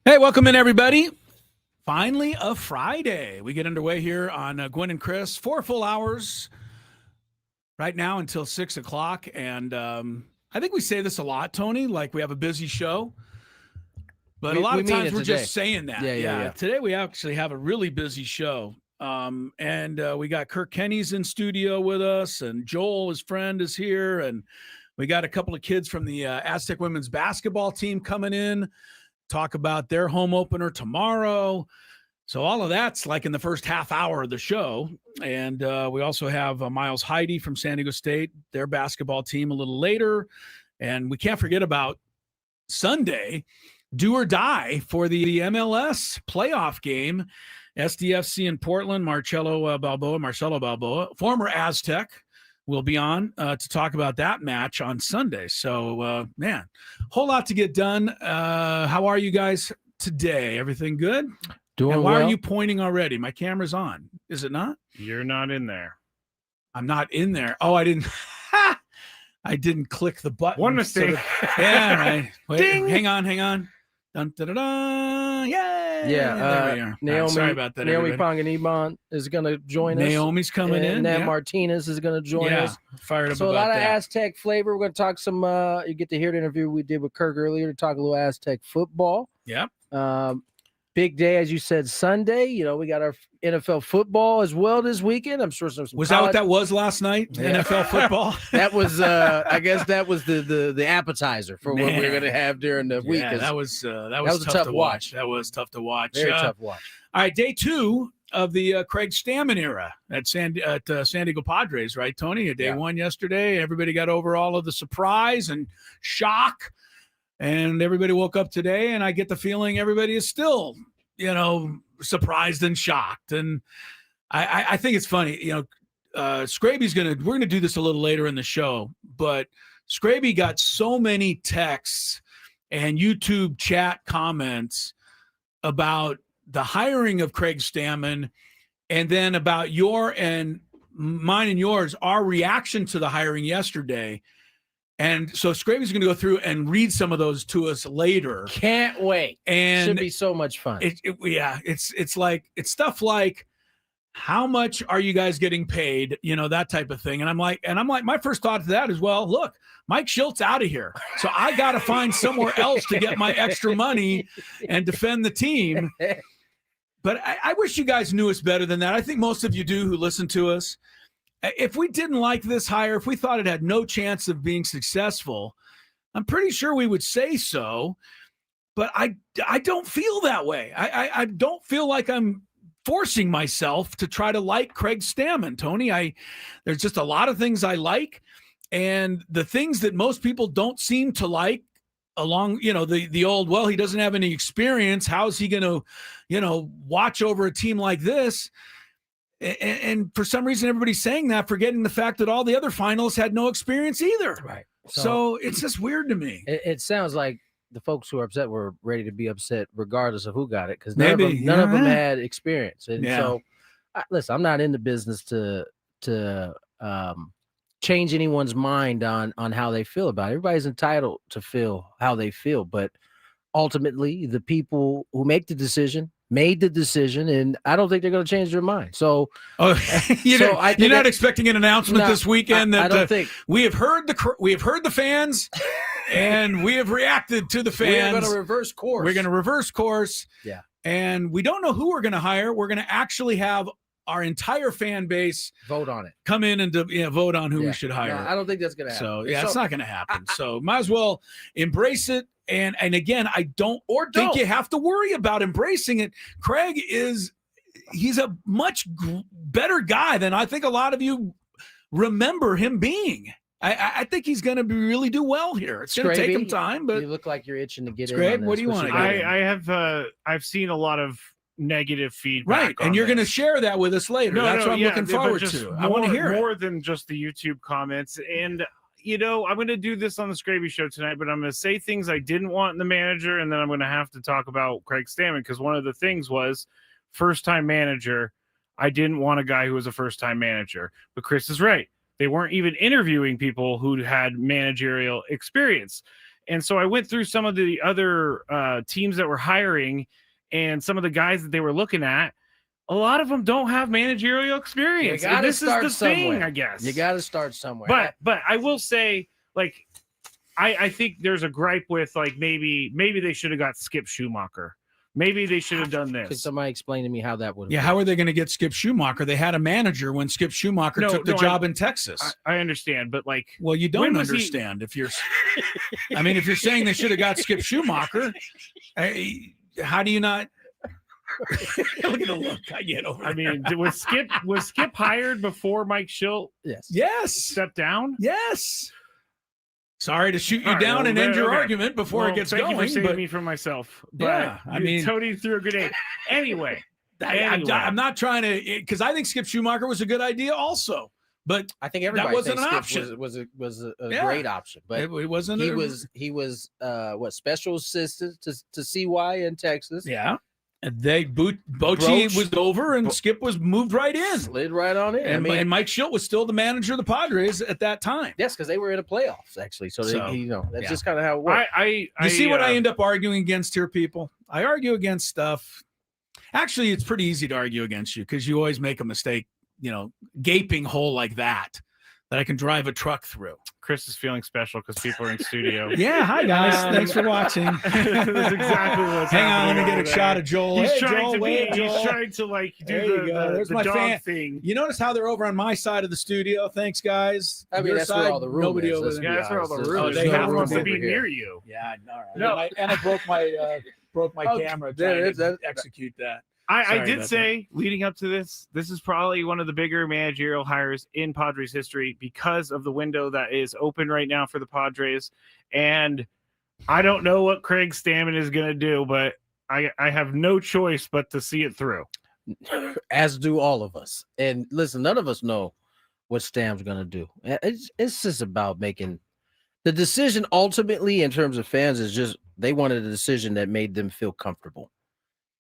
Hey, welcome in, everybody. Finally, a Friday. We get underway here on Gwynn and Chris. 4 full hours right now until 6 o'clock. And I think we say this a lot, Tony, like we have a busy show. But a lot of times we're just saying that. Yeah. Today we actually have a really busy show. And we got Kirk Kenney's in studio with us, and Joel, his friend, is here. And we got a couple of kids from the Aztec women's basketball team coming in. Talk about their home opener tomorrow. So all of that's like in the first half hour of the show. And we also have Miles Heidi from San Diego State, their basketball team, a little later. And we can't forget about Sunday, do or die for the MLS playoff game. SDFC in Portland, Marcelo Balboa, former Aztec, will be on to talk about that match on Sunday. So, man, whole lot to get done. How are you guys today? Everything good? Doing and why well. are you pointing already? My camera's on. Is it not? You're not in there. I'm not in there. Oh, I didn't. I didn't click the button. One mistake. Yeah, right. Wait, Ding. Hang on. Dun, da, da, da. Yay. Yeah, there we are. Naomi, sorry about that. Naomi everybody. Panganiban is going to join us. Naomi's coming in. Nat Martinez is going to join us. Fired up So about a lot of that. Aztec flavor. We're going to talk some. You get to hear the interview we did with Kirk earlier to talk a little Aztec football. Yep. Big day, as you said, Sunday. You know, we got our NFL football as well this weekend. I'm sure some. Was that what that was last night? Yeah. NFL football. That was. I guess that was the appetizer for what we're going to have during the week. Yeah, that was was a tough to watch. That was tough to watch. Very tough watch. All right, day 2 of the Craig Stammen era at San Diego Padres, right, Tony? Day 1 yesterday. Everybody got over all of the surprise and shock, and everybody woke up today, and I get the feeling everybody is still, surprised and shocked. And I think it's funny, Skraby's we're gonna do this a little later in the show, but Skraby got so many texts and YouTube chat comments about the hiring of Craig Stammen, and then about mine and yours, our reaction to the hiring yesterday. And so Skraby's going to go through and read some of those to us later. Can't wait. And should be so much fun. It's stuff like, how much are you guys getting paid? That type of thing. And I'm like, my first thought to that is, well, look, Mike Schilt's out of here. So I got to find somewhere else to get my extra money and defend the team. But I wish you guys knew us better than that. I think most of you do who listen to us. If we didn't like this hire, if we thought it had no chance of being successful, I'm pretty sure we would say so. But I don't feel that way. I don't feel like I'm forcing myself to try to like Craig Stammen, Tony. There's just a lot of things I like, and the things that most people don't seem to like, along, the old, well, he doesn't have any experience. How's he going to, watch over a team like this? And for some reason, everybody's saying that, forgetting the fact that all the other finalists had no experience either. Right. So it's just weird to me. It sounds like the folks who are upset were ready to be upset regardless of who got it, because none of them had experience. And so, listen, I'm not in the business to change anyone's mind on how they feel about it. Everybody's entitled to feel how they feel, but ultimately, the people who make the decision made the decision, and I don't think they're going to change their mind. So, you're not expecting an announcement this weekend that I don't think we have heard the fans, and we have reacted to the fans. We're going to reverse course. We're going to reverse course. Yeah, and we don't know who we're going to hire. We're going to actually have our entire fan base vote on it. Come in and vote on who we should hire. No, I don't think that's going to happen. So it's not going to happen. So might as well embrace it. And again, I don't think you have to worry about embracing it. Craig he's a much better guy than I think a lot of you remember him being. I think he's going to really do well here. It's going to take him time, but you look like you're itching to get in. Craig, what do you want to get? I've seen a lot of negative feedback. Right, and you're going to share that with us later. That's what I'm looking forward to. I want to hear more than just the YouTube comments. And I'm going to do this on the Skraby Show tonight, but I'm going to say things I didn't want in the manager, and then I'm going to have to talk about Craig Stammen, because one of the things was first-time manager. I didn't want a guy who was a first-time manager. But Chris is right. They weren't even interviewing people who had managerial experience. And so I went through some of the other teams that were hiring and some of the guys that they were looking at. A lot of them don't have managerial experience. And this is the thing, I guess. You got to start somewhere. But I will say, like, I think there's a gripe with, like, maybe they should have got Skip Schumacher. Maybe they should have done this. Could somebody explain to me how that would Yeah, how are they going to get Skip Schumacher? They had a manager when Skip Schumacher took the job in Texas. I understand, but like, well, you don't understand if you're. I mean, if you're saying they should have got Skip Schumacher, how do you not? Look at the look I get over. I mean, was Skip hired before Mike Schilt? Yes. Stepped down. Yes. Sorry to shoot you down and end your argument before it gets going. Thank you for saving me from myself. But yeah, I mean, Tony threw a grenade. Anyway, I'm not trying to, because I think Skip Schumacher was a good idea also. But I think everybody that wasn't thinks an Skip option. Was a great option, but it wasn't. He was what, special assistant to CY in Texas. Yeah. Bochy was over and Skip was moved right in. Slid right on in. And Mike Schilt was still the manager of the Padres at that time. Yes, because they were in the playoffs, actually. So that's just kind of how it works. You see what I end up arguing against here, people? I argue against stuff. Actually, it's pretty easy to argue against you because you always make a mistake, gaping hole like that I can drive a truck through. Chris is feeling special because people are in studio. Yeah, hi guys. Thanks for watching. That's exactly what's Hang on, let me get a shot of Joel. He's hey, trying Joel, to wait, be. Joel. He's trying to like do the my dog fan thing. You notice how they're over on my side of the studio? Thanks, guys. I mean, that's where all the room nobody is. over there. Yeah, that's where all the room Oh, is. they have supposed to be here. near you. Yeah, all right. No. And I broke my camera trying to execute that. I did say leading up to this is probably one of the bigger managerial hires in Padres history because of the window that is open right now for the Padres. And I don't know what Craig Stammen is going to do, but I have no choice but to see it through. As do all of us. And listen, none of us know what Stam's going to do. It's just about making the decision ultimately in terms of fans is just they wanted a decision that made them feel comfortable.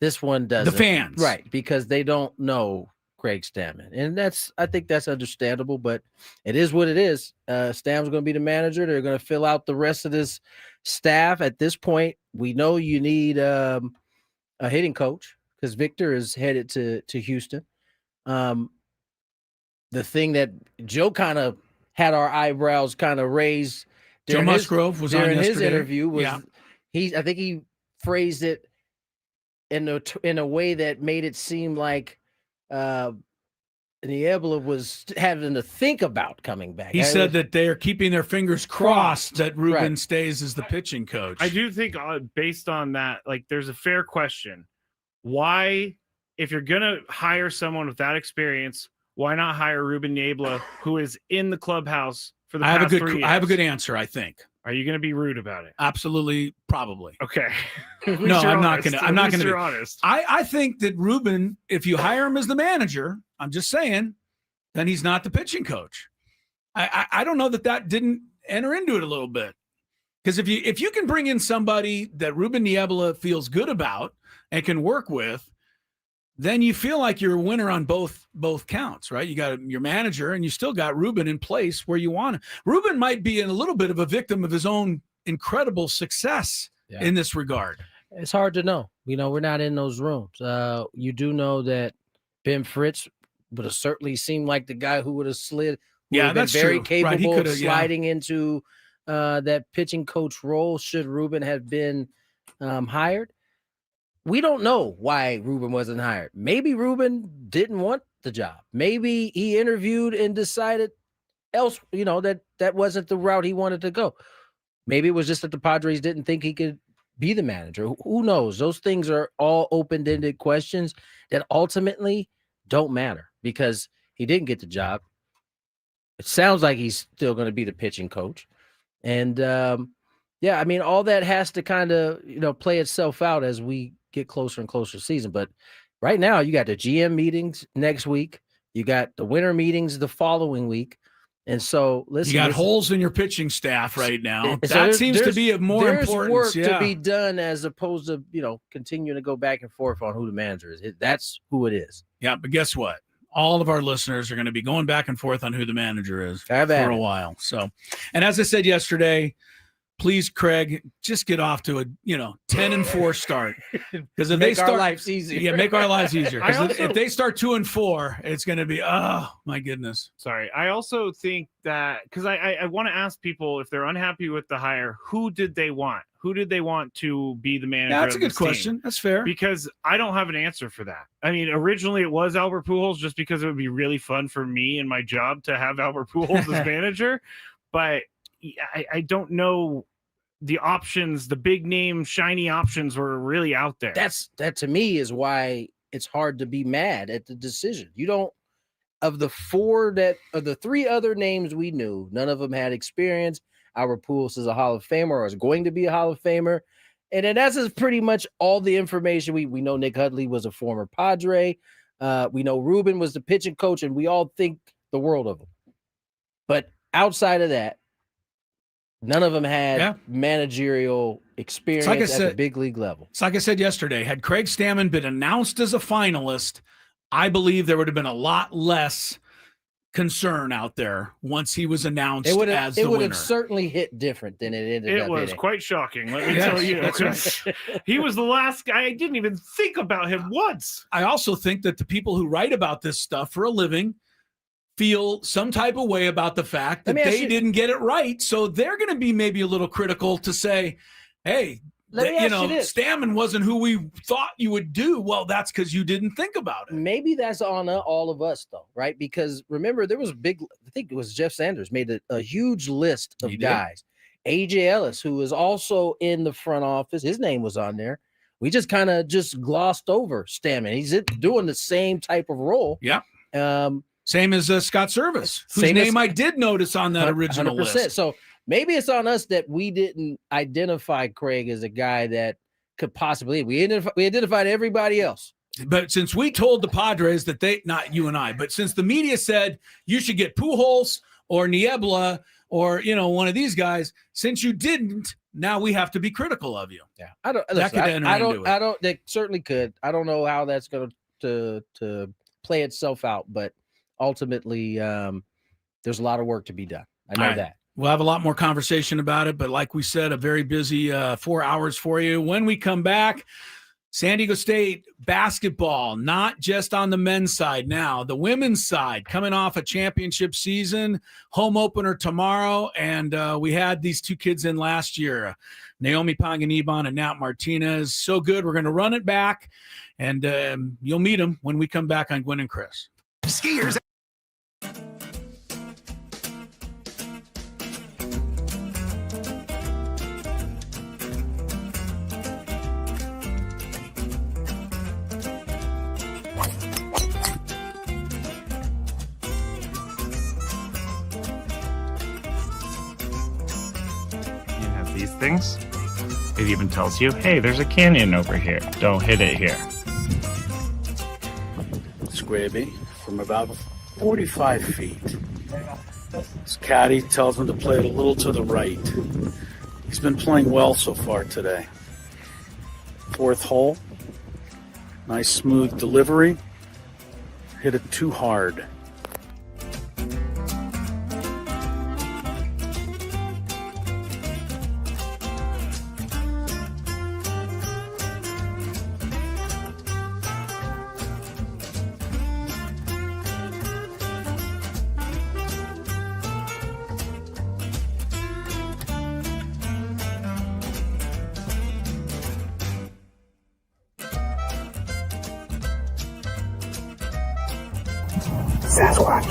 This one doesn't. The fans. Right, because they don't know Craig Stammen. And I think that's understandable, but it is what it is. Stam's going to be the manager. They're going to fill out the rest of this staff. At this point, we know you need a hitting coach because Victor is headed to Houston. The thing that Joe kind of had our eyebrows kind of raised Joe Musgrove was on his interview was I think he phrased it in a way that made it seem like Niebla was having to think about coming back. He said that they are keeping their fingers crossed that Ruben stays as the pitching coach. I do think based on that, like there's a fair question. Why, if you're going to hire someone with that experience, why not hire Ruben Niebla, who is in the clubhouse for the past 3 years? I have a good answer, I think. Are you going to be rude about it? Absolutely, probably. Okay. No, I'm not going to. I'm not going to be honest. I think that Ruben, if you hire him as the manager, I'm just saying, then he's not the pitching coach. I don't know that didn't enter into it a little bit, because if you can bring in somebody that Ruben Niebla feels good about and can work with, then you feel like you're a winner on both counts, right? You got your manager and you still got Ruben in place where you want him. Ruben might be in a little bit of a victim of his own incredible success in this regard. It's hard to know. We're not in those rooms. You do know that Ben Fritz would have certainly seemed like the guy who would have slid. That's very true. capable of sliding into that pitching coach role should Ruben have been hired. We don't know why Ruben wasn't hired. Maybe Ruben didn't want the job. Maybe he interviewed and decided else, that wasn't the route he wanted to go. Maybe it was just that the Padres didn't think he could be the manager. Who knows? Those things are all open-ended questions that ultimately don't matter because he didn't get the job. It sounds like he's still going to be the pitching coach. And, all that has to kind of, play itself out as we get closer and closer to season. But right now you got the GM meetings next week. You got the winter meetings the following week. And so listen, you got holes in your pitching staff right now. So that seems to be of more importance. There's work to be done as opposed to, continuing to go back and forth on who the manager is. That's who it is. Yeah. But guess what? all of our listeners are going to be going back and forth on who the manager is for a while. So, and as I said yesterday, please, Craig, just get off to a 10-4 start, because if they start our lives easier. Yeah, make our lives easier. Because if they start 2-4, it's going to be my goodness. Sorry, I also think that because I want to ask people if they're unhappy with the hire, who did they want? Who did they want to be the manager? That's a good question. That's fair. Because I don't have an answer for that. I mean, originally it was Albert Pujols, just because it would be really fun for me and my job to have Albert Pujols as manager. But I don't know. The options, the big name, shiny options were really out there. That to me is why it's hard to be mad at the decision. You don't, of the three other names we knew, none of them had experience. Albert Pujols is a Hall of Famer, or is going to be a Hall of Famer. And then that's pretty much all the information. We know Nick Hudley was a former Padre. We know Ruben was the pitching coach, and we all think the world of him. But outside of that, none of them had managerial experience at the big league level. It's like I said yesterday, had Craig Stammen been announced as a finalist, I believe there would have been a lot less concern out there once he was announced as the winner. It would have certainly hit different than it ended up. It was quite shocking, let me tell you. That's right. He was the last guy. I didn't even think about him once. I also think that the people who write about this stuff for a living feel some type of way about the fact that they didn't get it right. So they're going to be maybe a little critical to say, hey, Stammen wasn't who we thought you would do. Well, that's because you didn't think about it. Maybe that's on all of us, though, right? Because remember, there was I think it was Jeff Sanders made a huge list of guys. AJ Ellis, who is also in the front office, his name was on there. We just kind of glossed over Stammen. He's doing the same type of role. Yeah. Same as Scott Service, whose name I did notice on that original 100%. List. So maybe it's on us that we didn't identify Craig as a guy that could possibly. We identified everybody else. But since we told the Padres that not you and I, but since the media said you should get Pujols or Niebla or one of these guys, since you didn't, now we have to be critical of you. Yeah, That certainly could. I don't know how that's going to play itself out, but ultimately, there's a lot of work to be done. I know that. We'll have a lot more conversation about it, but like we said, a very busy 4 hours for you. When we come back, San Diego State basketball, not just on the men's side now, the women's side, coming off a championship season, home opener tomorrow, and we had these two kids in last year, Naomi Panganiban and Nat Martinez. So good, we're going to run it back, and you'll meet them when we come back on Gwynn and Chris. Skiers. These things, it even tells you, hey, there's a canyon over here, don't hit it here. Skraby from about 45 feet. His caddy tells him to play it a little to the right. He's been playing well so far today. Fourth hole, nice smooth delivery. Hit it too hard. Sasquatch.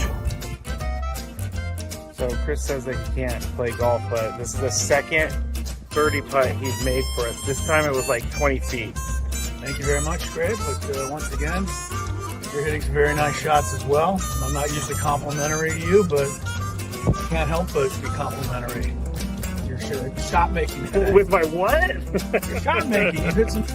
So Chris says that he can't play golf, but this is the second birdie putt he's made for us. This time it was like 20 feet. Thank you very much, Greg. But once again, you're hitting some very nice shots as well. I'm not usually complimentary to you, but I can't help but be complimentary. Your shot making today. With my what? Your shot making. You hit some.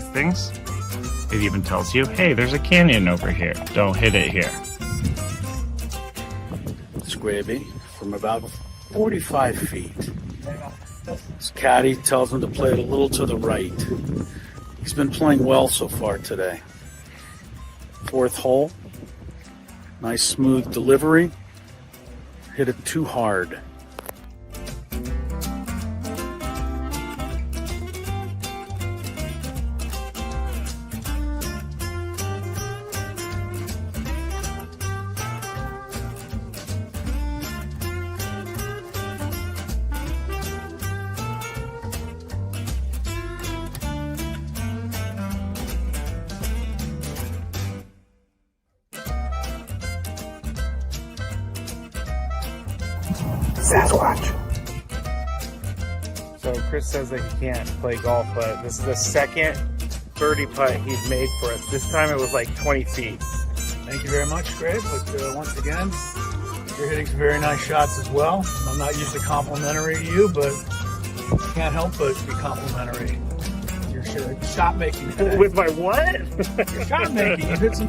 things. It even tells you, hey, there's a canyon over here. Don't hit it here. Skraby from about 45 feet. His caddy tells him to play it a little to the right. He's been playing well so far today. Fourth hole. Nice smooth delivery. Hit it too hard. Sasquatch. So Chris says that he can't play golf, but this is the second birdie putt he's made for us. This time it was like 20 feet. Thank you very much, Greg. But once again, you're hitting some very nice shots as well. I'm not used to complimentary to you, but I can't help but be complimentary. Your shot making. With my what? Your shot making. You hit some.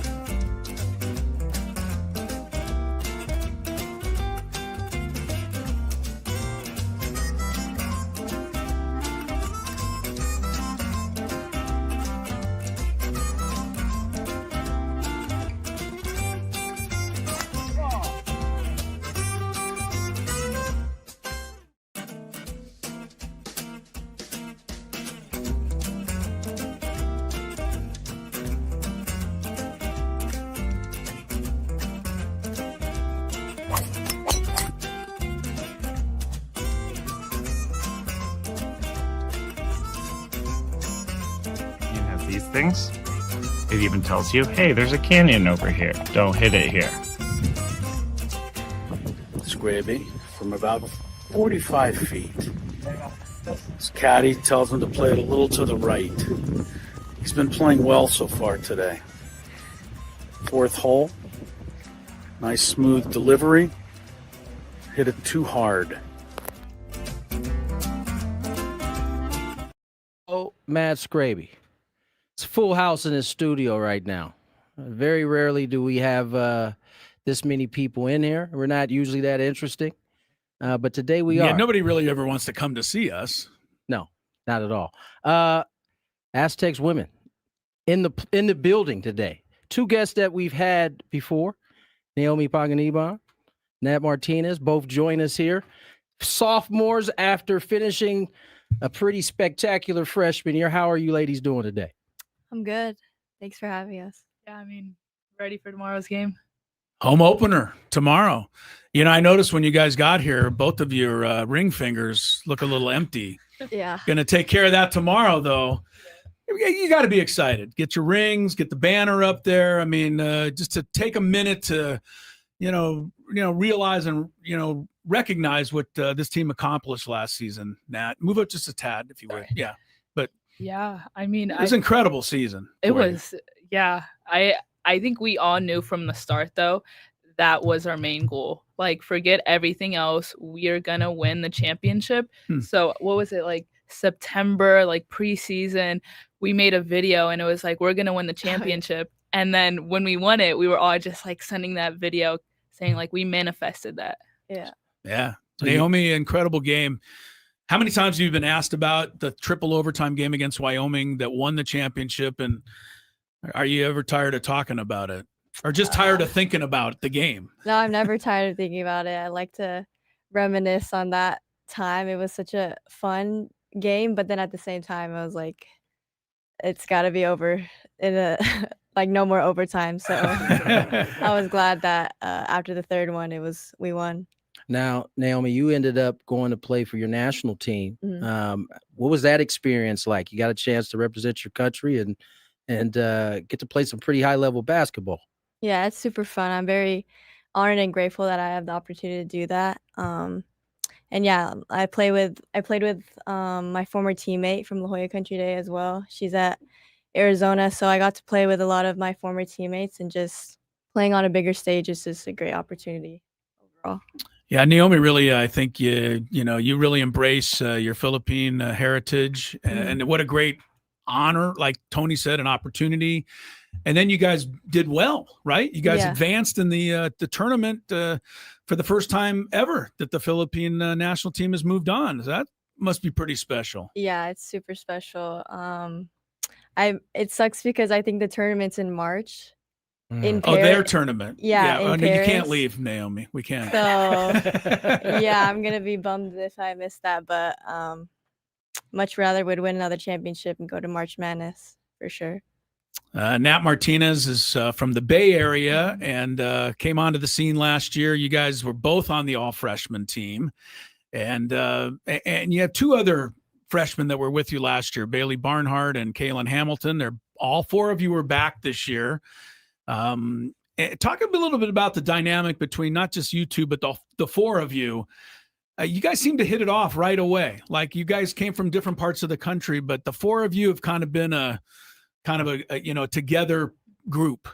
These things. It even tells you, hey, there's a canyon over here. Don't hit it here. Skraby from about 45 feet. His caddy tells him to play it a little to the right. He's been playing well so far today. Fourth hole. Nice smooth delivery. Hit it too hard. Oh, Matt Skraby. It's a full house in his studio right now. Very rarely do we have this many people in here. We're not usually that interesting, but today we are. Yeah, nobody really ever wants to come to see us. No, not at all. Aztecs women in the building today. Two guests that we've had before, Naomi Paganiban, Nat Martinez, both join us here. Sophomores after finishing a pretty spectacular freshman year. How are you ladies doing today? I'm good. Thanks for having us. Yeah, I mean, ready for tomorrow's game. Home opener tomorrow. You know, I noticed when you guys got here, both of your ring fingers look a little empty. Yeah. Going to take care of that tomorrow, though. You got to be excited. Get your rings, get the banner up there. I mean, just to take a minute to, realize and, recognize what this team accomplished last season. Nat, move up just a tad, if you would. Yeah. But yeah, I mean, it was an incredible season. It was. Yeah. I think we all knew from the start, though, that was our main goal. Like, forget everything else. We are going to win the championship. So what was it, like September, like preseason, we made a video and it was like, we're going to win the championship. And then when we won it, we were all just like sending that video saying like, we manifested that. Yeah. Yeah. Naomi, incredible game. How many times have you been asked about the triple overtime game against Wyoming that won the championship? And are you ever tired of talking about it or just tired of thinking about the game? No, I'm never tired of thinking about it. I like to reminisce on that time. It was such a fun game, but then at the same time, I was like, it's got to be over in a like no more overtime. So I was glad that after the third one, we won. Now, Naomi, you ended up going to play for your national team. Mhm. What was that experience like? You got a chance to represent your country and get to play some pretty high level basketball. Yeah, it's super fun. I'm very honored and grateful that I have the opportunity to do that. And yeah, I played with my former teammate from La Jolla Country Day as well. She's at Arizona, so I got to play with a lot of my former teammates, and just playing on a bigger stage is just a great opportunity overall. Yeah, Naomi, really, I think you really embrace your Philippine heritage, and what a great honor, like Tony said, an opportunity. And then you guys did well, right? You guys advanced in the tournament for the first time ever that the Philippine national team has moved on. That must be pretty special. Yeah, it's super special. It sucks because I think the tournament's in March. In Paris. Their tournament. Yeah. No, you can't leave, Naomi. We can't. So yeah, I'm gonna be bummed if I miss that, but much rather would win another championship and go to March Madness for sure. Nat Martinez is from the Bay Area and came onto the scene last year. You guys were both on the all-freshman team, and you have two other freshmen that were with you last year, Bailey Barnhart and Kaylin Hamilton. They're all four of you were back this year. Talk a little bit about the dynamic between not just you two, but the four of you. You guys seem to hit it off right away. Like you guys came from different parts of the country, but the four of you have kind of been a together group.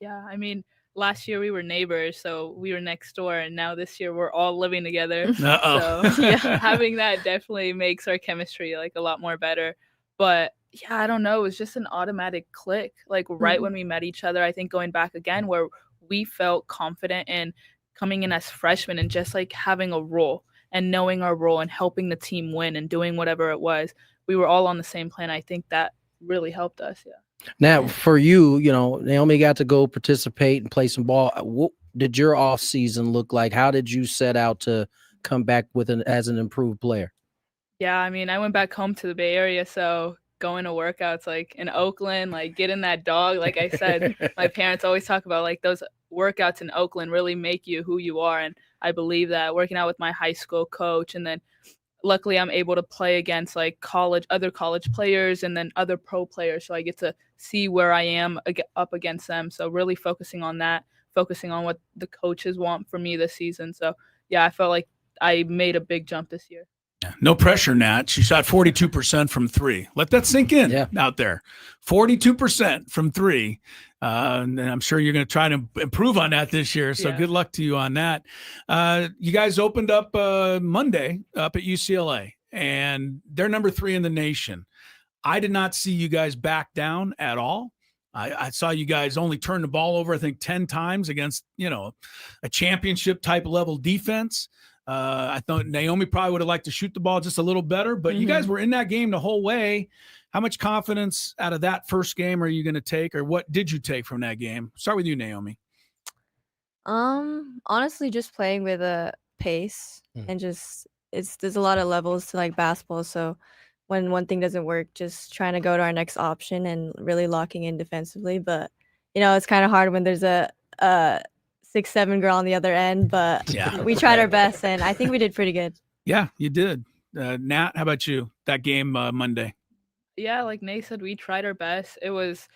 Yeah, I mean, last year we were neighbors, so we were next door, and now this year we're all living together. So yeah, having that definitely makes our chemistry like a lot more better. But yeah, I don't know, it was just an automatic click. Like right when we met each other, I think going back again where we felt confident in coming in as freshmen and just like having a role and knowing our role and helping the team win and doing whatever it was. We were all on the same plan. I think that really helped us. Yeah. Now, for you, Naomi got to go participate and play some ball. What did your off season look like? How did you set out to come back as an improved player? Yeah, I mean, I went back home to the Bay Area, so going to workouts like in Oakland, like getting that dog. Like I said, my parents always talk about like those workouts in Oakland really make you who you are, and I believe that. Working out with my high school coach, and then luckily I'm able to play against like other college players and then other pro players. So I get to see where I am up against them. So really focusing on that, focusing on what the coaches want from me this season. So yeah, I felt like I made a big jump this year. No pressure, Nat. She shot 42% from three. Let that sink in out there. 42% from three. And I'm sure you're going to try to improve on that this year. So good luck to you on that. You guys opened up Monday up at UCLA, and they're number 3 in the nation. I did not see you guys back down at all. I saw you guys only turn the ball over, I think, 10 times against, a championship type level defense. I thought Naomi probably would have liked to shoot the ball just a little better, but you guys were in that game the whole way. How much confidence out of that first game are you going to take, or what did you take from that game? Start with you, Naomi. Honestly, just playing with a pace and just there's a lot of levels to like basketball. So when one thing doesn't work, just trying to go to our next option and really locking in defensively. But it's kind of hard when there's a 6'7" girl on the other end, but we tried our best, and I think we did pretty good. Yeah, you did. Nat, how about you? That game Monday? Yeah, like Nate said, we tried our best. It was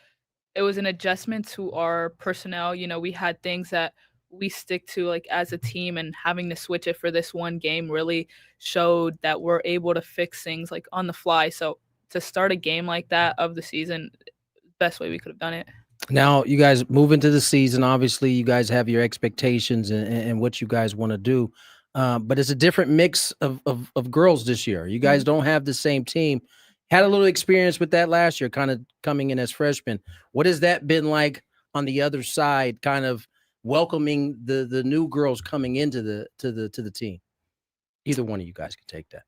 an adjustment to our personnel. We had things that we stick to like as a team, and having to switch it for this one game really showed that we're able to fix things like on the fly. So to start a game like that of the season, best way we could have done it. Now, you guys move into the season. Obviously, you guys have your expectations and what you guys want to do. But it's a different mix of girls this year. You guys don't have the same team. Had a little experience with that last year, kind of coming in as freshmen. What has that been like on the other side, kind of welcoming the new girls coming into the team? Either one of you guys can take that.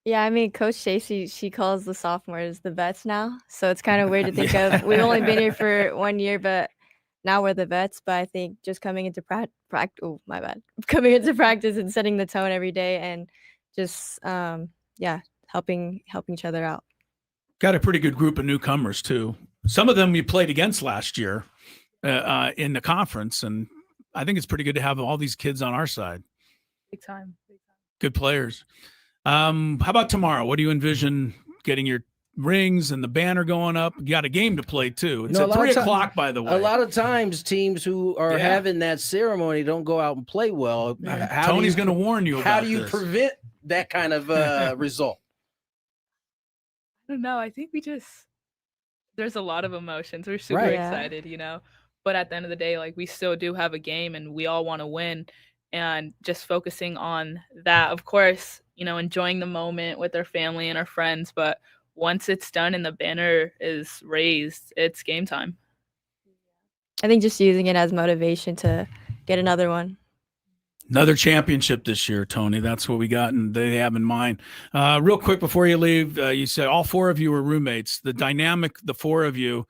Yeah, I mean, Coach Stacy, she calls the sophomores the vets now. So it's kind of weird to think of. We've only been here for 1 year, but now we're the vets. But I think just coming into coming into practice and setting the tone every day, and just helping each other out. Got a pretty good group of newcomers too. Some of them you played against last year in the conference, and I think it's pretty good to have all these kids on our side. Big time. Good players. How about tomorrow? What do you envision getting your rings and the banner going up? You got a game to play too. It's at 3:00, by the way. A lot of times teams who are having that ceremony don't go out and play well. Tony's going to warn you about How do you prevent that kind of result? I don't know. I think there's a lot of emotions. We're super excited, but at the end of the day, like we still do have a game and we all want to win, and just focusing on that. Of course, enjoying the moment with our family and our friends, but once it's done and the banner is raised, it's game time. I think just using it as motivation to get another one. Another championship this year, Tony. That's what we got, and they have in mind. Real quick before you leave, you said all four of you were roommates. The dynamic, the four of you.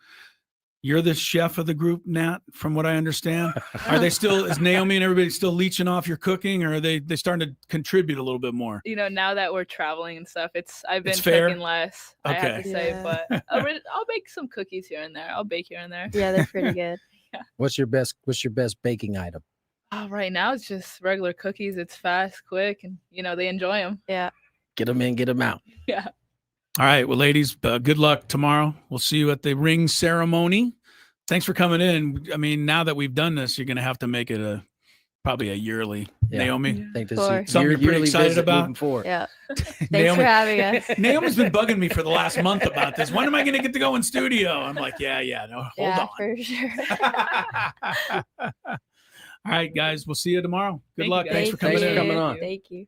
You're the chef of the group, Nat, from what I understand. Are they still? Is Naomi and everybody still leeching off your cooking, or are they starting to contribute a little bit more? Now that we're traveling and stuff, I've been fair? cooking less. Okay. I have to say, but I'll bake some cookies here and there. I'll bake here and there. Yeah, they're pretty good. Yeah. What's your best baking item? Right now it's just regular cookies. It's fast, quick, and they enjoy them. Yeah. Get them in, get them out. Yeah. All right. Well, ladies, good luck tomorrow. We'll see you at the ring ceremony. Thanks for coming in. I mean, now that we've done this, you're going to have to make it probably a yearly. Yeah. Naomi, I think this Sure. is Something you're pretty excited visit about? moving forward. Yeah. Thanks Naomi, for having us. Naomi's been bugging me for the last month about this. When am I going to get to go in studio? I'm like, yeah, no, hold Yeah, on. for sure. All right, guys, we'll see you tomorrow. Good Thank luck. you, Thanks for guys. coming in. coming on. Thank you.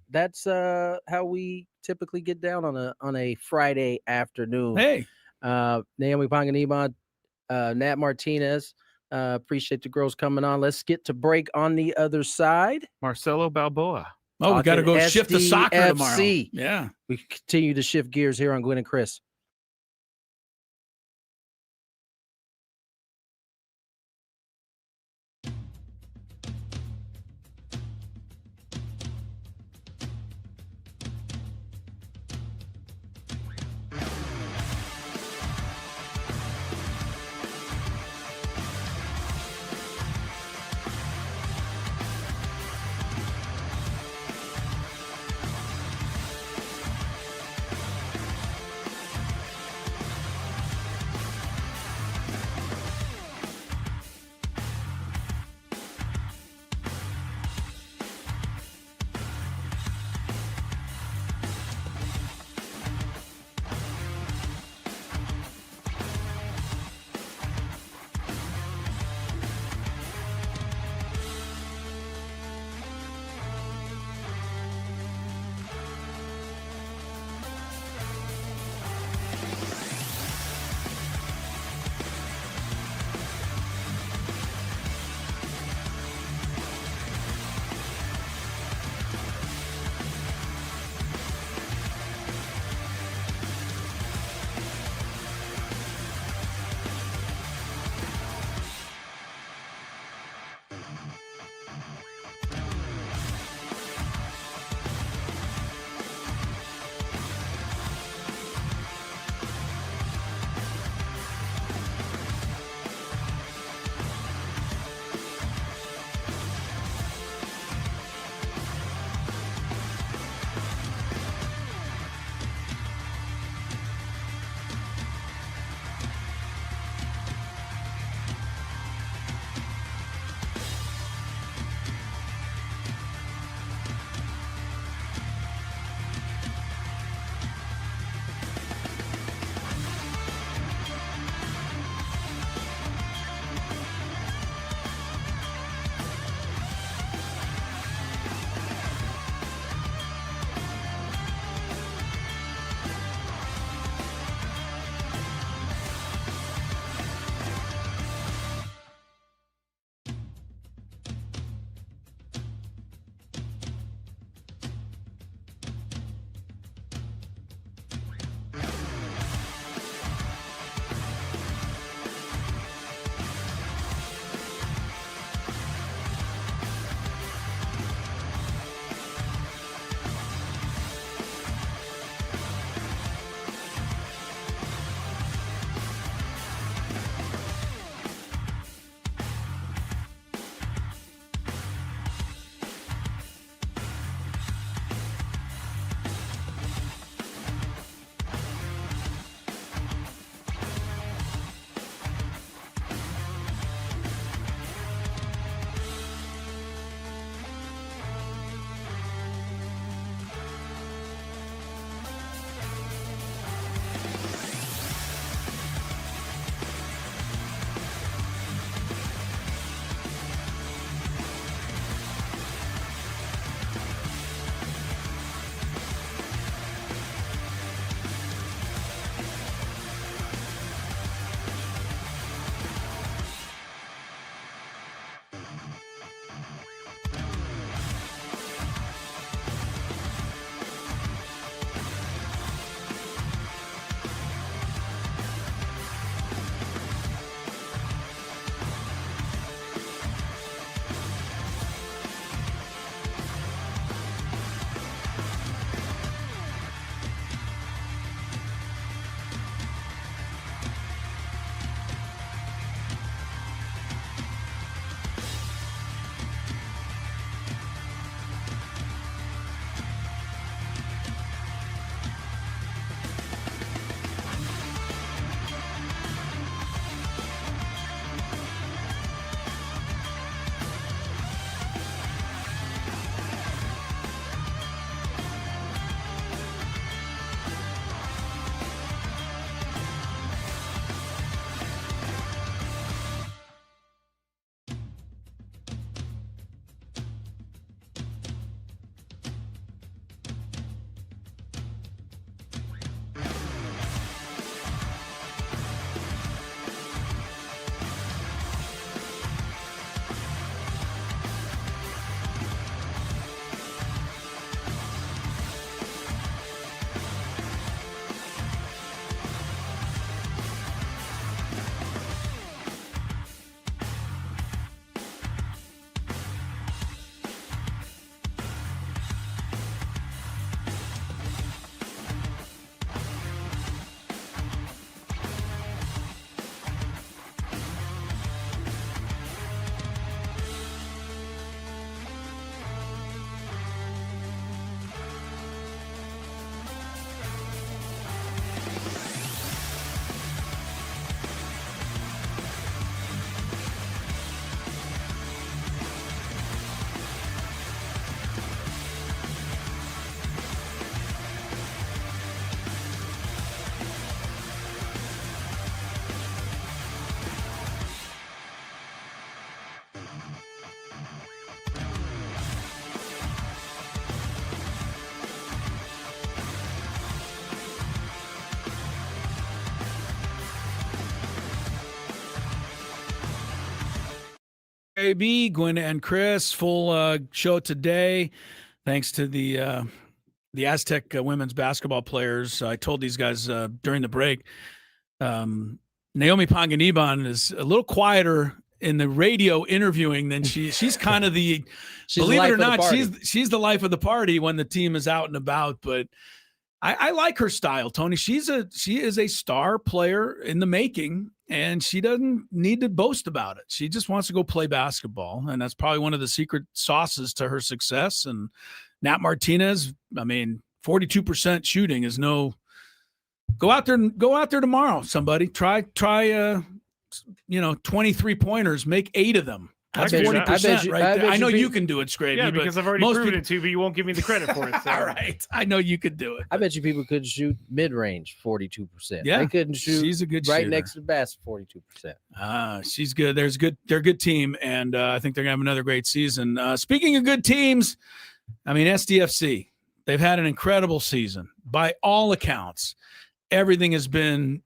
That's how we typically get down on a Friday afternoon. Hey, Naomi Panganiban, Nat Martinez. Appreciate the girls coming on. Let's get to break on the other side. Marcelo Balboa. we got to go shift the soccer tomorrow. SDFC. Yeah. We continue to shift gears here on Gwynn and Chris. baby. Gwynn and Chris, full show today. Thanks to the Aztec women's basketball players. I told these guys during the break, Naomi Panganiban is a little quieter in the radio interviewing than she's kind of the believe it or not, she's the life of the party when the team is out and about. But I like her style, Tony. She is a star player in the making, and she doesn't need to boast about it. She just wants to go play basketball, and that's probably one of the secret sauces to her success. And Nat Martinez, 42% shooting is no. Go out there tomorrow. Somebody try 23 pointers, make 8 of them. That's 40% right there. I know you can do it, Skraby. Yeah, because I've already proven it to you, but you won't give me the credit for it. So. All right. I know you could do it. I bet you people couldn't shoot mid-range 42%. Yeah. They couldn't shoot. She's a good right shooter. next to the basket 42%. She's good. They're a good team, and I think they're going to have another great season. Speaking of good teams, SDFC, they've had an incredible season. By all accounts, everything has been,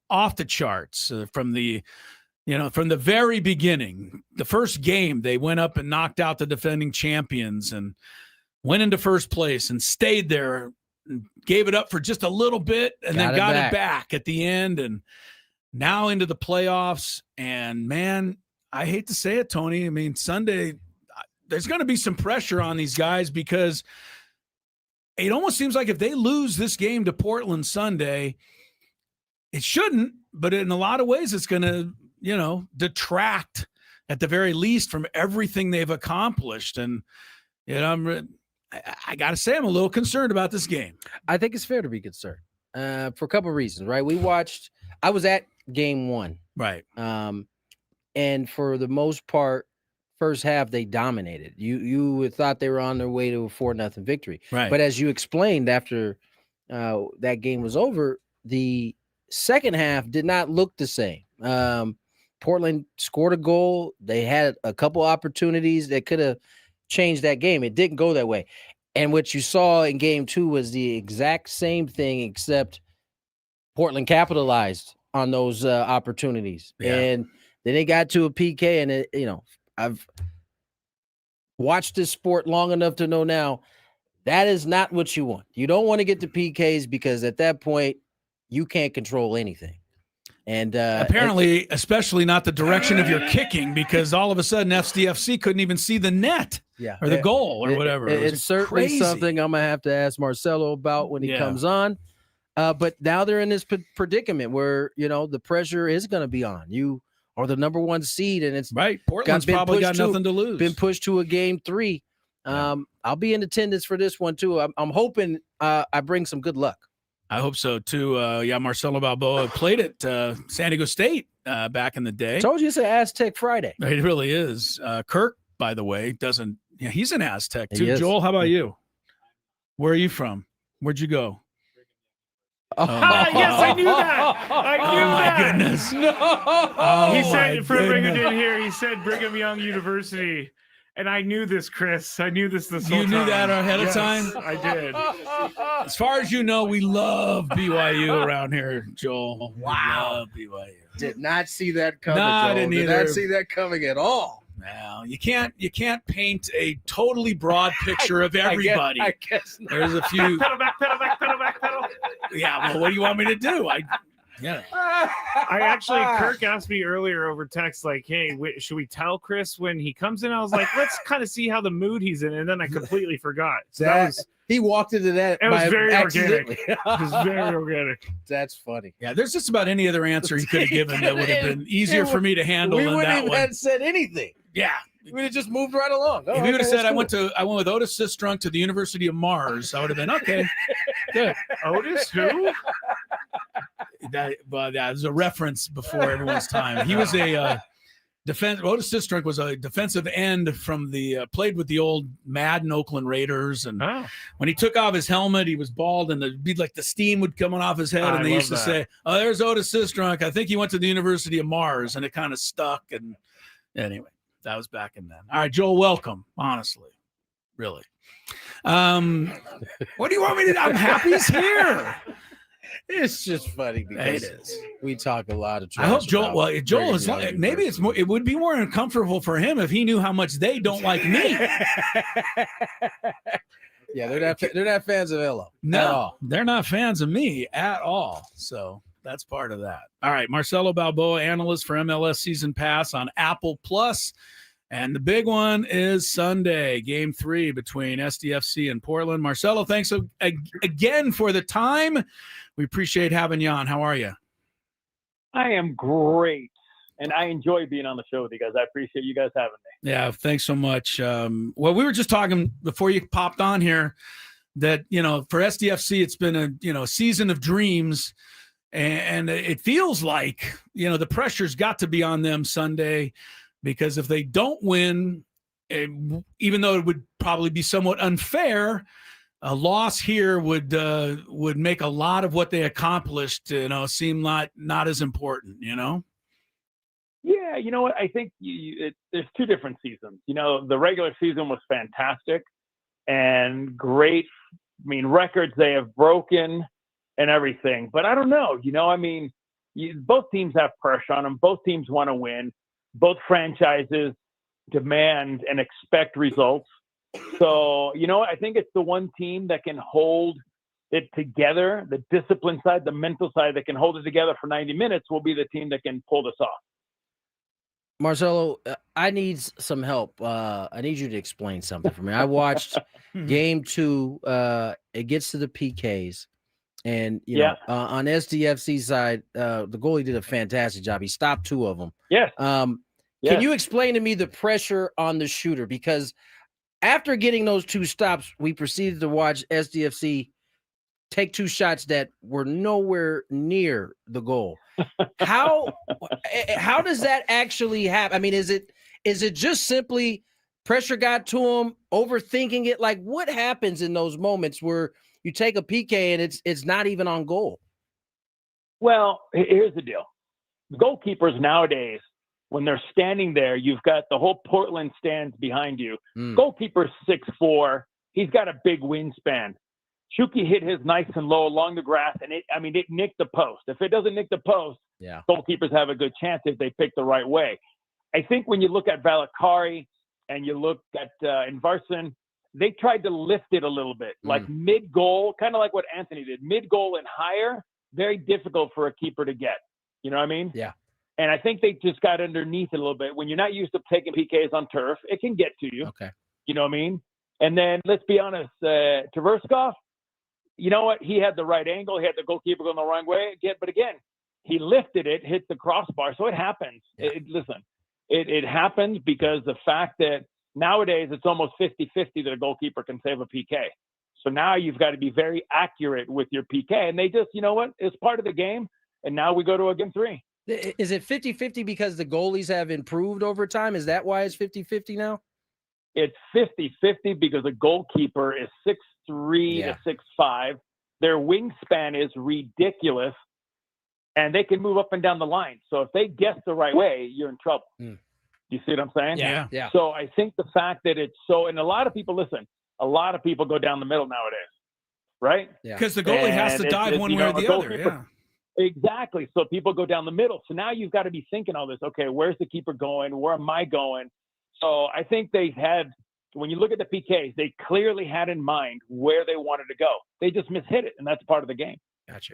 off the charts from the very beginning. The first game, they went up and knocked out the defending champions and went into first place and stayed there and gave it up for just a little bit and then got it back at the end, and now into the playoffs. And, man, I hate to say it, Tony. Sunday, there's going to be some pressure on these guys because it almost seems like if they lose this game to Portland Sunday, it shouldn't, but in a lot of ways it's going to, detract at the very least from everything they've accomplished. And, I got to say, I'm a little concerned about this game. I think it's fair to be concerned for a couple of reasons, right? I was at game 1. Right. And for the most part, first half, they dominated. You thought they were on their way to a 4-0 victory. Right. But as you explained after that game was over, the second half did not look the same. Portland scored a goal. They had a couple opportunities that could have changed that game. It didn't go that way. And what you saw in game 2 was the exact same thing, except Portland capitalized on those opportunities. Yeah. And then they got to a PK, and I've watched this sport long enough to know now that is not what you want. You don't want to get to PKs because at that point you can't control anything. And apparently, especially not the direction of your kicking, because all of a sudden SDFC couldn't even see the net or the goal or whatever. It's certainly crazy. Something I'm going to have to ask Marcelo about when he comes on. But now they're in this predicament where, the pressure is going to be on. You are the number 1 seed, and it's right. Portland's probably got nothing to lose. Been pushed to a game 3. I'll be in attendance for this one too. I'm hoping I bring some good luck. I hope so too. Marcelo Balboa played at San Diego State back in the day. I told you it's an Aztec Friday. It really is. Kirk, by the way, he's an Aztec too. Joel, how about you? Where are you from? Where'd you go? Yes, I knew that. My goodness. No. He said, for Brigham in here, he said Brigham Young University. And I knew this, Chris. I knew this whole time. You knew that ahead of time? I did. As far as you know, we love BYU around here, Joel. Wow. We love BYU. Did not see that coming. I didn't either. Did not see that coming at all. No, you can't paint a totally broad picture of everybody. I guess not. There's a few. Pedal back. Yeah, well, what do you want me to do? Kirk asked me earlier over text, like, hey, should we tell Chris when he comes in? I was like, let's kind of see how the mood he's in. And then I completely forgot. So he walked into that. It was very organic. It was very organic. That's funny. Yeah, there's just about any other answer he could have given that would have been easier for me to handle than that one. We wouldn't even have said anything. Yeah. We would have just moved right along. If he would have said, I went with Otis Sistrunk to the University of Mars, I would have been, okay, good. Otis, who? That was a reference before everyone's time. He was a Otis Sistrunk was a defensive end from played with the old Madden Oakland Raiders. And when he took off his helmet, he was bald, and it'd be like the steam would come off his head. And they used to say, oh, there's Otis Sistrunk. I think he went to the University of Mars, and it kind of stuck. And anyway, that was back in then. All right, Joel, welcome. Honestly, really. What do you want me to do? I'm happy he's here. It's just funny because It is. we talk a lot of trash. I hope Joel. about Well, Joel is Brady maybe it's more. It would be more uncomfortable for him if he knew how much they don't like me. Yeah, they're not fans of Ello. No, at all. They're not fans of me at all. So that's part of that. All right, Marcelo Balboa, analyst for MLS Season Pass on Apple Plus. And the big one is Sunday, Game 3 between SDFC and Portland. Marcelo, thanks again for the time. We appreciate having you on. How are you? I am great, and I enjoy being on the show with you guys. I appreciate you guys having me. Yeah, thanks so much. Well, we were just talking before you popped on here that, for SDFC, it's been a season of dreams, and it feels like, the pressure's got to be on them Sunday. Because if they don't win, even though it would probably be somewhat unfair, a loss here would make a lot of what they accomplished, seem not as important, Yeah, you know what? I think there's two different seasons. The regular season was fantastic and great. I mean, records they have broken and everything. But I don't know. Both teams have pressure on them. Both teams want to win. Both franchises demand and expect results. So, I think it's the one team that can hold it together, the discipline side, the mental side that can hold it together for 90 minutes will be the team that can pull this off. Marcelo, I need some help. I need you to explain something for me. I watched Game 2. It gets to the PKs. And, on SDFC side, the goalie did a fantastic job. He stopped 2 of them. Yes. Can you explain to me the pressure on the shooter? Because after getting those 2 stops, we proceeded to watch SDFC take 2 shots that were nowhere near the goal. How does that actually happen? I mean, is it just simply pressure got to him, overthinking it? Like, what happens in those moments where you take a PK and it's not even on goal? Well, here's the deal. Goalkeepers nowadays, when they're standing there, you've got the whole Portland stands behind you. Goalkeeper's 6'4". He's got a big wingspan. Shuki hit his nice and low along the grass, and it nicked the post. If it doesn't nick the post, goalkeepers have a good chance if they pick the right way. I think when you look at Valakari and you look at Invarson, they tried to lift it a little bit, like mid-goal, kind of like what Anthony did. Mid-goal and higher, very difficult for a keeper to get. You know what I mean? Yeah. And I think they just got underneath it a little bit. When you're not used to taking PKs on turf, it can get to you. Okay. You know what I mean? And then, let's be honest, Tverskov, you know what? He had the right angle. He had the goalkeeper going the wrong way. But again, he lifted it, hit the crossbar. So it happens. Yeah. It happens because the fact that nowadays it's almost 50-50 that a goalkeeper can save a PK. So now you've got to be very accurate with your PK. And they just, you know what? It's part of the game. And now we go to a Game 3. Is it 50-50 because the goalies have improved over time? Is that why it's 50-50 now? It's 50-50 because a goalkeeper is 6'3" to 6'5". Their wingspan is ridiculous, and they can move up and down the line. So if they guess the right way, you're in trouble. You see what I'm saying? Yeah. So I think the fact that it's so, and a lot of people go down the middle nowadays, right? Yeah. Because the goalie has to dive one way or the other. Yeah. Exactly. So people go down the middle. So now you've got to be thinking all this. Okay, where's the keeper going? Where am I going? So I think they had, when you look at the PKs, they clearly had in mind where they wanted to go. They just mishit it, and that's part of the game. Gotcha.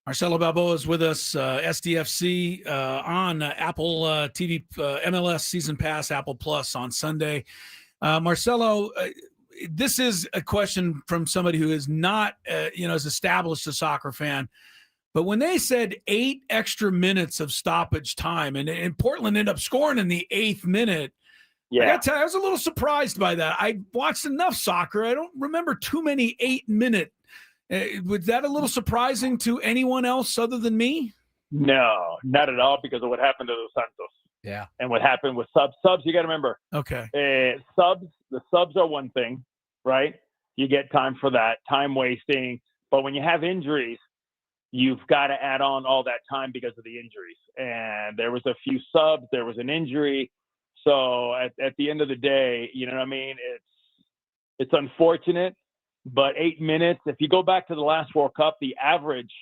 Marcelo Balboa is with us, SDFC on Apple TV, MLS Season Pass, Apple Plus on Sunday. Marcelo, this is a question from somebody who is not, as established a soccer fan. But when they said 8 extra minutes of stoppage time, and Portland ended up scoring in the 8th minute, I got to tell you, I was a little surprised by that. I watched enough soccer. I don't remember too many 8-minute. Was that a little surprising to anyone else other than me? No, not at all, because of what happened to the Santos. Yeah. And what happened with subs. Subs, you got to remember. Okay. The subs are one thing, right? You get time for that, time wasting. But when you have injuries, you've got to add on all that time because of the injuries. And there was a few subs. There was an injury. So at the end of the day, you know what I mean? It's unfortunate, but 8 minutes, if you go back to the last World Cup, the average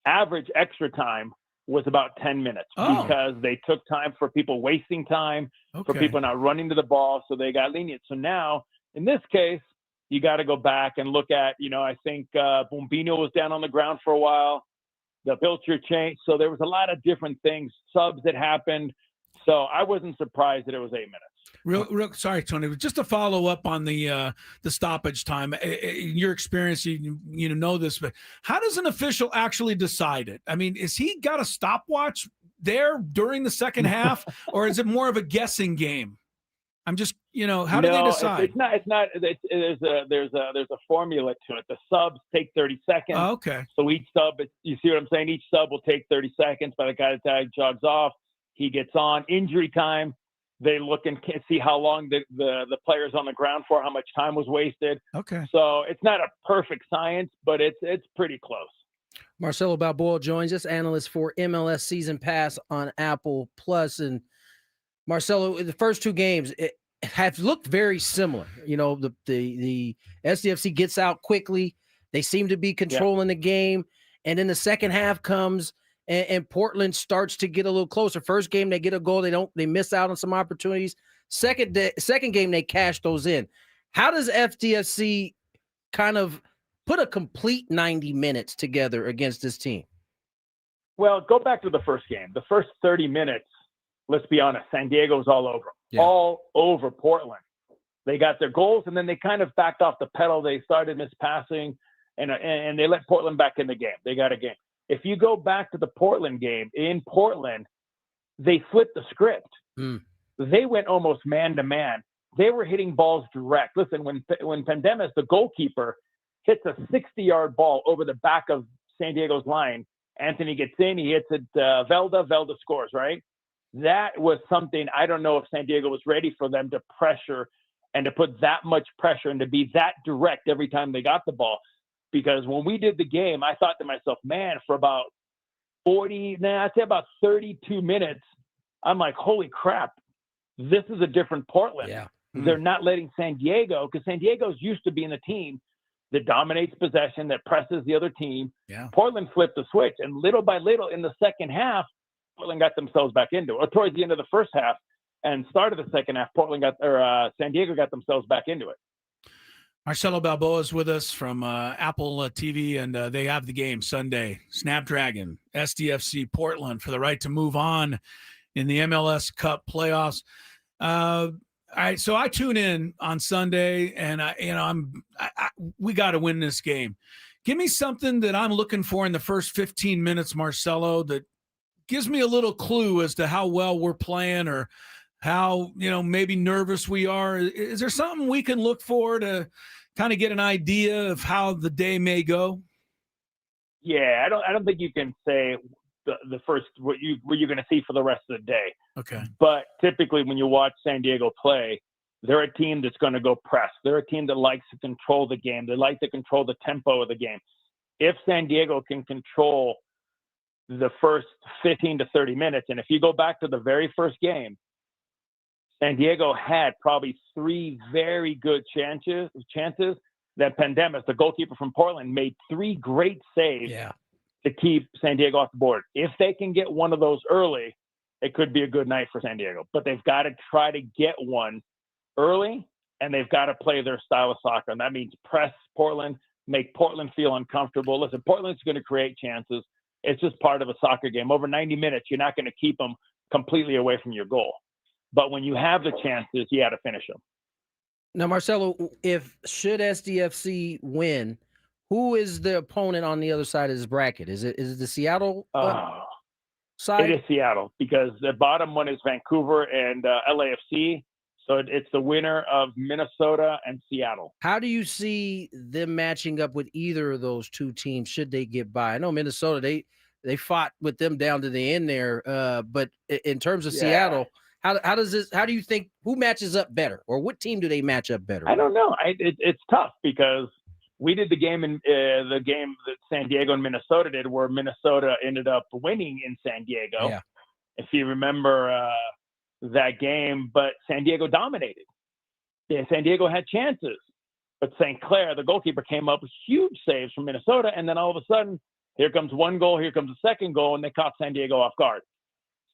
average extra time was about 10 minutes because they took time for people wasting time, for people not running to the ball, so they got lenient. So now, in this case, you got to go back and look at, I think Bombino was down on the ground for a while. The Pilcher changed. So there was a lot of different things, subs that happened. So I wasn't surprised that it was 8 minutes. Real, sorry, Tony. Just to follow up on the stoppage time. In your experience, you know this, but how does an official actually decide it? I mean, is he got a stopwatch there during the second half, or is it more of a guessing game? I'm just, how do they decide? It's not. There's a formula to it. The subs take 30 seconds. Oh, okay. So each sub, you see what I'm saying? Each sub will take 30 seconds. By the guy that jogs off, he gets on. Injury time, they look and see how long the player's on the ground for, how much time was wasted. Okay. So it's not a perfect science, but it's pretty close. Marcelo Balboa joins us, analyst for MLS Season Pass on Apple Plus. And Marcelo, the first two games have looked very similar. The SDFC gets out quickly. They seem to be controlling the game. And then the second half comes and Portland starts to get a little closer. First game, they get a goal. They miss out on some opportunities. Second game, they cash those in. How does FDFC kind of put a complete 90 minutes together against this team? Well, go back to the first game. The first 30 minutes, let's be honest, San Diego was all over them, all over Portland. They got their goals, and then they kind of backed off the pedal. They started mispassing, and they let Portland back in the game. They got a game. If you go back to the Portland game, in Portland, they flipped the script. They went almost man-to-man. They were hitting balls direct. Listen, when Pandemis, the goalkeeper, hits a 60-yard ball over the back of San Diego's line, Anthony gets in, he hits it, Velda scores, right? That was something, I don't know if San Diego was ready for them to pressure and to put that much pressure and to be that direct every time they got the ball. Because when we did the game, I thought to myself, man, for about 32 minutes, I'm like, holy crap, this is a different Portland. Yeah. They're not letting San Diego, because San Diego's used to being the team that dominates possession, that presses the other team. Yeah. Portland flipped the switch, and little by little in the second half, Portland got themselves back into it. Or towards the end of the first half and start of the second half, San Diego got themselves back into it. Marcelo Balboa is with us from Apple TV, and they have the game Sunday. Snapdragon, SDFC, Portland for the right to move on in the MLS Cup playoffs. So I tune in on Sunday, and we got to win this game. Give me something that I'm looking for in the first 15 minutes, Marcelo, that gives me a little clue as to how well we're playing or how, maybe nervous we are. Is there something we can look for to kind of get an idea of how the day may go? Yeah, I don't think you can say the first what you're going to see for the rest of the day. Okay. But typically when you watch San Diego play, they're a team that's going to go press. They're a team that likes to control the game. They like to control the tempo of the game. If San Diego can control the first 15 to 30 minutes, and if you go back to the very first game, San Diego had probably three very good chances that Pandemis, the goalkeeper from Portland, made three great saves to keep San Diego off the board. If they can get one of those early, it could be a good night for San Diego. But they've got to try to get one early, and they've got to play their style of soccer. And that means press Portland, make Portland feel uncomfortable. Listen, Portland's going to create chances. It's just part of a soccer game. Over 90 minutes, you're not going to keep them completely away from your goal. But when you have the chances, you got to finish them. Now, Marcelo, should SDFC win, who is the opponent on the other side of this bracket? Is it the Seattle side? It is Seattle, because the bottom one is Vancouver and LAFC. So it's the winner of Minnesota and Seattle. How do you see them matching up with either of those two teams should they get by? I know Minnesota, they fought with them down to the end there. But in terms of Seattle, how do you think, who matches up better, or what team do they match up better? I don't know. It's tough, because we did the game that San Diego and Minnesota did, where Minnesota ended up winning in San Diego. Yeah. If you remember that game, but San Diego dominated. Yeah, San Diego had chances, but St. Clair, the goalkeeper, came up with huge saves from Minnesota, and then all of a sudden Here comes one goal, here comes a second goal, and they caught San Diego off guard.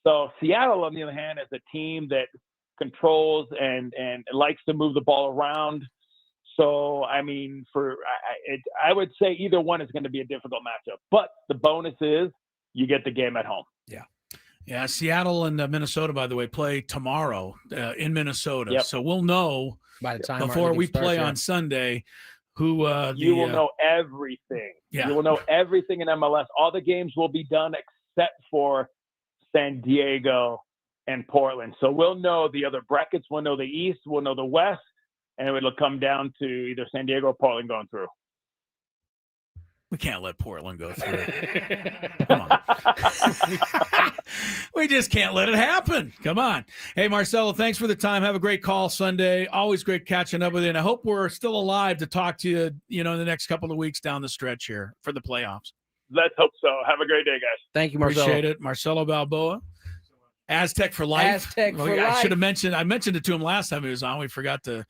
So Seattle, on the other hand, is a team that controls and likes to move the ball around. So, I mean, I would say either one is going to be a difficult matchup. But the bonus is you get the game at home. Yeah, Seattle and Minnesota, by the way, play tomorrow in Minnesota. Yep. So we'll know by the time before we play on Sunday who you will know everything. Yeah. You will know everything in MLS. All the games will be done except for San Diego and Portland. So we'll know the other brackets. We'll know the East. We'll know the West. And it'll come down to either San Diego or Portland going through. We can't let Portland go through. Come on. We just can't let it happen. Come on. Hey, Marcelo, thanks for the time. Have a great call Sunday. Always great catching up with you. And I hope we're still alive to talk to you, in the next couple of weeks down the stretch here for the playoffs. Let's hope so. Have a great day, guys. Thank you, Marcelo. Appreciate it. Marcelo Balboa. Aztec for life. Aztec for life. I should have mentioned. I mentioned it to him last time he was on. We forgot to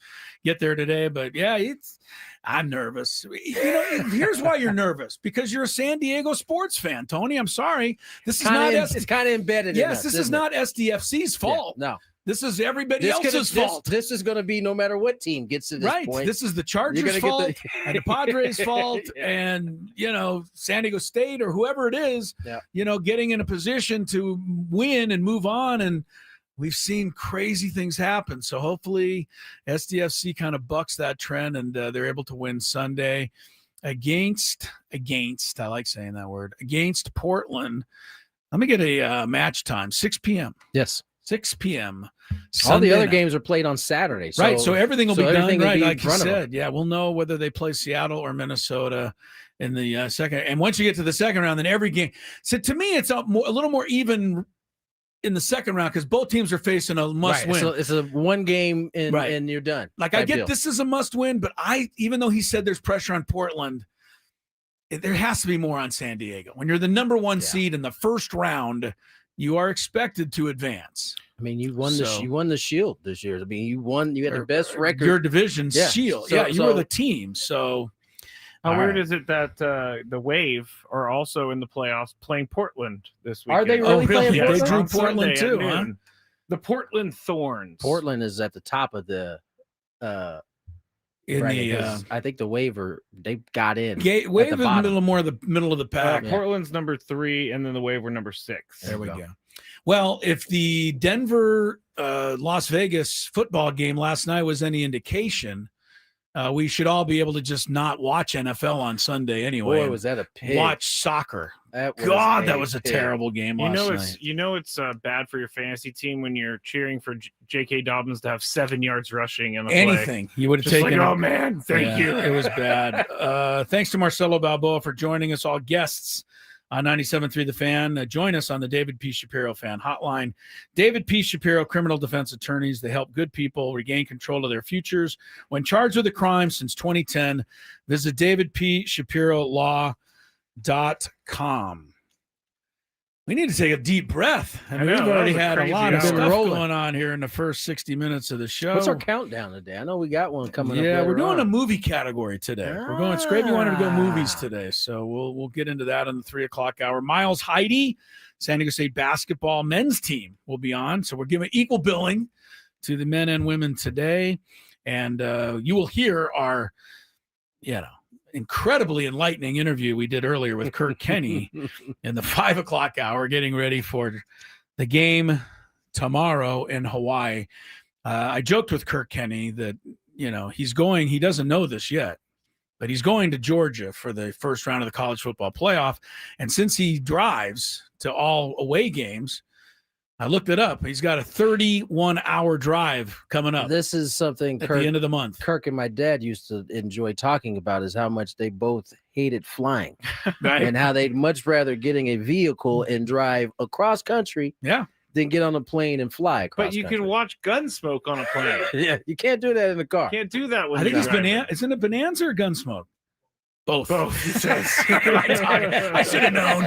get there today, but yeah, I'm nervous. Here's why you're nervous, because you're a San Diego sports fan, Tony. I'm sorry. This is not. It's kind of embedded. Yes, in us, this is not SDFC's fault. Yeah, no. This is everybody else's fault. This is going to be no matter what team gets to this point. This is the Chargers' fault and the Padres' fault, and San Diego State or whoever it is, getting in a position to win and move on. And we've seen crazy things happen. So hopefully SDFC kind of bucks that trend and they're able to win Sunday against. I like saying that word, against Portland. Let me get a match time, 6 p.m. Yes. 6 p.m. All the other games are played on Saturday. So, right, so everything will be done, right, like you said. Them. Yeah, we'll know whether they play Seattle or Minnesota in the second. And once you get to the second round, then every game. So to me, it's a little more even in the second round because both teams are facing a must-win. So it's a one game and you're done. Like I get this is a must-win, but even though he said there's pressure on Portland, there has to be more on San Diego. When you're the number one seed in the first round, you are expected to advance. I mean, you won the Shield this year. I mean, you had the best record. Your division's Shield. You were the team. So how weird is it that the Wave are also in the playoffs playing Portland this week? Are they really playing Portland? They drew Portland too, huh? The Portland Thorns. Portland is at the top of the I think the Wave they got in. Wave is the middle of the pack. Portland's number 3, and then the Wave were number 6. There we go. Well, if the Denver Las Vegas football game last night was any indication, we should all be able to just not watch NFL on Sunday anyway. Boy, was that a pig. Watch soccer. That was a terrible game last night. It's bad for your fantasy team when you're cheering for J.K. Dobbins to have 7 yards rushing in the anything. Play. You would have taken. Oh man, thank you. It was bad. Thanks to Marcelo Balboa for joining us, all guests on 97.3 The Fan. Join us on the David P. Shapiro Fan Hotline. David P. Shapiro, criminal defense attorneys. They help good people regain control of their futures when charged with a crime since 2010. Visit davidpshapirolaw.com. We need to take a deep breath. We've already had a lot of stuff going on here in the first 60 minutes of the show. What's our countdown today? I know we got one coming up. Yeah, we're doing a movie category today. We're going. Skraby wanted to go movies today, so we'll get into that in the 3 o'clock hour. Miles Heide, San Diego State basketball men's team will be on, so we're giving equal billing to the men and women today, and you will hear our, incredibly enlightening interview we did earlier with Kirk Kenney in the 5 o'clock hour, getting ready for the game tomorrow in Hawaii. I joked with Kirk Kenney that, he doesn't know this yet, but he's going to Georgia for the first round of the college football playoff. And since he drives to all away games, I looked it up. He's got a 31-hour drive coming up. This is something at the end of the month. Kirk and my dad used to enjoy talking about, is how much they both hated flying, right? And how they'd much rather getting a vehicle and drive across country, than get on a plane and fly across. But you country. can watch Gunsmoke on a plane. Yeah, you can't do that in the car. Can't do that with. I think it's Isn't it Bonanza or Gunsmoke? Both. He says. I should have known.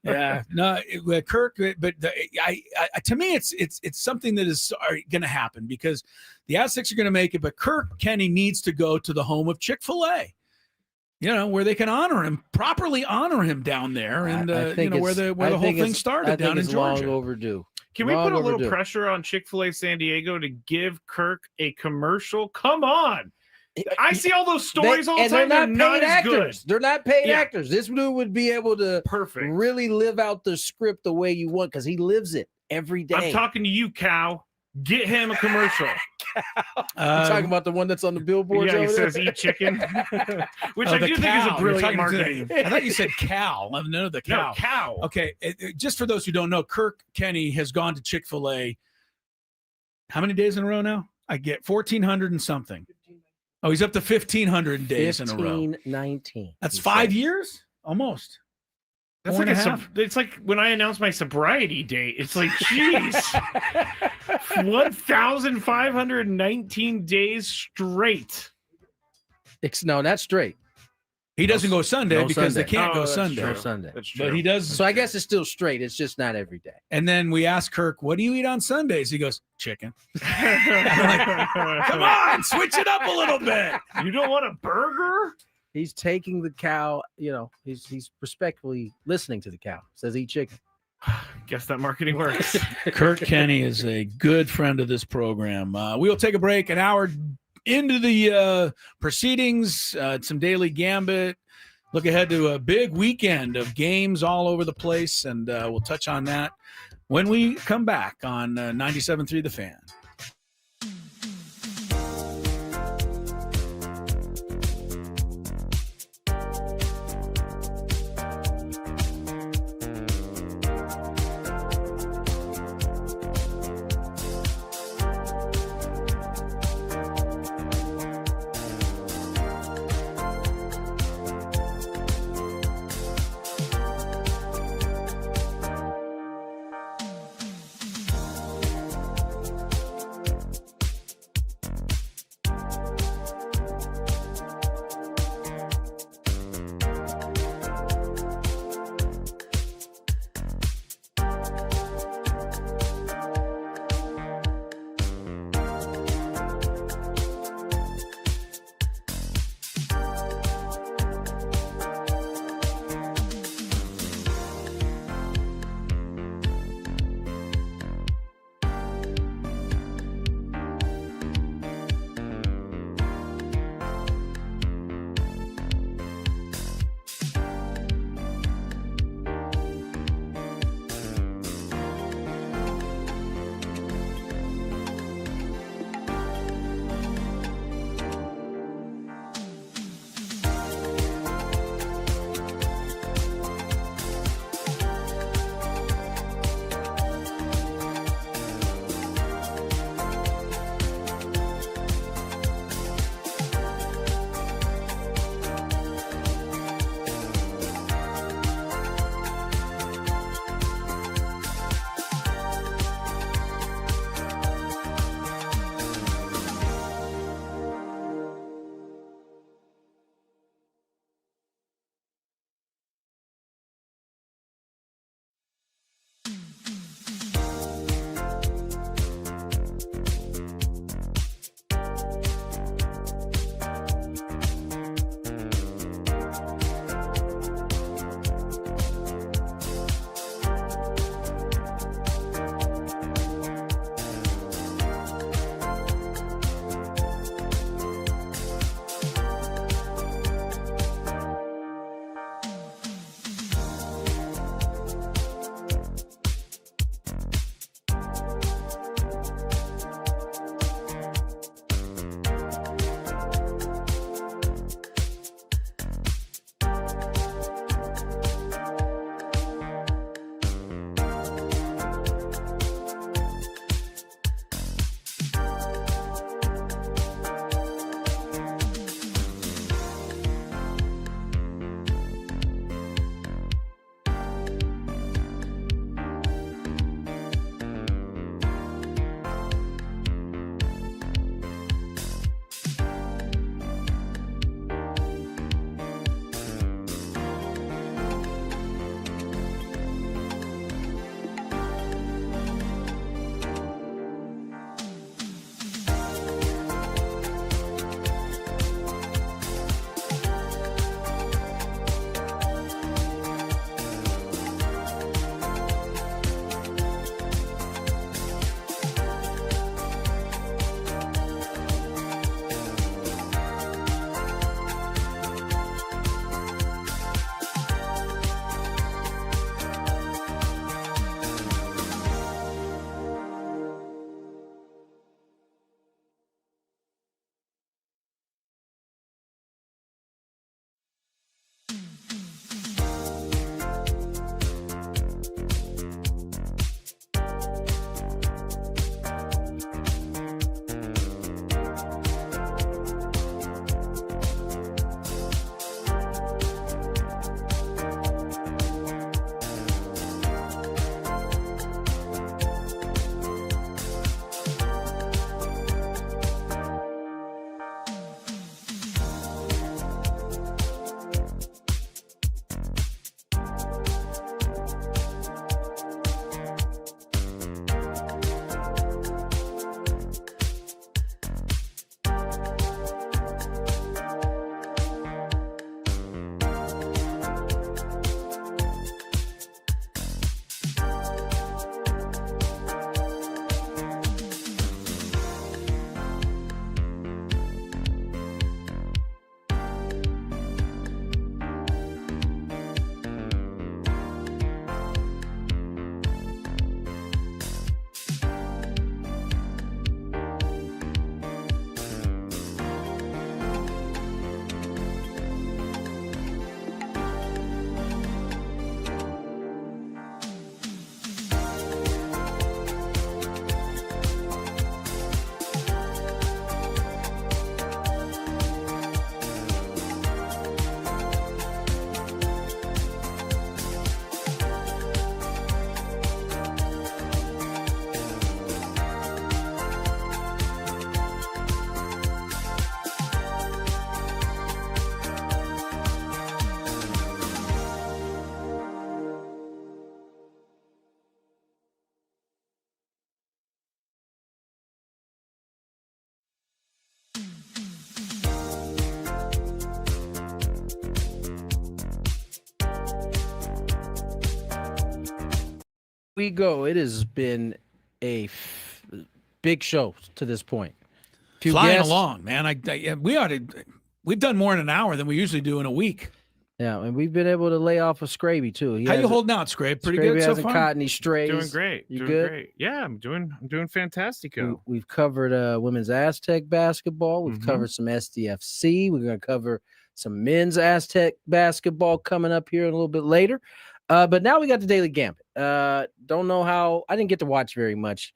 Yeah. No, Kirk. But to me, it's something that is going to happen because the Aztecs are going to make it. But Kirk Kenney needs to go to the home of Chick-fil-A. where they can properly honor him down there, and where the whole thing started down in Georgia. Long overdue. Can we put a little pressure on Chick-fil-A San Diego to give Kirk a commercial? Come on. I see all those stories all the time. They're not paid actors. Good. They're not paid actors. This dude would be able to perfect really live out the script the way you want because he lives it every day. I'm talking to you, Cow. Get him a commercial. You're talking about the one that's on the billboard. Yeah, he says "Eat chicken," which I do think is a brilliant marketing. I thought you said Cal. No, the cow. No, Cow. Okay, just for those who don't know, Kirk Kenney has gone to Chick-fil-A. How many days in a row now? I get 1,400 and something. Oh, he's up to 1,500 days in a row. 19. That's 5 years, almost. That's like it's like when I announced my sobriety date. It's like, geez, 1,519 days straight. No, that's straight. He doesn't go Sunday because they can't go Sunday. No Sunday. That's true. But he does. So I guess it's still straight. It's just not every day. And then we ask Kirk, "What do you eat on Sundays?" He goes, "Chicken." I'm like, come on, switch it up a little bit. You don't want a burger? He's taking the cow, he's respectfully listening to the cow. Says eat chicken. Guess that marketing works. Kirk Kenney is a good friend of this program. We'll take a break, an hour into the proceedings, some daily gambit. Look ahead to a big weekend of games all over the place, and we'll touch on that when we come back on 97.3 The Fan. we go. It has been a big show to this point. Flying along, man. We've done more in an hour than we usually do in a week. Yeah, and we've been able to lay off of Skraby too. How you holding out, Skraby? Pretty good so hasn't far. caught any strays. Doing great. You doing good? Great. Yeah, I'm doing fantastico. We've covered women's Aztec basketball. We've covered some SDFC. We're going to cover some men's Aztec basketball coming up here a little bit later. But now we got the Daily Gambit. Don't know how. I didn't get to watch very much.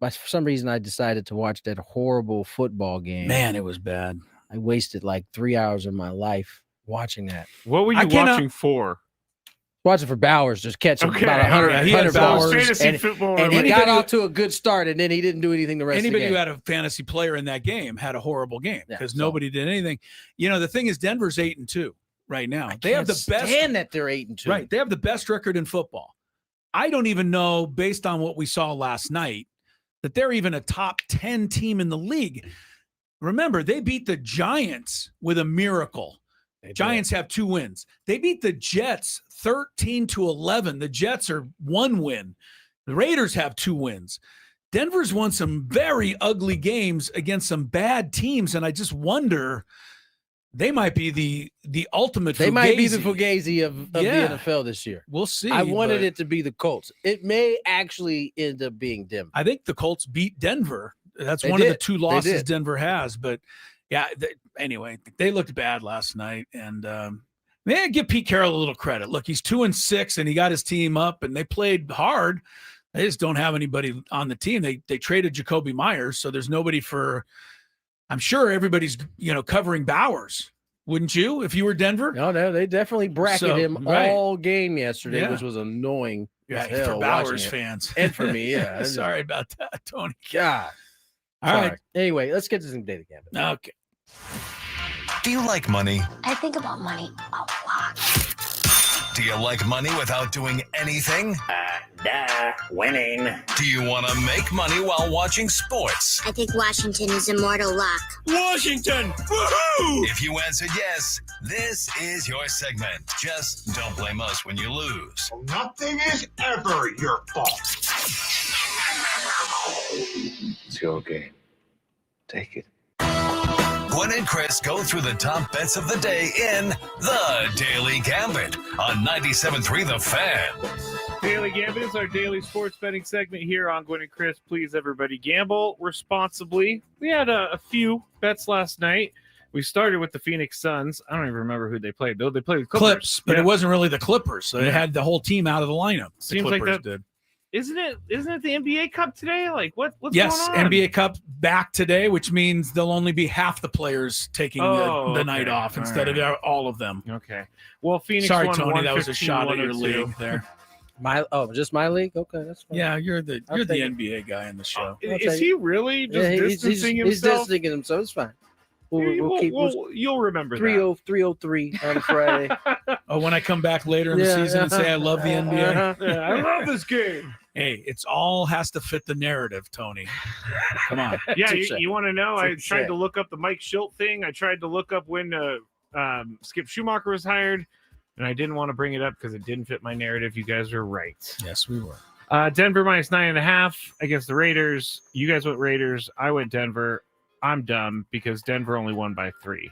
But for some reason, I decided to watch that horrible football game. Man, it was bad. I wasted like 3 hours of my life watching that. What were you watching for? Watching for Bowers, just catching about 100, he had Bowers. Fantasy football. And he got off to a good start, and then he didn't do anything the rest of the game. Anybody who had a fantasy player in that game had a horrible game because nobody did anything. You know, the thing is, Denver's 8-2 right now. They have the best. And that they're 8-2. Right, they have the best record in football. I don't even know, based on what we saw last night, that they're even a top 10 team in the league. Remember, they beat the Giants with a miracle. Giants have 2 wins. They beat the Jets 13-11. The Jets are 1 win. The Raiders have 2 wins. Denver's won some very ugly games against some bad teams, and I just wonder, they might be the ultimate Fugazi. They might be the Fugazi of the NFL this year. We'll see. I wanted it to be the Colts. It may actually end up being Denver. I think the Colts beat Denver. That's one of the 2 losses Denver has. But, yeah, anyway, they looked bad last night. And man, give Pete Carroll a little credit. Look, he's 2-6, and he got his team up, and they played hard. They just don't have anybody on the team. They traded Jacoby Myers, so there's nobody for – I'm sure everybody's, covering Bowers. Wouldn't you if you were Denver? No, they definitely bracketed him all game yesterday, which was annoying. Yeah, for Bowers fans. And for me, yeah. Sorry about that, Tony. God. All right. Anyway, let's get to some Daily Gambit. Okay. Do you like money? I think about money a lot. Do you like money without doing anything? Winning. Do you want to make money while watching sports? I think Washington is immortal luck. Washington! Woohoo! If you answered yes, this is your segment. Just don't blame us when you lose. Nothing is ever your fault. It's your game. Take it. Gwynn and Chris go through the top bets of the day in The Daily Gambit on 97.3 The Fan. Daily Gambit is our daily sports betting segment here on Gwynn and Chris. Please, everybody, gamble responsibly. We had a few bets last night. We started with the Phoenix Suns. I don't even remember who they played, though. They played the Clippers. But it wasn't really the Clippers. So they had the whole team out of the lineup. Seems the Clippers like that. Did. Isn't it the NBA Cup today? Like, what's going on? Yes, NBA Cup back today, which means there'll only be half the players taking the night off instead of all of them. Okay. Well, Phoenix Sorry, won Tony, that was a shot at your 115-102. league there. Just my league? Okay, that's fine. Yeah, you're the NBA guy in the show. Is he really just distancing himself? He's distancing himself. It's fine. You'll remember 303 on Friday. Oh, when I come back later in the season and say I love the NBA? I love this game. Hey, it's all has to fit the narrative, Tony. Come on. Yeah, you want to know? I tried to look up the Mike Schilt thing. I tried to look up when Skip Schumacher was hired, and I didn't want to bring it up because it didn't fit my narrative. You guys are right. Yes, we were. Denver minus 9.5 against the Raiders. You guys went Raiders. I went Denver. I'm dumb because Denver only won by 3.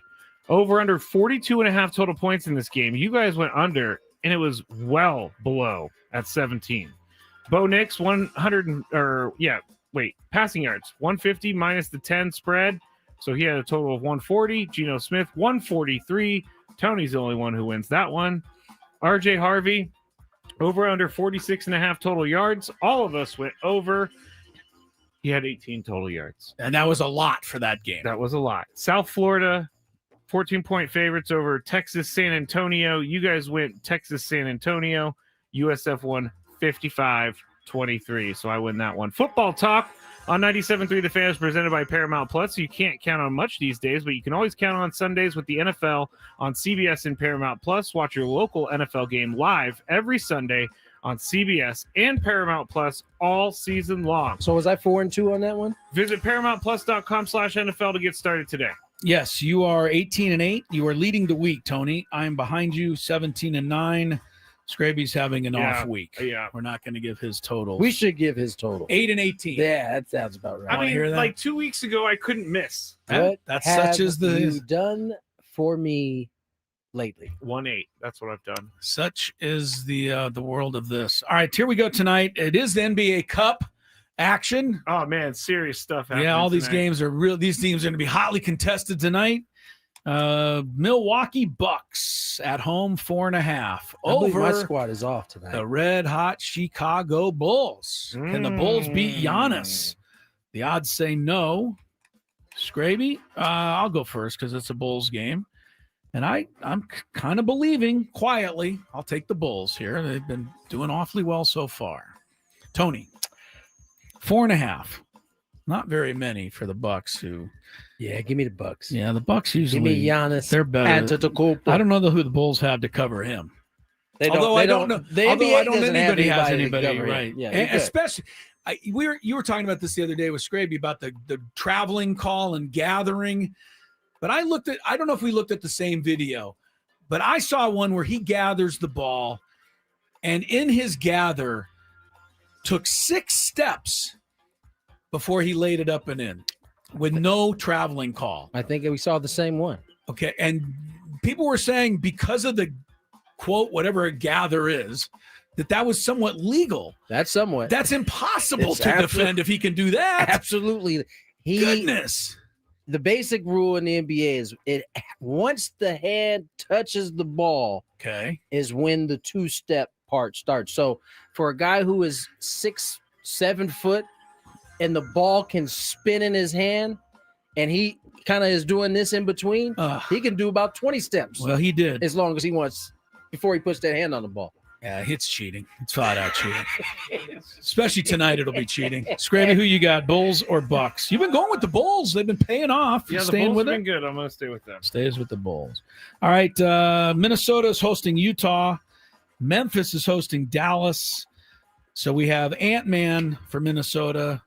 Over under 42.5 total points in this game. You guys went under, and it was well below at 17. Bo Nix, passing yards, 150 minus the 10 spread. So he had a total of 140. Geno Smith, 143. Tony's the only one who wins that one. RJ Harvey, over under 46.5 total yards. All of us went over. He had 18 total yards. And that was a lot for that game. That was a lot. South Florida, 14-point favorites over Texas San Antonio. You guys went Texas San Antonio. USF won 55-23. So I win that one. Football talk on 97.3 The Fan is presented by Paramount Plus. You can't count on much these days, but you can always count on Sundays with the NFL on CBS and Paramount Plus. Watch your local NFL game live every Sunday on CBS and Paramount Plus all season long. So was I 4-2 on that one? Visit ParamountPlus.com/NFL to get started today. Yes, you are 18-8. You are leading the week, Tony. I'm behind you, 17-9. Skraby's having an off week. Yeah. We're not going to give his total. We should give his total. 8 and 18. Yeah, that sounds about right. I mean, hear that? like 2 weeks ago, I couldn't miss. What That's have such as the you done for me lately? 1-8. That's what I've done. Such is the world of this. All right, here we go tonight. It is the NBA Cup action. Oh man, serious stuff happening. Yeah, all these tonight. games are real. These teams are going to be hotly contested tonight. Milwaukee Bucks at home 4.5 over my squad is off tonight. the red hot Chicago Bulls. Can the Bulls beat Giannis? The odds say no. Skraby, I'll go first because it's a Bulls game. And I'm kind of believing quietly. I'll take the Bulls here. They've been doing awfully well so far. Tony, 4.5. Not very many for the Bucks who. Yeah, give me the Bucks. Yeah, the Bucks usually. Give me Giannis. They're better. Antetokounmpo. I don't know who the Bulls have to cover him. They don't, Although they I don't don't know. The Although NBA I don't doesn't have anybody has anybody to anybody, cover him. right? Yeah, And you're good. especially, you were talking about this the other day with Skraby about the traveling call and gathering. But I don't know if we looked at the same video, but I saw one where he gathers the ball, and in his gather, took 6 steps before he laid it up and in, with no traveling call. I think we saw the same one. Okay, and people were saying because of the quote, whatever a gather is, that was somewhat legal. That's somewhat. That's impossible It's to defend if he can do that. Absolutely. Goodness. The basic rule in the NBA is once the hand touches the ball, okay, is when the 2-step part starts. So for a guy who is 6-7 foot and the ball can spin in his hand, and he kind of is doing this in between, he can do about 20 steps. Well, he did. As long as he wants, before he puts that hand on the ball. Yeah, it's cheating. It's flat out cheating. Especially tonight, it'll be cheating. Skraby, who you got, Bulls or Bucks? You've been going with the Bulls. They've been paying off. Yeah, the staying Bulls with have it. been good. I'm going to stay with them. Stays with the Bulls. All right, Minnesota is hosting Utah. Memphis is hosting Dallas. So we have Ant-Man for Minnesota.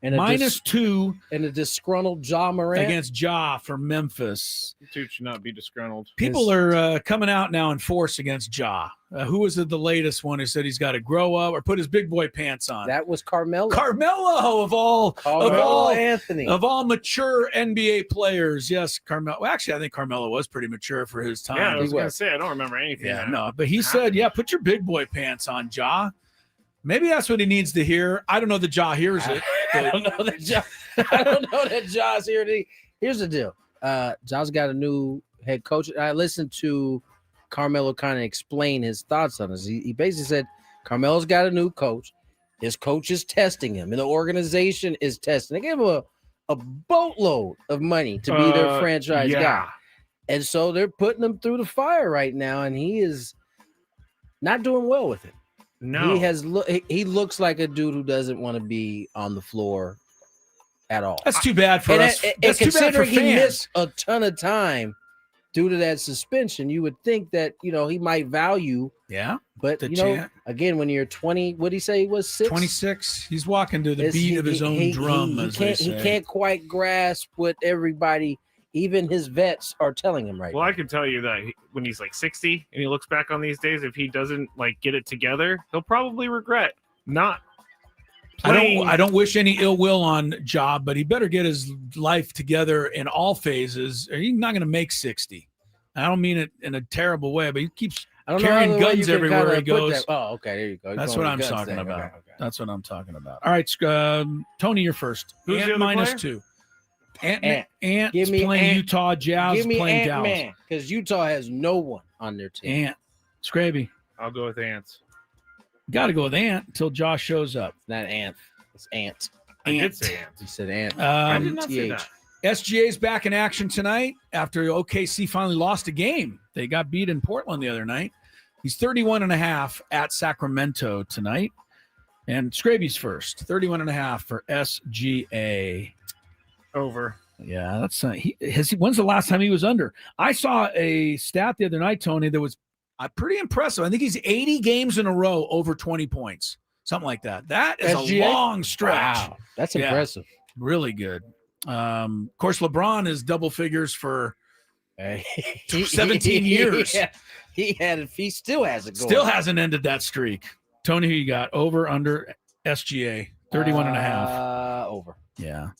And -2 and a disgruntled Ja Morant against Ja for Memphis. The dude should not be disgruntled. People are coming out now in force against Ja. Who was the latest one who said he's got to grow up or put his big boy pants on? That was Carmelo. Carmelo of all Anthony of all mature NBA players. Yes, Carmelo. Well, actually, I think Carmelo was pretty mature for his time. Yeah, I was going to say I don't remember anything. Yeah, no, but he said, "Yeah, put your big boy pants on, Ja." Maybe that's what he needs to hear. I don't know that Ja hears it. I don't know that Ja. I don't know that Ja's here. Here's the deal. Ja's got a new head coach. I listened to Carmelo kind of explain his thoughts on this. He basically said Carmelo's got a new coach. His coach is testing him, and the organization is testing. They gave him a boatload of money to be their franchise guy, and so they're putting him through the fire right now, and he is not doing well with it. No, he looks like a dude who doesn't want to be on the floor at all. That's too bad for us. That's too bad for considering he fans. missed a ton of time due to that suspension, you would think that he might value. Yeah, but again, when you're 20, what did he say he was 26? He's walking to the beat of his own drum. He can't quite grasp what everybody, even his vets, are telling him right now. Well, I can tell you that when he's like 60 and he looks back on these days, if he doesn't get it together, he'll probably regret not playing. I don't wish any ill will on Ja, but he better get his life together in all phases, or he's not going to make 60. I don't mean it in a terrible way, but he keeps carrying guns everywhere he goes. Oh, okay, there you go. That's what I'm talking about. Okay. That's what I'm talking about. All right, Tony, you're first. Who's Ant the other -2. Ant's Give me playing Ant. Utah, Jazz Give me playing Dallas. Ant-Man, because Utah has no one on their team. Ant. Skraby. I'll go with Ants. Got to go with Ant until Josh shows up. It's not Ant. It's Ant. I did say Ants. He said Ant. I did not say that. SGA's back in action tonight after OKC finally lost a game. They got beat in Portland the other night. He's 31.5 at Sacramento tonight. And Skraby's first, 31.5 for SGA. Over. Yeah, that's when's the last time he was under? I saw a stat the other night, Tony, that was pretty impressive. I think he's 80 games in a row over 20 points, something like that. That is SGA? a long stretch. Wow, that's impressive. Really good. Of course, LeBron is double figures for 17 years. Yeah. He still has it going. Still hasn't ended that streak. Tony, who you got? Over, under, SGA, 31.5. Over. Yeah.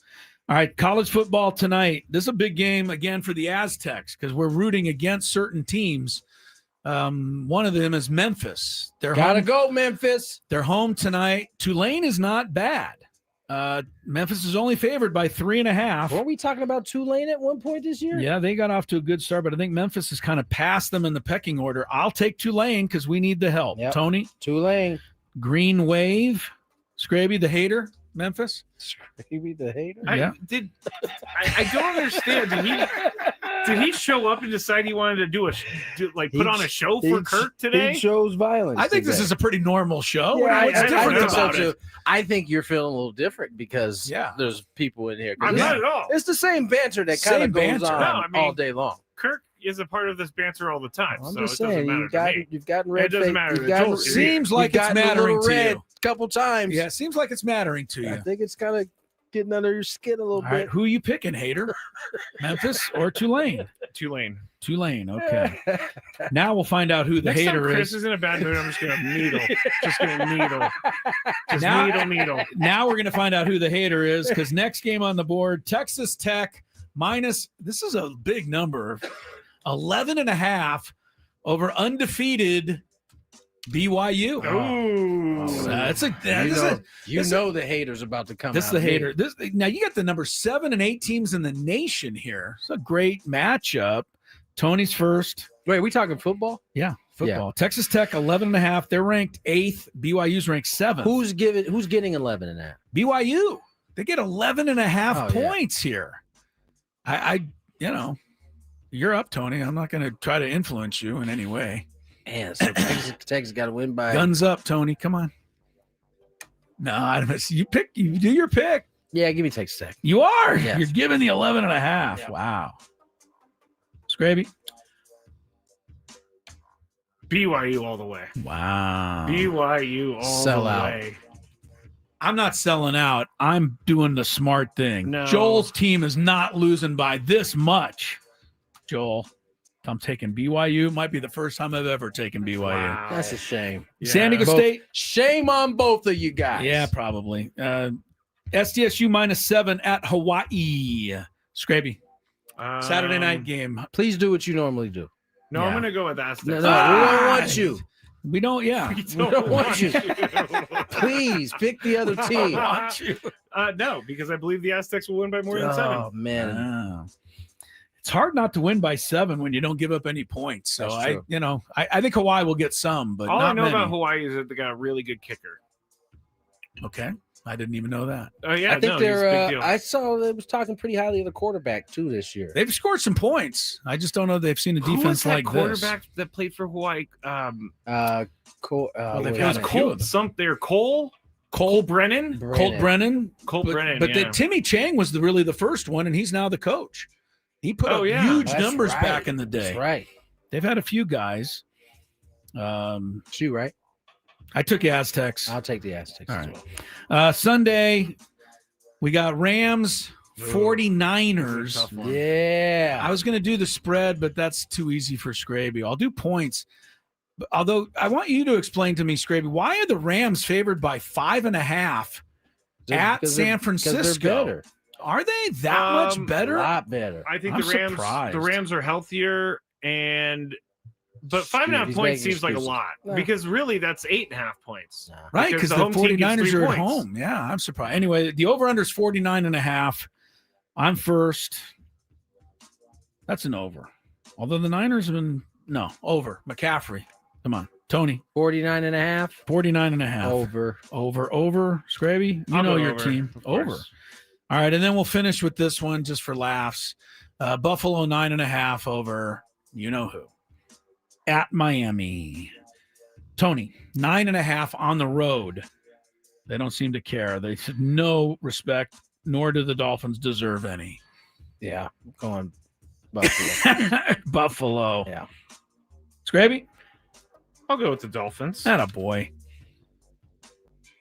All right, college football tonight. This is a big game again for the Aztecs because we're rooting against certain teams. One of them is Memphis. Gotta go, Memphis. They're home tonight. Tulane is not bad. Memphis is only favored by 3.5. Weren't we talking about Tulane at one point this year? Yeah, they got off to a good start, but I think Memphis has kind of passed them in the pecking order. I'll take Tulane because we need the help. Yep. Tony? Tulane. Green Wave. Skraby, the hater. Memphis? Skraby, the hater? Yeah. I don't understand. Did he show up and decide he wanted to put on a show for Kirk today? He shows violence. I think this is a pretty normal show. Yeah, What's different think about so it? too. I think you're feeling a little different because there's people in here. I'm not at all. It's the same banter that kind of goes on all day long. Kirk is a part of this banter all the time. I'm so just it doesn't saying, matter you've gotten red. It doesn't matter. It seems like it's mattering to you. A couple times. Yeah, it seems like it's mattering to you. I think it's kind of getting under your skin a little All bit. right, who are you picking, hater? Memphis or Tulane? Tulane. Okay. Now we'll find out who the Next hater time Chris is. is in a bad mood, I'm just gonna needle. Just needle. Now we're going to find out who the hater is because next game on the board, Texas Tech minus, this is a big number, 11.5 over undefeated BYU. The hater's about to come. This is the hater. Now you got the number 7 and 8 teams in the nation here. It's a great matchup. Tony's first. Wait, are we talking football? Yeah, football. Yeah. Texas Tech 11.5. They're ranked 8th. BYU's ranked 7th. Who's getting 11.5? BYU. They get 11.5 points here. You're up, Tony. I'm not going to try to influence you in any way. Man, so Texas got to win by guns up, Tony. Come on. No, you do your pick. Yeah, give me Texas Tech. You are. Yes. You're giving the 11.5. Yeah. Wow. Skraby. BYU all the way. Wow. BYU all the way. I'm not selling out. I'm doing the smart thing. No. Joel's team is not losing by this much. Joel, I'm taking BYU. Might be the first time I've ever taken BYU. Wow. That's a shame. Yeah. San Diego State. Shame on both of you guys. Yeah, probably. SDSU -7 at Hawaii. Scraby. Saturday night game. Please do what you normally do. No, I'm going to go with Aztecs. No, we don't want you. We don't, yeah. We don't want you. Please pick the other team. No, because I believe the Aztecs will win by more than 7. Oh, man. It's hard not to win by 7 when you don't give up any points. So I think Hawaii will get some, but all not I know many. about Hawaii is that they got a really good kicker. Okay. I didn't even know that. Oh yeah, I think they're. I saw they was talking pretty highly of the quarterback too this year. They've scored some points. I just don't know they've seen a defense like this. Quarterback that played for Hawaii. They've got Cole Brennan. Colt Brennan. But Timmy Chang was really the first one, and he's now the coach. He put up huge numbers back in the day. That's right. They've had a few guys. You right? I took the Aztecs. I'll take the Aztecs. All right. Sunday, we got Rams, 49ers. Yeah. I was going to do the spread, but that's too easy for Skraby. I'll do points. Although I want you to explain to me, Skraby, why are the Rams favored by 5.5 at San Francisco? Are they that much better? A lot better. I think the Rams are healthier but 5.5 points seems like a lot because really that's 8.5 points. Right, because the 49ers are at home. Yeah, I'm surprised. Anyway, the over-under is 49.5. I'm first. That's an over. Although the Niners have been, over. McCaffrey. Come on. Tony. 49.5. 49.5. Over. Skraby, you know your team. Over. All right, and then we'll finish with this one just for laughs. Buffalo 9.5 over you know who. At Miami. Tony, 9.5 on the road. They don't seem to care. They said no respect, nor do the Dolphins deserve any. Yeah, I'm going Buffalo. Buffalo. Yeah. Skraby? I'll go with the Dolphins. Atta boy.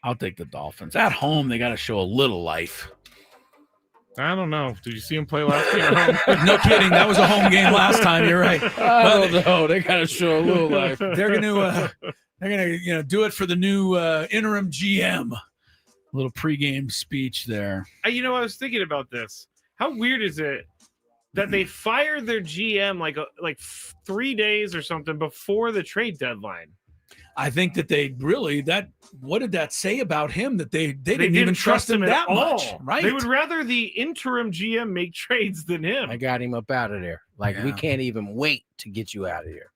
I'll take the Dolphins. At home, they got to show a little life. I don't know. Did you see him play last game at home? No kidding. That was a home game last time. You're right. I don't know. They got to show a little life. They're gonna do it for the new interim GM. A little pregame speech there. I was thinking about this. How weird is it that they fired their GM like 3 days or something before the trade deadline? I think that what did that say about him that they didn't even trust him that much, right? They would rather the interim GM make trades than him. I got him up out of there. We can't even wait to get you out of here.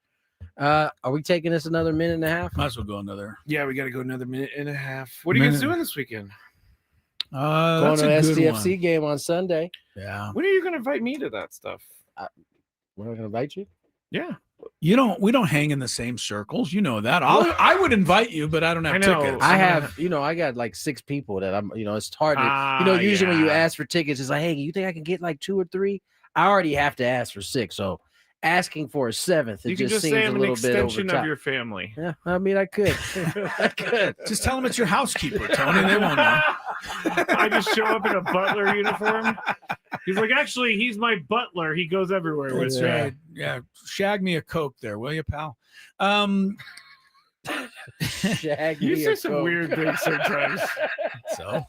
Are we taking this another minute and a half? Might as well go another. Yeah, we got to go another minute and a half. What are you guys doing this weekend? Going to an SDFC game on Sunday. Yeah. When are you going to invite me to that stuff? We're not going to invite you? Yeah. We don't hang in the same circles. You know that. I would invite you, but I don't have tickets. I have, I got like 6 people that I'm, it's hard to, usually when you ask for tickets, it's like, hey, you think I can get like 2 or 3? I already have to ask for 6. So asking for a 7th, it just seems a little bit over extension of your family. Yeah, I mean, I could. Just tell them it's your housekeeper, Tony. They won't know. I just show up in a butler uniform. He's like, actually, he's my butler. He goes everywhere with me. Right. Yeah. Shag me a Coke there, will you, pal? You say some weird things sometimes. So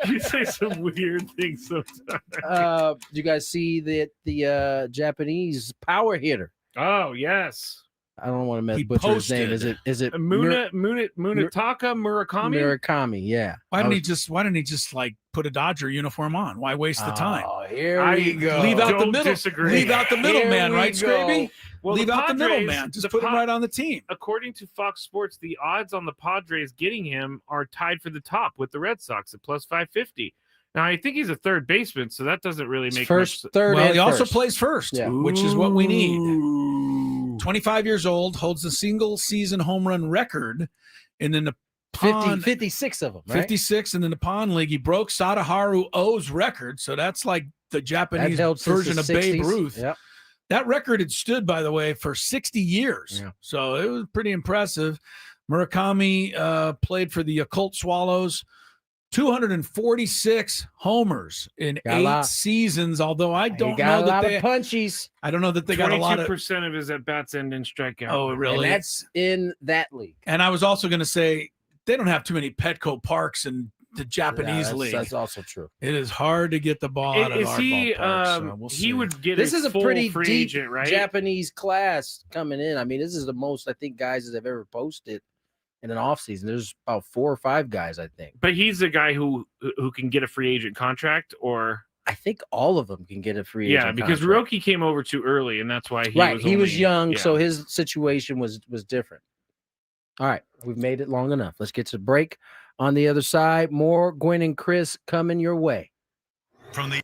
you say some weird things sometimes. You guys see the Japanese power hitter? Oh, yes. I don't want to butcher his name. Is it Munetaka Murakami? Murakami, yeah. Why didn't he just like put a Dodger uniform on? Why waste the time? Oh, here we go. Leave out the middle. Disagree. Leave out the middleman, right, Skraby? Well, leave out the middleman. Just put him right on the team. According to Fox Sports, the odds on the Padres getting him are tied for the top with the Red Sox at plus 550. Now, I think he's a third baseman, so that doesn't really make much. Well, he also plays first, which is what we need. 25 years old, holds a single-season home run record in the Nippon. 56 of them, right? 56 in the Nippon League. He broke Sadaharu O's record, so that's like the Japanese version of Babe Ruth. Yep. That record had stood, by the way, for 60 years. Yeah. So it was pretty impressive. Murakami played for the Occult Swallows. 246 homers in 8 seasons, although I don't know that they punchies. I don't know that they got a lot of 22% of his at-bats end in strikeout. Oh, really? And that's in that league. And I was also going to say they don't have too many Petco parks in the Japanese league. That's also true. It is hard to get the ball out of our ballpark. So we'll see. He would get this is a pretty free deep agent, right? Japanese class coming in. I mean, this is the most I think guys that have ever posted in an offseason. There's about 4 or 5 guys, I think. But he's a guy who can get a free agent contract, or I think all of them can get a free agent. Yeah, because Roki came over too early, and that's why he was young, so his situation was different. All right, we've made it long enough. Let's get to the break. On the other side, more Gwynn and Chris coming your way. From the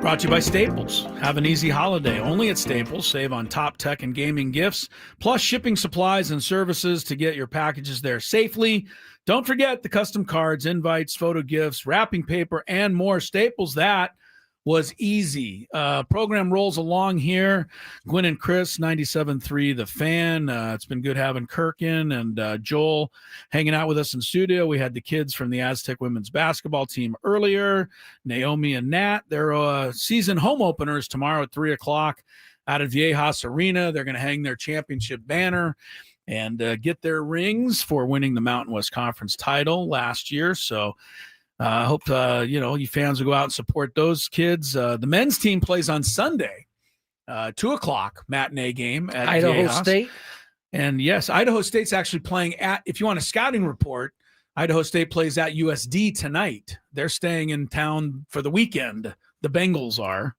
Brought to you by Staples. Have an easy holiday. Only at Staples. Save on top tech and gaming gifts, plus shipping supplies and services to get your packages there safely. Don't forget the custom cards, invites, photo gifts, wrapping paper, and more. Staples, that was easy. Program rolls along here. Gwynn and Chris, 97.3 The Fan. It's been good having Kirk in and Joel hanging out with us in studio. We had the kids from the Aztec women's basketball team earlier, Naomi and Nat. Their season home openers tomorrow at 3 o'clock out at Viejas Arena. They're going to hang their championship banner and get their rings for winning the Mountain West Conference title last year. So I hope, you fans will go out and support those kids. The men's team plays on Sunday, 2 o'clock matinee game at Idaho Viejas. State. And yes, Idaho State's actually playing if you want a scouting report, Idaho State plays at USD tonight. They're staying in town for the weekend. The Bengals are.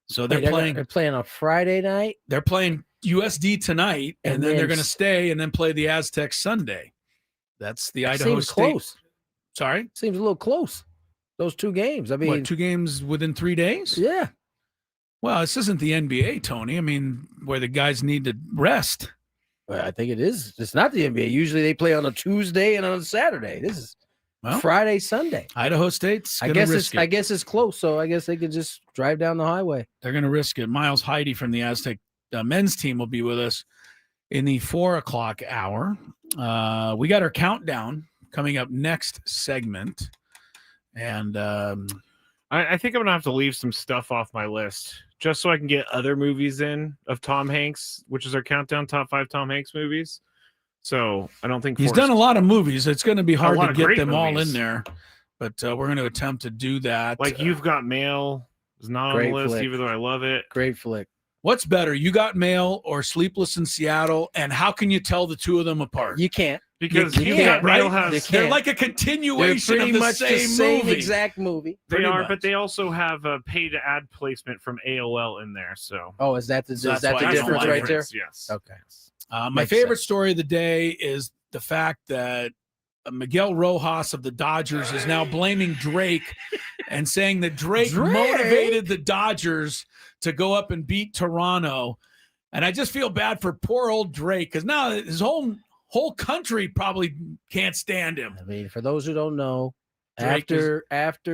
So they're playing on Friday night. They're playing USD tonight, and then they're going to stay and then play the Aztecs Sunday. That's the Idaho State. Close. Sorry? Seems a little close. Those 2 games. I mean, what, 2 games within 3 days? Yeah. Well, this isn't the NBA, Tony. I mean, where the guys need to rest. Well, I think it is. It's not the NBA. Usually they play on a Tuesday and on a Saturday. This is Friday, Sunday. Idaho State's I guess it's close, so I guess they could just drive down the highway. They're going to risk it. Miles Heidi from the Aztec men's team will be with us in the 4 o'clock hour. We got our countdown coming up next segment. And I think I'm going to have to leave some stuff off my list just so I can get other movies in of Tom Hanks, which is our countdown top 5 Tom Hanks movies. So I don't think he's done a lot of movies. It's going to be hard to get them all in there, but we're going to attempt to do that. Like You've Got Mail is not on the list, even though I love it. Great flick. What's better, You Got Mail or Sleepless in Seattle? And how can you tell the two of them apart? You can't. Because you Got Mail they're like a continuation of the same exact movie. They are, but they also have a paid ad placement from AOL in there. So, is that the difference right there? Yes. Okay. My favorite story of the day is the fact that Miguel Rojas of the Dodgers is now blaming Drake and saying that Drake motivated the Dodgers to go up and beat Toronto. And I just feel bad for poor old Drake because now his whole country probably can't stand him. I mean, for those who don't know, after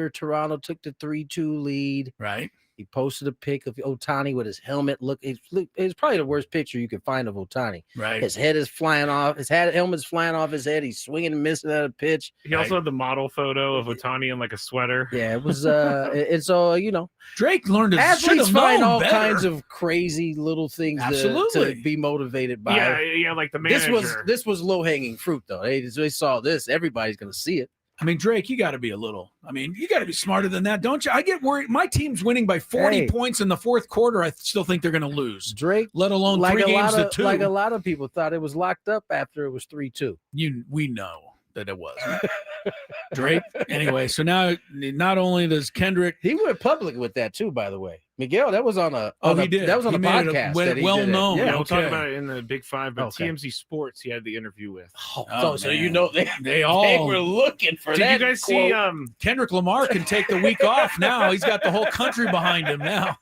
Toronto took the 3-2 lead, right? He posted a pic of Ohtani with his helmet. It's probably the worst picture you could find of Ohtani. Right. His head is flying off. Helmet's flying off his head. He's swinging and missing at a pitch. He also had the model photo of Ohtani in like a sweater. Yeah, it was. It's all Drake learned. Athletes find all kinds of crazy little things to be motivated by. Yeah, like the manager. This was low hanging fruit though. They saw this. Everybody's gonna see it. I mean, Drake, you got to be you got to be smarter than that, don't you? I get worried. My team's winning by 40 points in the fourth quarter. I still think they're going to lose. Drake, let alone 3 games to 2. Like a lot of people thought it was locked up after it was 3-2. We know that it wasn't. Drake. Anyway, so now not only does Kendrick, he went public with that too, by the way. Miguel, that was on a he did. That was on a podcast. Well known. Yeah, we'll talk about it in the Big Five, but TMZ Sports he had the interview with. So they they were looking for that. Did you guys see Kendrick Lamar can take the week off now. He's got the whole country behind him now.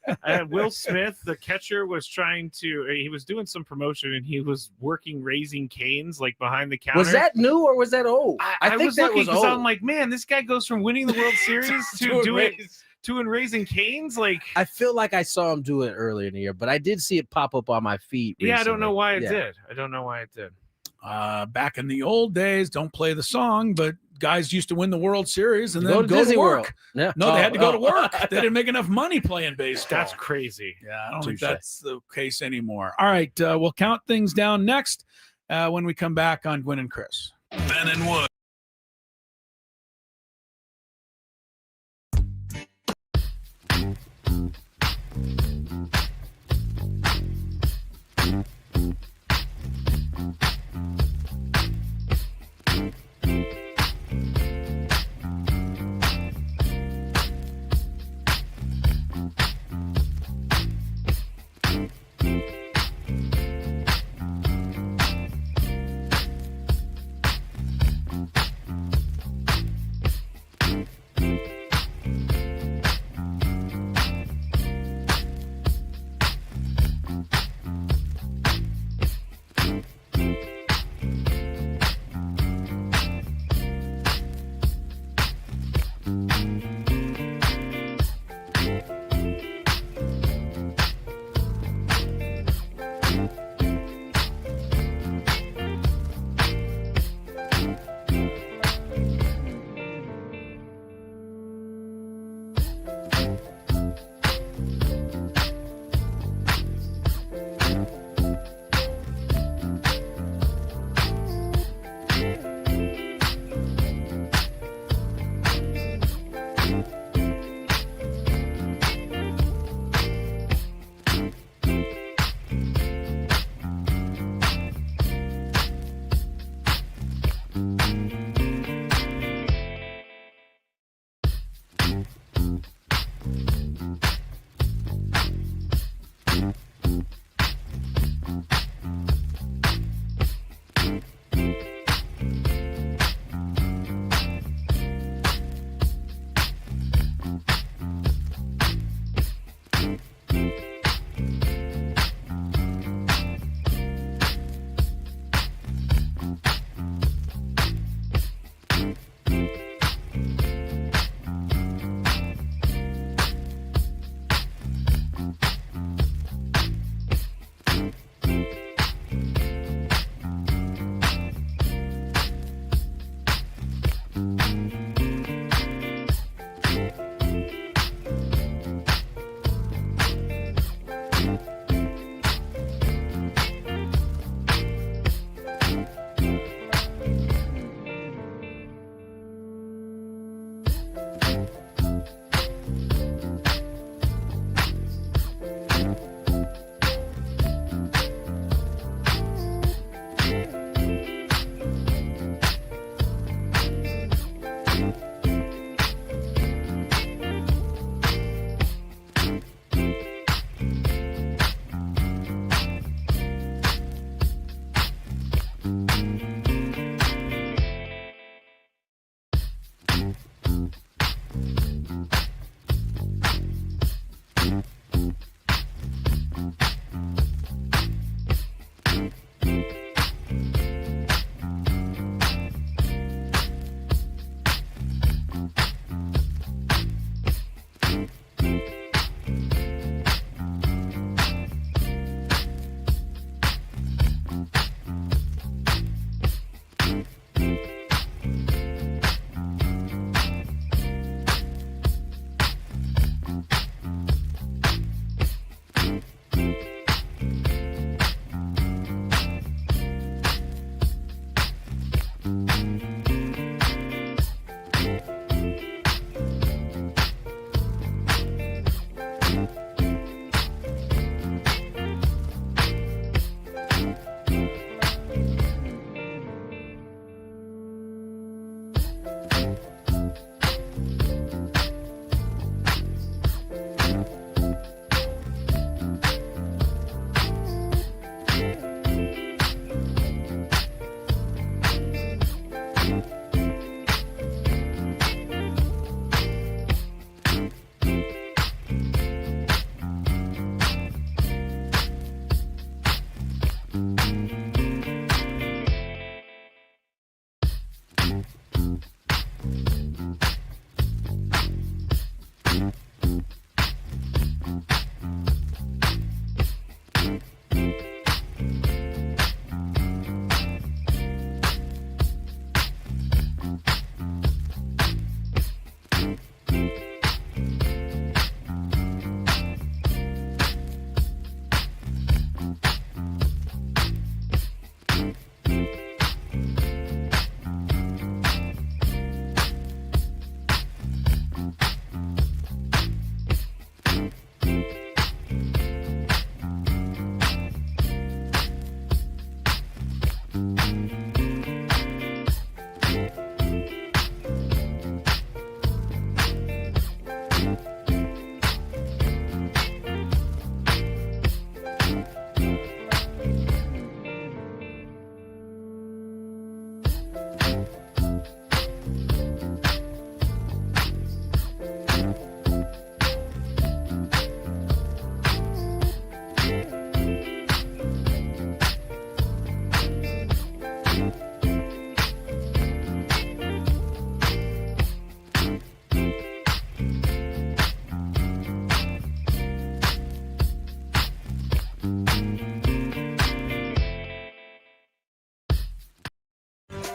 Will Smith, the catcher, was he was doing some promotion and he was working Raising Cane's like behind the counter. Was that new or was that old? I think that was old. I'm like, man, this guy goes from winning the World Series to doing Raising Cane's. Like, I feel like I saw him do it earlier in the year, but I did see it pop up on my feed recently. Yeah, I don't know why it did. I don't know why it did. Back in the old days, don't play the song, but guys used to win the World Series and then go to Disney work. World. Yeah. No, they had to go to work. They didn't make enough money playing baseball. That's crazy. Yeah, I don't think that's the case anymore. All right, we'll count things down next when we come back on Gwynn and Chris. Ben and Wood.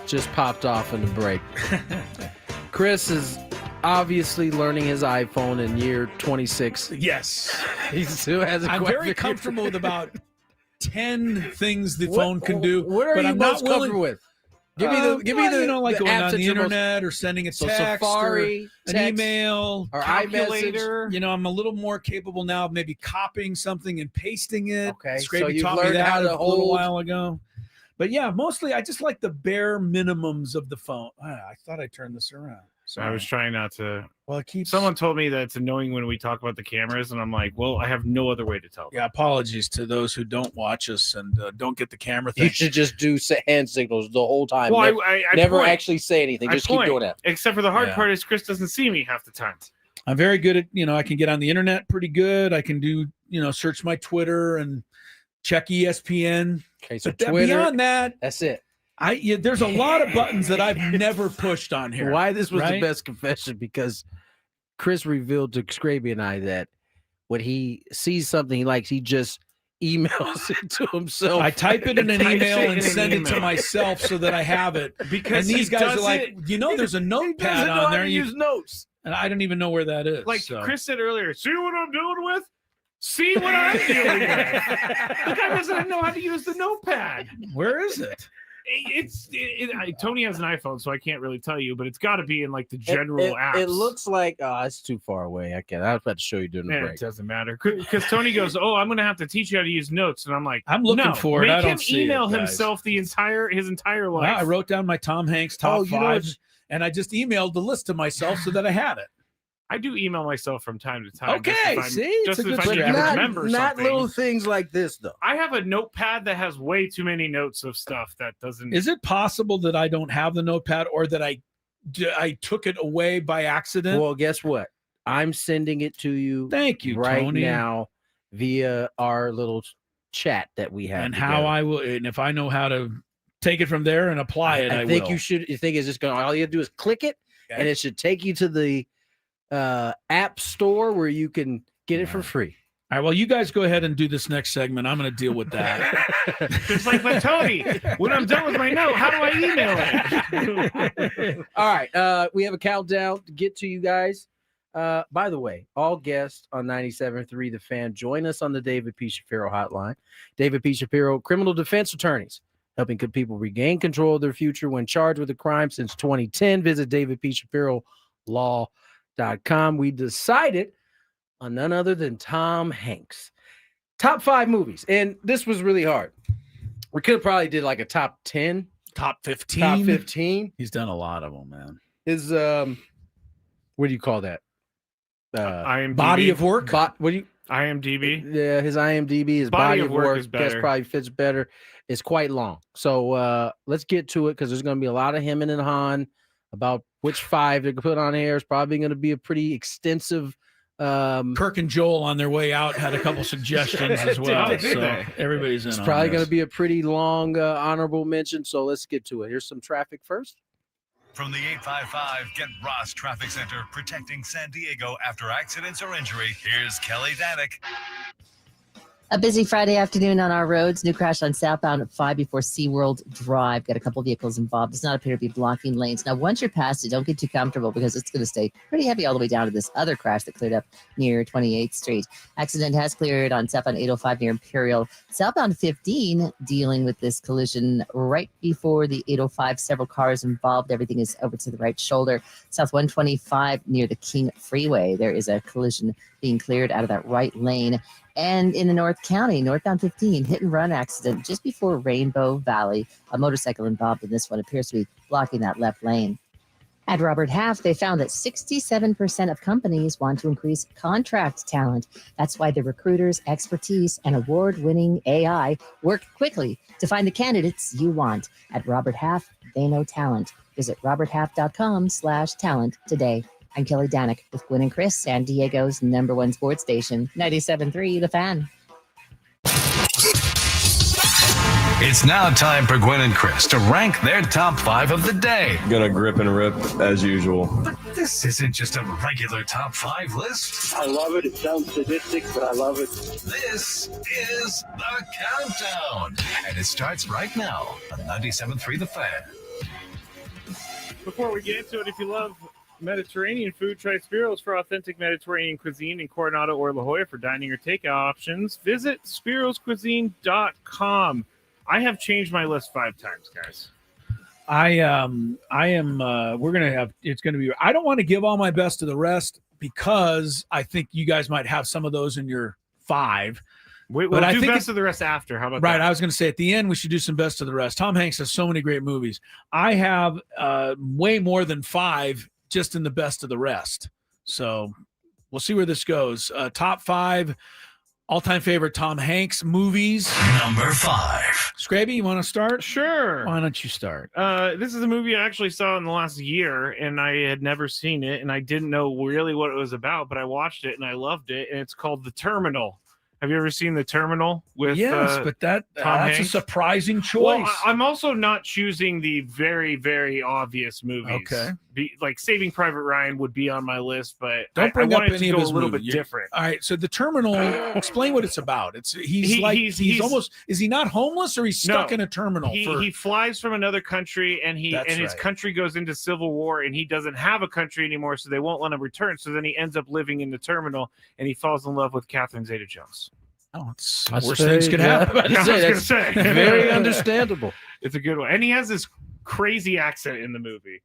Just popped off in the break. Chris is obviously learning his iPhone in year 26. Yes. He still has I'm very comfortable with about 10 things the phone can do. What are but you I'm most not willing, comfortable with? Give me the like the going apps on that the you're most- internet or sending a So text Safari, or an text, email or calculator. iMessage. I'm a little more capable now of maybe copying something and pasting it. Okay, Skraby so you've taught me learned that how to a little while ago. But yeah, mostly I just like the bare minimums of the phone. I thought I turned this around. I was trying not to. Well, it keeps. Someone told me that it's annoying when we talk about the cameras, and I'm like, well, I have no other way to tell them. Yeah, apologies to those who don't watch us and don't get the camera thing. You should just do hand signals the whole time. Well, I I never point. actually say anything. Just keep doing that. Except for the hard Yeah. part is Chris doesn't see me half the time. I'm very good at, I can get on the internet pretty good. I can do, search my Twitter and check ESPN. Okay, so but Twitter, beyond that, that's it. There's a lot of buttons that I've never pushed on here. Why this was right? the best confession, because Chris revealed to Skraby and I that when he sees something he likes, he just emails it to himself. I type it in an email and send it to myself so that I have it. Because and these guys are like, it, there's a notepad on there. Use notes. And I don't even know where that is. Like so. Chris said earlier, see what I'm dealing with? See what I'm dealing with. The guy doesn't know how to use the notepad. Where is it? Tony has an iPhone, so I can't really tell you, but it's got to be in like the general apps. It looks like it's too far away. I was about to show you during the break. It doesn't matter because Tony goes, "Oh, I'm going to have to teach you how to use notes," and I'm like, "I'm looking for it. I don't see it." Make him email himself his entire life. Well, I wrote down my Tom Hanks top 5, and I just emailed the list to myself so that I had it. I do email myself from time to time. Okay, just if I need to remember not something. little things like this though. I have a notepad that has way too many notes of stuff that doesn't. Is it possible that I don't have the notepad, or that I took it away by accident? Well, guess what? I'm sending it to you. Thank you, right Tony. now via our little chat that we have. And together. how I will, and if I know how to take it from there and apply it, I think will. you should. You think it's just going. All you have to do is click it, and it should take you to the app store where you can get it for free. All right, well, you guys go ahead and do this next segment. I'm going to deal with that. Just like with Tony, when I'm done with my note, how do I email it? All right, we have a countdown to get to you guys. By the way, all guests on 97.3 The Fan, join us on the David P. Shapiro hotline. David P. Shapiro, criminal defense attorneys, helping good people regain control of their future when charged with a crime since 2010. Visit davidpshapirolaw.com. We decided on none other than Tom Hanks. Top 5 movies. And this was really hard. We could have probably did like a top 10. Top 15. Top 15. He's done a lot of them, man. His what do you call that? IMDb. Body of work. What do you? IMDb. Yeah, his IMDb, his body of work is better. Guess probably fits better. It's quite long. So let's get to it, because there's going to be a lot of hemming and hawing about which 5 they could put on air. It's probably going to be a pretty extensive. Kirk and Joel on their way out had a couple suggestions as well. So everybody's in. It's probably going to be a pretty long honorable mention. So let's get to it. Here's some traffic first. From the 855 Get Ross Traffic Center, protecting San Diego after accidents or injury, here's Kelly Danek. A busy Friday afternoon on our roads. New crash on southbound at 5 before SeaWorld Drive. Got a couple vehicles involved. Does not appear to be blocking lanes. Now, once you're past it, don't get too comfortable, because it's going to stay pretty heavy all the way down to this other crash that cleared up near 28th Street. Accident has cleared on southbound 805 near Imperial. Southbound 15 dealing with this collision right before the 805. Several cars involved. Everything is over to the right shoulder. South 125 near the King Freeway. There is a collision being cleared out of that right lane. And in the North County, northbound 15, hit and run accident just before Rainbow Valley. A motorcycle involved in this one appears to be blocking that left lane. At Robert Half, they found that 67% of companies want to increase contract talent. That's why the recruiters' expertise and award-winning AI work quickly to find the candidates you want. At Robert Half, they know talent. Visit roberthalf.com/talent today. I'm Kelly Danek with Gwynn and Chris, San Diego's #1 sports station, 97.3 The Fan. It's now time for Gwynn and Chris to rank their top 5 of the day. Gonna grip and rip as usual. But this isn't just a regular top 5 list. I love it. It sounds sadistic, but I love it. This is the countdown. And it starts right now on 97.3 The Fan. Before we get into it, if you love Mediterranean food. Try Spiro's for authentic Mediterranean cuisine in Coronado or La Jolla. For dining or takeout options, visit spiroscuisine.com. I have changed my list 5 times, guys. I am we're gonna have it's gonna be I don't want to give all my best to the rest because I think you guys might have some of those in your 5. We'll but I do think best of the rest after. How about right? that? I was going to say at the end we should do some best of the rest. Tom Hanks has so many great movies. I have way more than 5 just in the best of the rest. So we'll see where this goes. Top 5 all-time favorite Tom Hanks movies. Number 5. Skraby, you want to start? Sure. Why don't you start? This is a movie I actually saw in the last year, and I had never seen it, and I didn't know really what it was about, but I watched it and I loved it, and it's called The Terminal. Have you ever seen The Terminal with but that's Hanks? a surprising choice. Well, I'm also not choosing the very, very obvious movies. Okay. Like Saving Private Ryan would be on my list, but Don't bring I up wanted any to of go his a little movies. bit different. All right, so The Terminal. Explain what it's about. He's almost. Is he not homeless or he's stuck in a terminal? He flies from another country and his country goes into civil war and he doesn't have a country anymore, so they won't let him return. So then he ends up living in the terminal and he falls in love with Catherine Zeta-Jones. Oh, it's worse things could happen. I was going to say. Very understandable. It's a good one. And he has this crazy accent in the movie.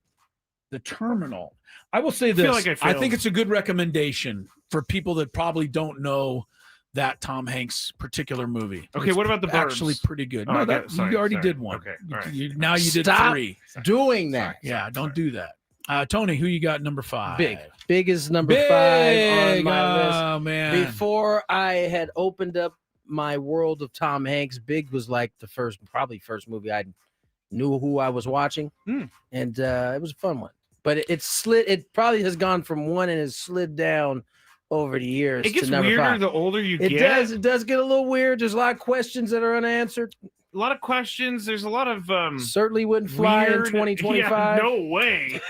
The Terminal. I will say this. I think it's a good recommendation for people that probably don't know that Tom Hanks particular movie. Okay, what about The Burbs? Actually pretty good. Oh, No, you already did one. Okay, all right. Now you did Stop 3. doing that. Don't do that. Tony, who you got number 5? Big is number 5 on my list. Oh, man. Before I had opened up my world of Tom Hanks, Big was like the first movie I knew who I was watching. And it was a fun one. But it probably has gone from 1 and has slid down over the years. It gets to number weirder 5. the older you It get. It does get a little weird. There's a lot of questions that are unanswered. A lot of questions. There's a lot of certainly wouldn't fly in weird, 2025. Yeah, no way.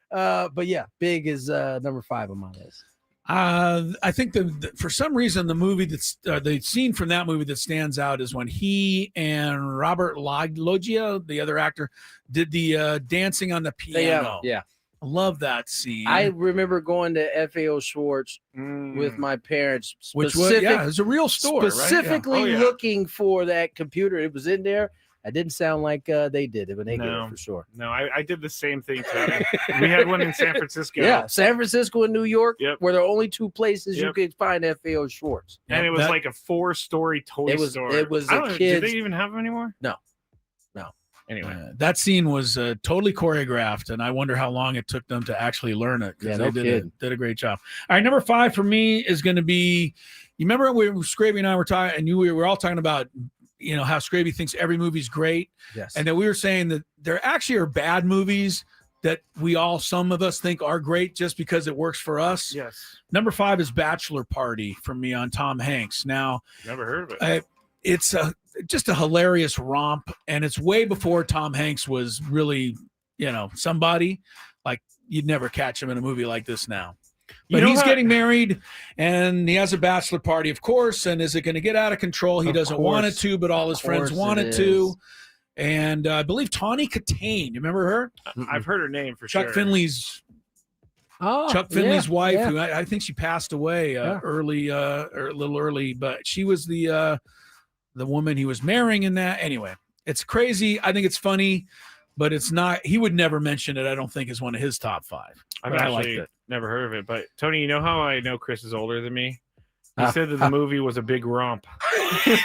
But yeah, Big is number 5 on my list. I think for some reason the movie the scene from that movie that stands out is when he and Robert Loggia, the other actor, did the dancing on the piano. Yeah. I love that scene. I remember going to FAO Schwartz with my parents, which was it was a real store, specifically right? looking for that computer. It was in there. I didn't sound like they did it, but they did it for sure. No, I did the same thing too. We had one in San Francisco. Yeah, San Francisco and New York were the only 2 places you Yep. could find FAO Schwartz. And it was like a 4-story toy store. It was I don't a know, kid's. do they even have them anymore? No. Anyway, that scene was totally choreographed, and I wonder how long it took them to actually learn it. Yeah, they no kidding. did a great job. All right, number 5 for me is going to be. You remember when Skraby and I were talking, and we were all talking about, how Skraby thinks every movie's great. Yes. And then we were saying that there actually are bad movies that some of us think are great just because it works for us. Yes. Number 5 is Bachelor Party for me on Tom Hanks. Now, never heard of it. It's just a hilarious romp, and it's way before Tom Hanks was really, somebody. Like, you'd never catch him in a movie like this now. But he's getting married, and he has a bachelor party, of course. And is it going to get out of control? He doesn't want it to, but all his friends want it to. And I believe Tawny Katane. You remember her? I've heard her name for sure. Chuck Finley's wife, who I think she passed away early, or a little early, but she was the woman he was marrying in that. Anyway, it's crazy. I think it's funny, but it's not. He would never mention it. I don't think is one of his top 5. I've actually never heard of it. But Tony, you know how I know Chris is older than me? He said that the movie was a big romp.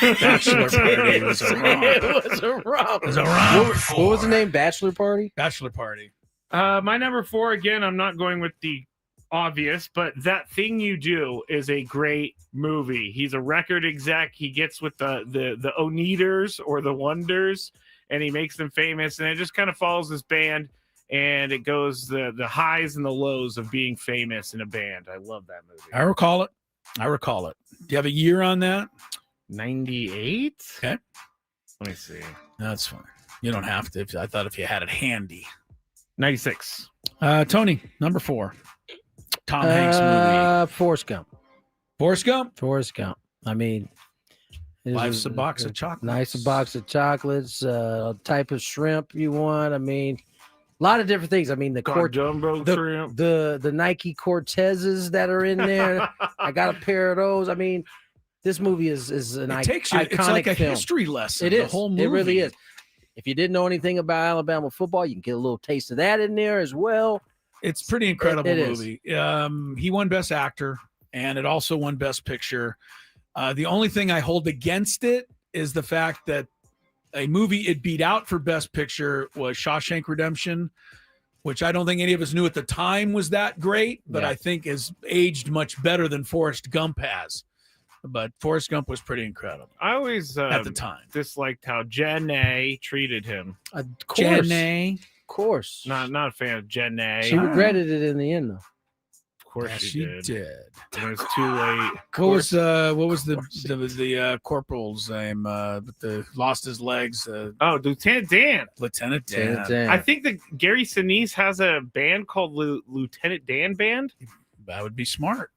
Bachelor Party was a romp. It was a romp. It was a romp. What was the name? Bachelor Party? Bachelor Party. My number 4, again, I'm not going with the obvious, but That Thing You Do is a great movie. He's a record exec. He gets with the Oneaters or the Wonders, and he makes them famous, and it just kind of follows this band, and it goes the highs and the lows of being famous in a band. I love that movie. I recall it. Do you have a year on that? 98. Okay. Let me see. That's fine. You don't have to. I thought if you had it handy. 96. Tony, number 4. Tom Hanks movie. Forrest Gump. Forrest Gump? Forrest Gump. I mean, life's a box of chocolates. Nice box of chocolates, type of shrimp you want. I mean, A lot of different things. I mean, the Nike Cortezes that are in there. I got a pair of those. I mean, this movie is an iconic it's like a film. history lesson. It is. The whole movie. It really is. If you didn't know anything about Alabama football, you can get a little taste of that in there as well. It's pretty incredible It movie. He won Best Actor, and it also won Best Picture. The only thing I hold against it is the fact that a movie it beat out for Best Picture was Shawshank Redemption, which I don't think any of us knew at the time was that great, but I think is aged much better than Forrest Gump has. But Forrest Gump was pretty incredible. I always at the time disliked how Jenna treated him. Of course. Jenna. Of course. Not a fan of Jenna. She regretted it in the end, though. Of course she did. And it was too late. What was the corporal's name? Lost his legs. Lieutenant Dan. Lieutenant Dan. I think that Gary Sinise has a band called Lieutenant Dan Band. That would be smart.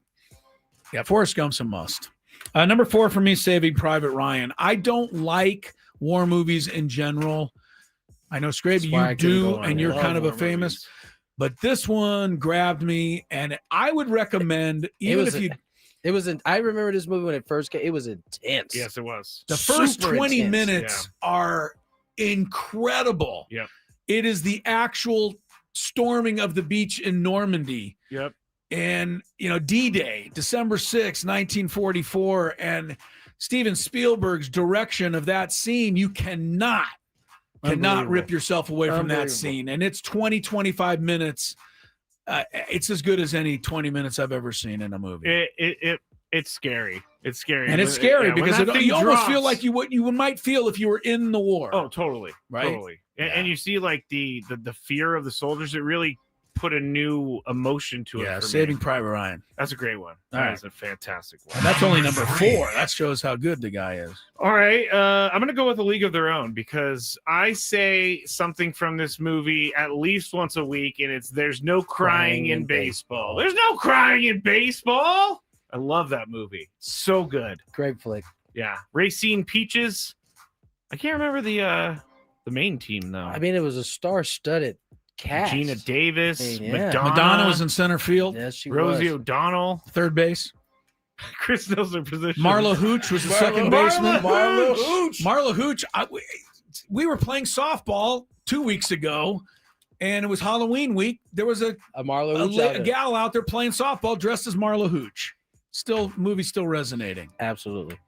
Yeah, Forrest Gump's a must. Number 4 for me, Saving Private Ryan. I don't like war movies in general. I know, Skraby, you do, and you're kind of a famous. Movies. But this one grabbed me, and I would recommend, I remember this movie when it first came. It was intense. Yes, it was. The first 20 minutes are incredible. Yep. It is the actual storming of the beach in Normandy. Yep. And, D-Day, December 6, 1944, and Steven Spielberg's direction of that scene, you cannot rip yourself away from that scene. And it's 25 minutes. It's as good as any 20 minutes I've ever seen in a movie. It's scary. It's scary. And it's scary because you almost feel like you might feel if you were in the war. Oh, totally. Right? Totally. And you see like the fear of the soldiers. It really put a new emotion to it. Yeah, for Saving me. Private Ryan. That's a great one. That is a fantastic one. And that's only number 4. That shows how good the guy is. All right. I'm going to go with A League of Their Own because I say something from this movie at least once a week, and it's there's no crying in baseball. There's no crying in baseball. I love that movie. So good. Great flick. Yeah. Racine Peaches. I can't remember the main team, though. I mean, it was a star-studded cast. Gina Davis, Yeah. Madonna was in center field. Yes, she Rosie was. O'Donnell, third base. Chris knows their position. Marlo Hooch was the second baseman. Marlo Hooch. We were playing softball 2 weeks ago, and it was Halloween week. There was a Marlo Hooch gal out there playing softball dressed as Marlo Hooch. Movie still resonating. Absolutely.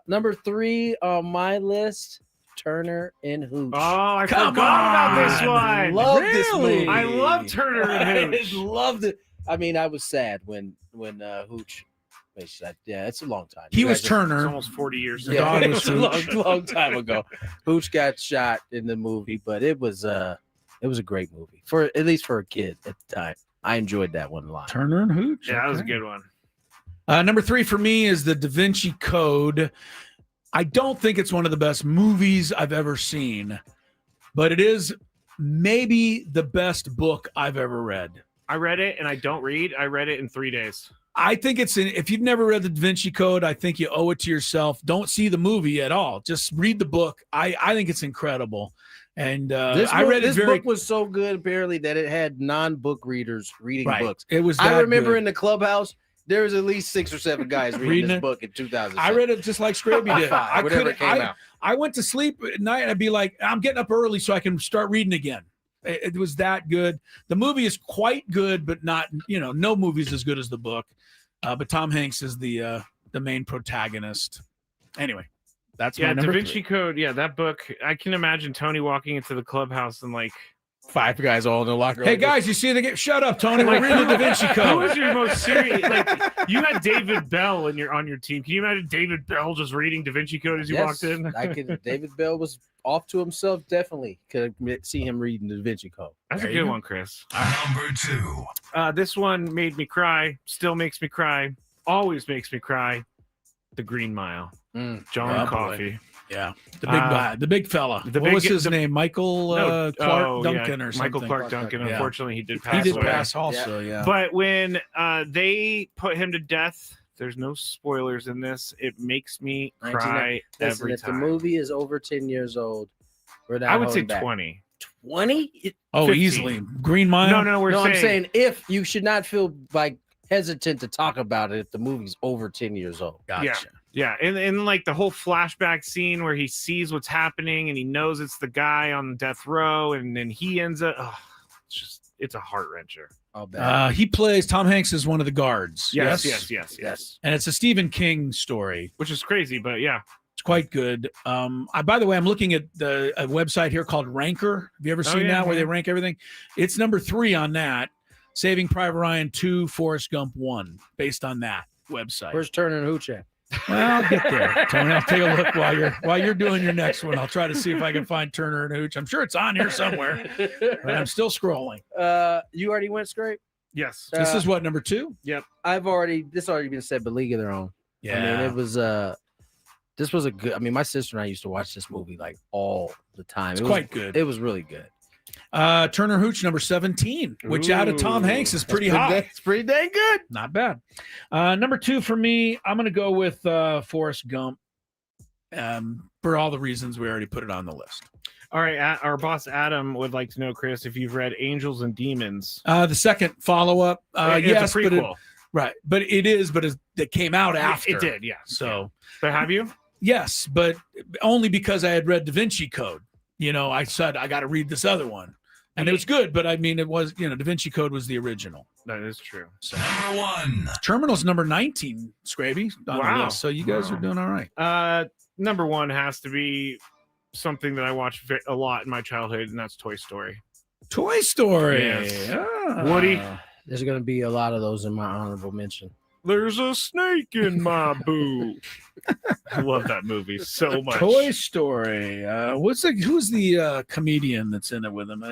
Number 3 on my list, Turner and Hooch. Oh, I forgot about this one. I love this movie. I love Turner and Hooch. I loved it. I mean, I was sad when Hooch. Yeah, it's a long time. He was Turner. It's almost 40 years ago. Yeah, it was a long time ago. Hooch got shot in the movie, but it was a great movie at least for a kid at the time. I enjoyed that one a lot. Turner and Hooch. Yeah, that was a good one. Number 3 for me is The Da Vinci Code. I don't think it's one of the best movies I've ever seen, but it is maybe the best book I've ever read. I read it, and I don't read. I read it in 3 days. I think if you've never read The Da Vinci Code, I think you owe it to yourself. Don't see the movie at all. Just read the book. I think it's incredible. And this book was so good, apparently, that it had non-book readers reading books. It was. I remember in the clubhouse, there was at least 6 or 7 guys reading this book in 2000. I read it just like Skraby did. Whatever came out. I went to sleep at night and I'd be like, I'm getting up early so I can start reading again. It was that good. The movie is quite good, but not, no movie's as good as the book. But Tom Hanks is the main protagonist. Anyway, that's my number Da Vinci 3. Code. Yeah, that book. I can imagine Tony walking into the clubhouse and like 5 guys all in the locker room. Hey guys, you see the game? Shut up, Tony. We're reading the Da Vinci Code. Who was your most serious? Like you had David Bell on your team. Can you imagine David Bell just reading Da Vinci Code as you walked in? David Bell was off to himself. Definitely could see him reading the Da Vinci Code. That's a good one, Chris. Number 2. This one made me cry. Still makes me cry. Always makes me cry. The Green Mile. John Coffey. Boy. Yeah, the big fella. What was his name? Michael Clark Duncan or something. Michael Clark Duncan. Yeah. Unfortunately, he did pass. He did away. pass also. Yeah. But when they put him to death, there's no spoilers in this. It makes me cry every if time. the movie is over 10 years old, I would say 20. 20? Oh, 15. easily. Green Mile? No, I'm saying if you should not feel like hesitant to talk about it if the movie's over 10 years old. Gotcha. Yeah. And like the whole flashback scene where he sees what's happening and he knows it's the guy on death row and then he ends up, it's a heart wrencher. Oh, bad. Tom Hanks is one of the guards. Yes. And it's a Stephen King story. Which is crazy, but yeah. It's quite good. By the way, I'm looking at a website here called Ranker. Have you ever seen that where they rank everything? It's number 3 on that. Saving Private Ryan 2, Forrest Gump 1, based on that website. Where's Turner and Hooch at? Well, I'll get there, Tony. I'll take a look while you're doing your next one. I'll try to see if I can find Turner and Hooch. I'm sure it's on here somewhere, but I'm still scrolling. You already went Scrape? Yes. This is what, number 2? Yep. This already been said, but League of Their Own. Yeah. I mean, it was this was a good. I mean, my sister and I used to watch this movie like all the time. It's quite good. It was really good. Turner Hooch, number 17, which out of Tom Hanks is pretty high. It's pretty dang good. Not bad. Number 2 for me, I'm going to go with Forrest Gump for all the reasons we already put it on the list. All right. Our boss Adam would like to know, Chris, if you've read Angels and Demons. The second follow-up. Yes, it's a prequel. But it came out after. It did, yeah. So, but have you? Yes, but only because I had read Da Vinci Code. I said I got to read this other one. And it was good, but I mean, it was, Da Vinci Code was the original. That is true. So, number 1. Terminal's number 19, Skraby. Wow. So you guys are doing all right. Number 1 has to be something that I watched a lot in my childhood, and that's Toy Story. Toy Story. Yes. Ah. Woody. There's going to be a lot of those in my honorable mention. There's a snake in my boot. I love that movie so much. Toy Story. Who's the comedian that's in it with him?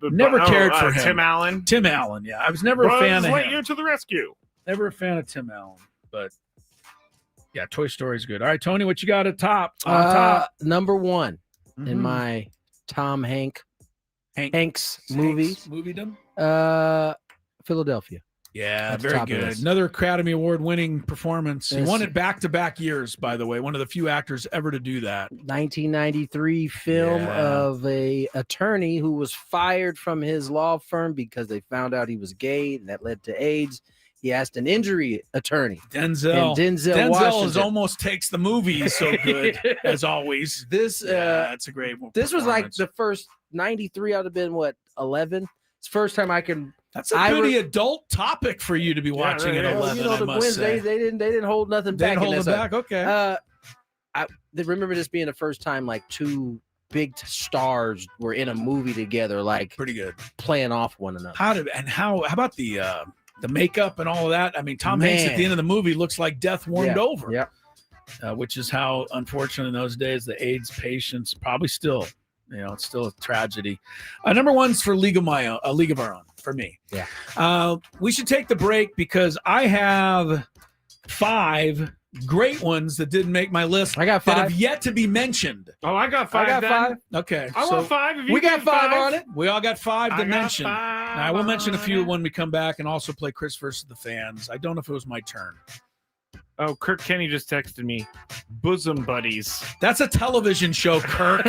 Never cared for him. Tim Allen. Tim Allen. Yeah, I was never a fan of him. To the rescue. Never a fan of Tim Allen, but yeah, Toy Story's good. All right, Tony, what you got at top? On top, number 1 in my Tom Hanks movies. Moviedom. Philadelphia. Yeah, That's very good. Another Academy Award winning performance. He won it back-to-back years, by the way. One of the few actors ever to do that. 1993 film of a attorney who was fired from his law firm because they found out he was gay, and that led to AIDS. He asked an injury attorney. Denzel almost takes the movie. He's so good, as always. That's a great one. This was like the first 93 out of been, 11? It's the first time I can... That's a pretty adult topic for you to be watching at 11. The Gwynns, they didn't hold nothing back. They didn't hold it back. Okay. I remember this being the first time like 2 big stars were in a movie together, like pretty good, playing off one another. How about the makeup and all of that? I mean, Tom Hanks at the end of the movie looks like death warmed over. Yeah. Which is how, unfortunately, in those days, the AIDS patients probably still, it's still a tragedy. Number 1's for League of Our Own. For me. Yeah. We should take the break because I have 5 great ones that didn't make my list. I got 5 that have yet to be mentioned. Oh, I got 5. I got 5. Okay. I want 5. If you we got 5 on it. We all got 5 to mention. Now, I will mention a few when we come back and also play Chris versus the fans. I don't know if it was my turn. Oh, Kirk Kenney just texted me. Bosom buddies. That's a television show, Kirk.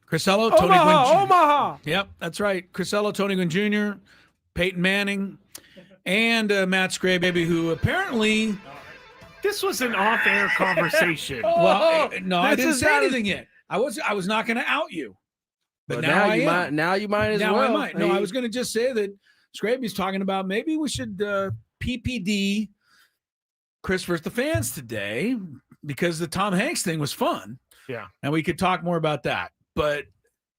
Crisello, Tony Gwynn Jr. Omaha. Yep, that's right. Crisello, Tony Gwynn Jr., Peyton Manning, and Matt Skraby, who apparently This was an off-air conversation. well, no, I this didn't is say not- anything yet. I was not going to out you, but But now I you am. might. Now you might as Now well. I might. No, I was going to just say that Skraby's talking about maybe we should PPD Chris versus the fans today because the Tom Hanks thing was fun. Yeah. And we could talk more about that. But,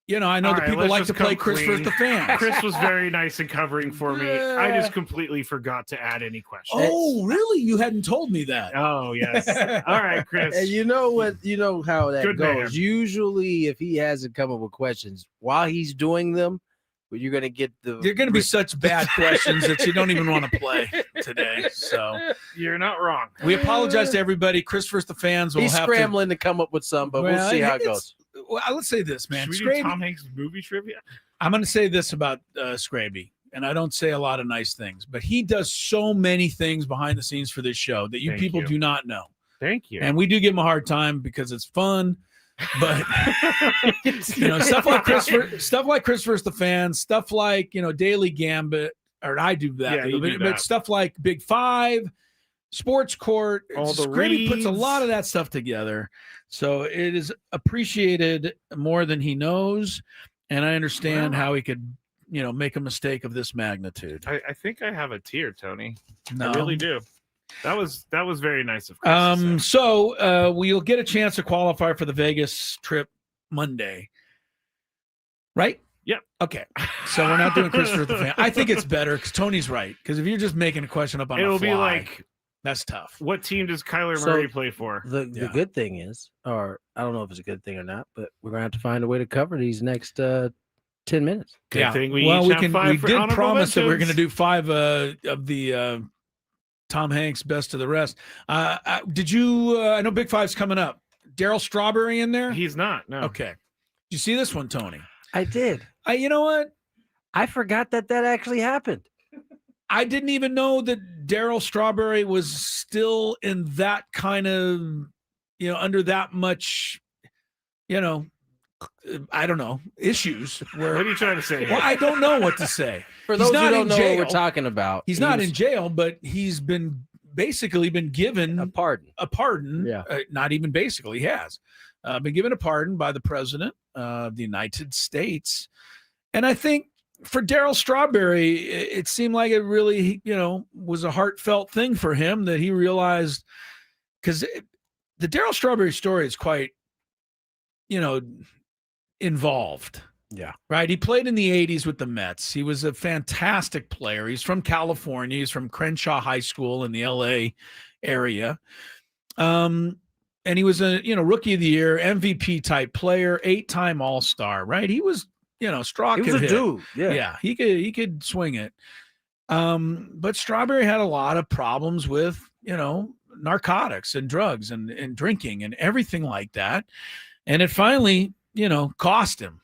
you know, I know All that right, people let's like just to play come Chris versus clean. the fans. Chris was very nice in covering for me. I just completely forgot to add any questions. Oh, really? You hadn't told me that. Oh, yes. All right, Chris. And you know what? You know how that Good goes. man. Usually, if he hasn't come up with questions while he's doing them, you're going to get the. They're going to be such bad questions that you don't even want to play today. So You're not wrong. we apologize to everybody. Chris versus the fans will He's have scrambling to come up with some, but we'll see how it goes. Well, let's say this, man. Should we do Skraby, Tom Hanks movie trivia? I'm going to say this about Skraby, and I don't say a lot of nice things, but he does so many things behind the scenes for this show that you Thank people you. do not know. Thank you. And we do give him a hard time because it's fun. But you know, stuff like Chris versus the fans, stuff like, you know, Daily Gambit, or I do that, Yeah, you do but that. stuff like Big Five, Sports Court, All the Skraby puts a reads. lot of that stuff together. So it is appreciated more than he knows. And I understand how he could, you know, make a mistake of this magnitude. I think I have a tear, Tony. No. I really do. That was very nice of Chris. to say. So we'll get a chance to qualify for the Vegas trip Monday. Right? Yep. Okay. So we're not doing Chris versus the fan. I think it's better because Tony's right. Because if you're just making a question up on It'll the fly, be like, that's tough. what team does Kyler So, Murray play for? The Yeah. good thing is, or I don't know if it's a good thing or not, but we're going to have to find a way to cover these next 10 minutes. Good thing we well, each we have can. 5 We for did honorable promise that we're going to mentions. do 5 of the Tom Hanks best of the rest. Did you? I know Big Five's coming up. Daryl Strawberry in there? He's not. No. Okay. Did you see this one, Tony? I did. You know what? I forgot that actually happened. I didn't even know that Daryl Strawberry was still in that kind of, you know, under that much, you know, I don't know, issues. Where, What are you trying to say? well, I don't know what to say. For He's those who not don't in know what jail. we're talking about, He's not in jail, but he's been basically been given a pardon. A pardon. Yeah. Not even basically, he has been given a pardon by the president of the United States. And I think for Daryl Strawberry, it seemed like it really, you know, was a heartfelt thing for him that he realized, because the Daryl Strawberry story is quite, you know, involved. Yeah. Right. He played in the 80s with the Mets. He was a fantastic player. He's from California. He's from Crenshaw High School in the LA area. And he was a, you know, rookie of the year, MVP type player, 8-time All-Star, right? He was, you know, Straw He could was a hit. dude. Yeah. Yeah, he could swing it. But Strawberry had a lot of problems with, you know, narcotics and drugs and drinking and everything like that. And it finally, you know, cost him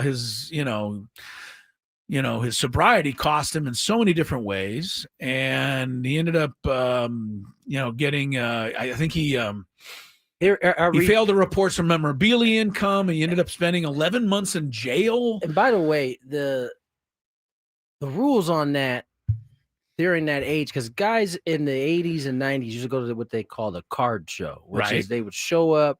his, you know, his sobriety cost him in so many different ways. And he ended up, you know, getting, I think he failed to report some memorabilia income. He ended up spending 11 months in jail. And by the way, the rules on that during that age, because guys in the 80s and 90s used to go to what they call the card show, which is they would show up,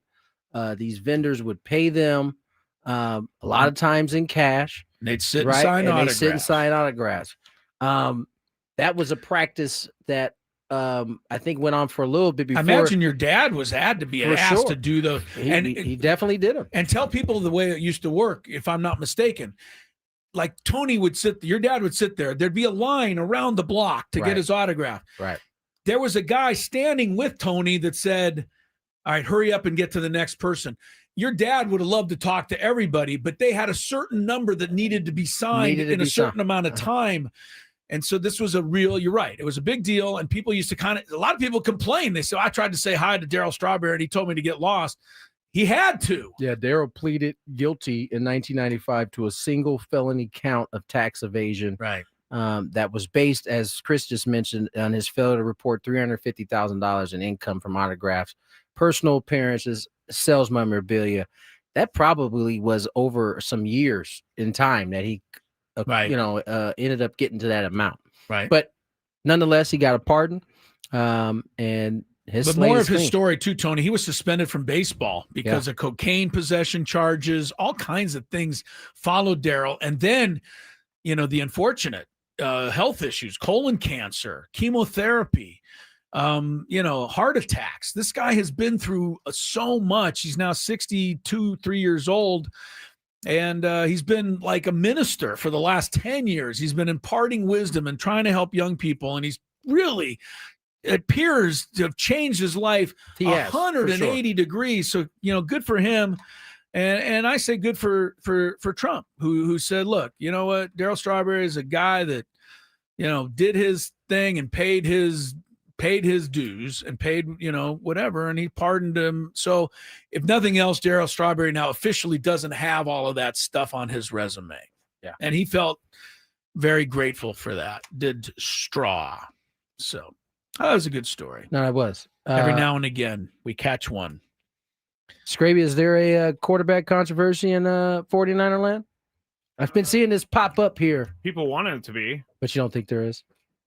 these vendors would pay them a lot of times in cash. They'd sit and sign autographs. They'd sit and sign autographs. That was a practice that I think went on for a little bit before. I imagine your dad had to be asked to do those. He definitely did them. And tell people the way it used to work, if I'm not mistaken. Like Tony would your dad would sit there. There'd be a line around the block to get his autograph. Right. There was a guy standing with Tony that said, all right, hurry up and get to the next person. Your dad would have loved to talk to everybody, but they had a certain number that needed to be signed in a certain amount of time. And so this was you're right. It was a big deal. And people used to a lot of people complained. They said, I tried to say hi to Darryl Strawberry and he told me to get lost. He had to. Yeah, Darryl pleaded guilty in 1995 to a single felony count of tax evasion. Right. That was based, as Chris just mentioned, on his failure to report $350,000 in income from autographs, personal appearances, sales memorabilia. That probably was over some years in time that he, ended up getting to that amount. Right. But nonetheless, he got a pardon. And but more of his story too, Tony. He was suspended from baseball because of cocaine possession charges. All kinds of things followed Darryl, and then, the unfortunate health issues: colon cancer, chemotherapy, heart attacks. This guy has been through so much. He's now 3 years old, and he's been like a minister for the last 10 years. He's been imparting wisdom and trying to help young people, and he's really appears to have changed his life 180 degrees. So, good for him. And I say good for Trump, who said, look, you know what? Darryl Strawberry is a guy that, did his thing and paid his dues and paid, whatever. And he pardoned him. So if nothing else, Darryl Strawberry now officially doesn't have all of that stuff on his resume. Yeah. And he felt very grateful for that. Did Straw. So that was a good story. No, it was. Every now and again, we catch one. Skraby, is there a quarterback controversy in 49er land? I've been seeing this pop up here. People want it to be. But you don't think there is?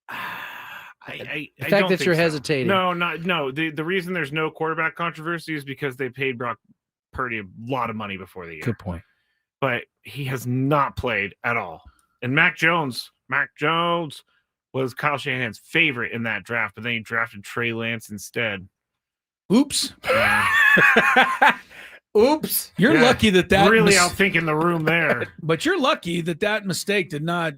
The fact that you're hesitating. No. The reason there's no quarterback controversy is because they paid Brock Purdy a lot of money before the year. Good point. But he has not played at all. And Mac Jones was Kyle Shanahan's favorite in that draft, but then he drafted Trey Lance instead. Oops. Yeah. Oops. You're lucky that really outthinking the room there. But you're lucky that mistake did not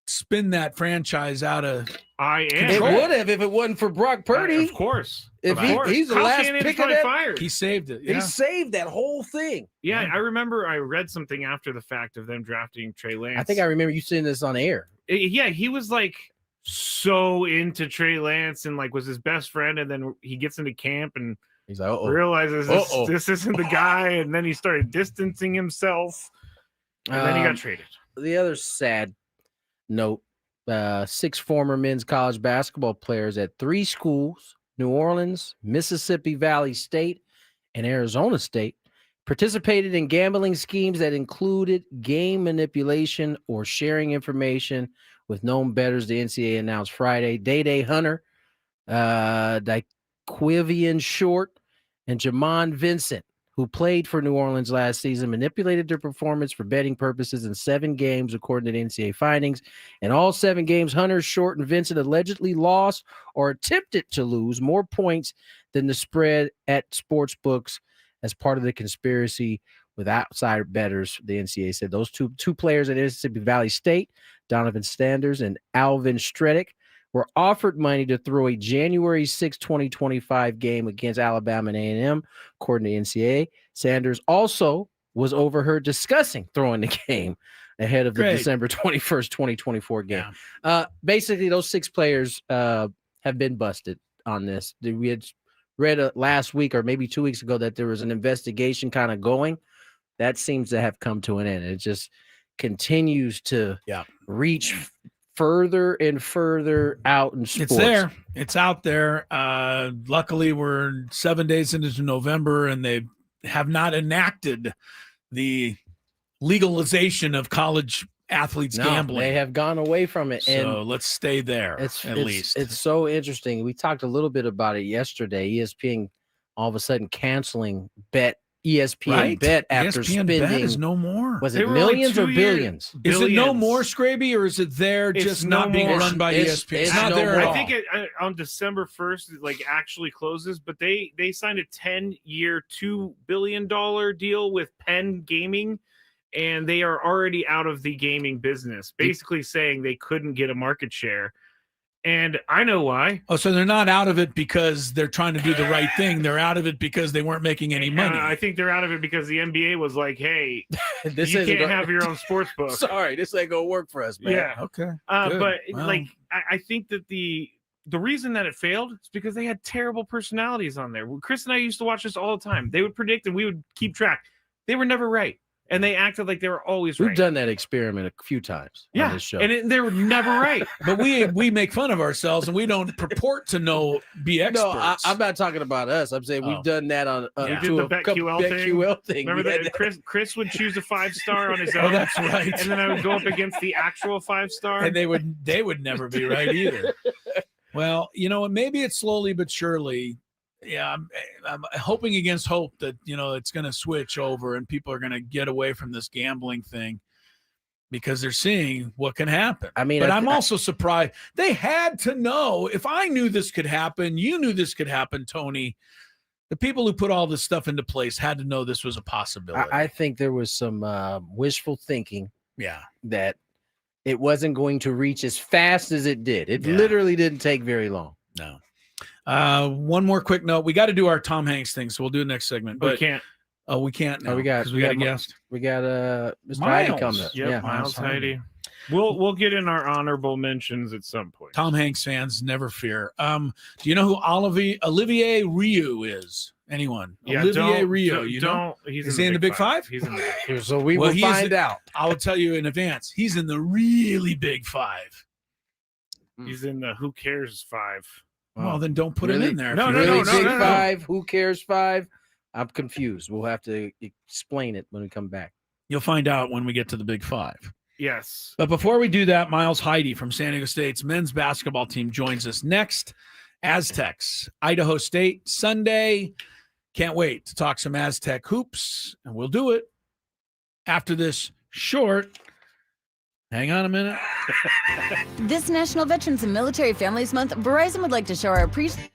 spin that franchise out of It would have if it wasn't for Brock Purdy. Of course. If he's the last pick of that, fired. He saved it. Yeah. He saved that whole thing. Yeah, I remember I read something after the fact of them drafting Trey Lance. I think I remember you saying this on air. Yeah, he was like so into Trey Lance and like was his best friend, and then he gets into camp and he's like, realizes this isn't the guy, and then he started distancing himself, and then he got traded. The other sad note, 6 former men's college basketball players at 3 schools, New Orleans, Mississippi Valley State, and Arizona State, participated in gambling schemes that included game manipulation or sharing information with known bettors, the NCAA announced Friday. Day Hunter, Daquivian Short, and Jamon Vincent, who played for New Orleans last season, manipulated their performance for betting purposes in 7 games, according to the NCAA findings. In all 7 games, Hunter, Short, and Vincent allegedly lost or attempted to lose more points than the spread at sports books as part of the conspiracy with outside bettors. The NCAA said those two players at Mississippi Valley State, Donovan Sanders and Alvin Stredick, were offered money to throw a January 6, 2025 game against Alabama and A&M, according to NCAA. Sanders also was overheard discussing throwing the game ahead of the December 21st, 2024 game. Yeah. Basically, those 6 players have been busted on this. We had read last week or maybe 2 weeks ago that there was an investigation kind of going. That seems to have come to an end. It just continues to reach further and further out in sports. It's there. It's out there. Luckily, we're 7 days into November, and they have not enacted the legalization of college athletes gambling. They have gone away from it. So and let's stay there at least. It's so interesting. We talked a little bit about it yesterday. ESPN all of a sudden canceling bet ESPN Bet after ESPN spending. Bet is no more. Was it millions or billions? Is it no more, Skraby, or is it there just not being run by ESPN? It's not there at all. I think on December 1st, it like actually closes, but they signed a 10-year, $2 billion deal with Penn Gaming, and they are already out of the gaming business, basically saying they couldn't get a market share. And I know why. Oh, so they're not out of it because they're trying to do the right thing. They're out of it because they weren't making any money. I think they're out of it because the NBA was like, hey, this you can't have your own sports book. Sorry, this ain't going to work for us, man. Yeah. Okay. But like, I think that the reason that it failed is because they had terrible personalities on there. Chris and I used to watch this all the time. They would predict and we would keep track. They were never right. And they acted like they were always right. We've done that experiment a few times on this show. And they were never right. But we make fun of ourselves and we don't purport to be experts. No, I'm not talking about us. I'm saying we've done that on we did the BetQL thing. Remember that Chris would choose a 5-star on his own. Oh, that's right. And then I would go up against the actual 5-star. And they would never be right either. Well, maybe it's slowly but surely. Yeah, I'm hoping against hope that, it's going to switch over and people are going to get away from this gambling thing because they're seeing what can happen. I mean, but I'm also surprised. They had to know. If I knew this could happen, you knew this could happen, Tony. The people who put all this stuff into place had to know this was a possibility. I think there was some wishful thinking. Yeah. That it wasn't going to reach as fast as it did. It literally didn't take very long. No. One more quick note. We got to do our Tom Hanks thing, so we'll do the next segment. But we can't. Oh, we can't now. We got a guest. We got Mr. Heidi coming up. Yep, Yeah, Miles Heidi. We'll get in our honorable mentions at some point. Tom Hanks fans, never fear. Do you know who Olivier Ryu is? Anyone? Yeah, Olivier Ryu. Is he in the Big Five? He's in the So we will find out. I will tell you in advance. He's in the really Big Five. He's in the Who Cares 5. Well, then don't put him in there. No. Big Five. Who cares 5? I'm confused. We'll have to explain it when we come back. You'll find out when we get to the Big Five. Yes. But before we do that, Miles Heidi from San Diego State's men's basketball team joins us next. Aztecs, Idaho State, Sunday. Can't wait to talk some Aztec hoops, and we'll do it after this short. Hang on a minute. This National Veterans and Military Families Month, Verizon would like to show our appreciation.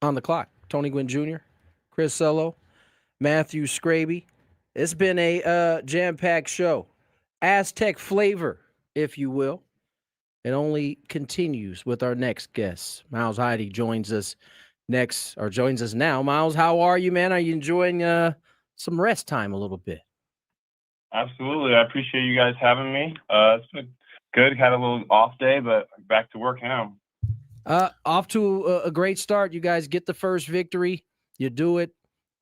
On the clock, Tony Gwynn Jr., Chris Ello, Matthew Skraby. It's been a jam-packed show. Aztec flavor, if you will. It only continues with our next guest. Miles Heide joins us now. Miles, how are you, man? Are you enjoying some rest time a little bit? Absolutely. I appreciate you guys having me. It's been good. Had a little off day, but back to work now. Off to a great start. You guys get the first victory. You do it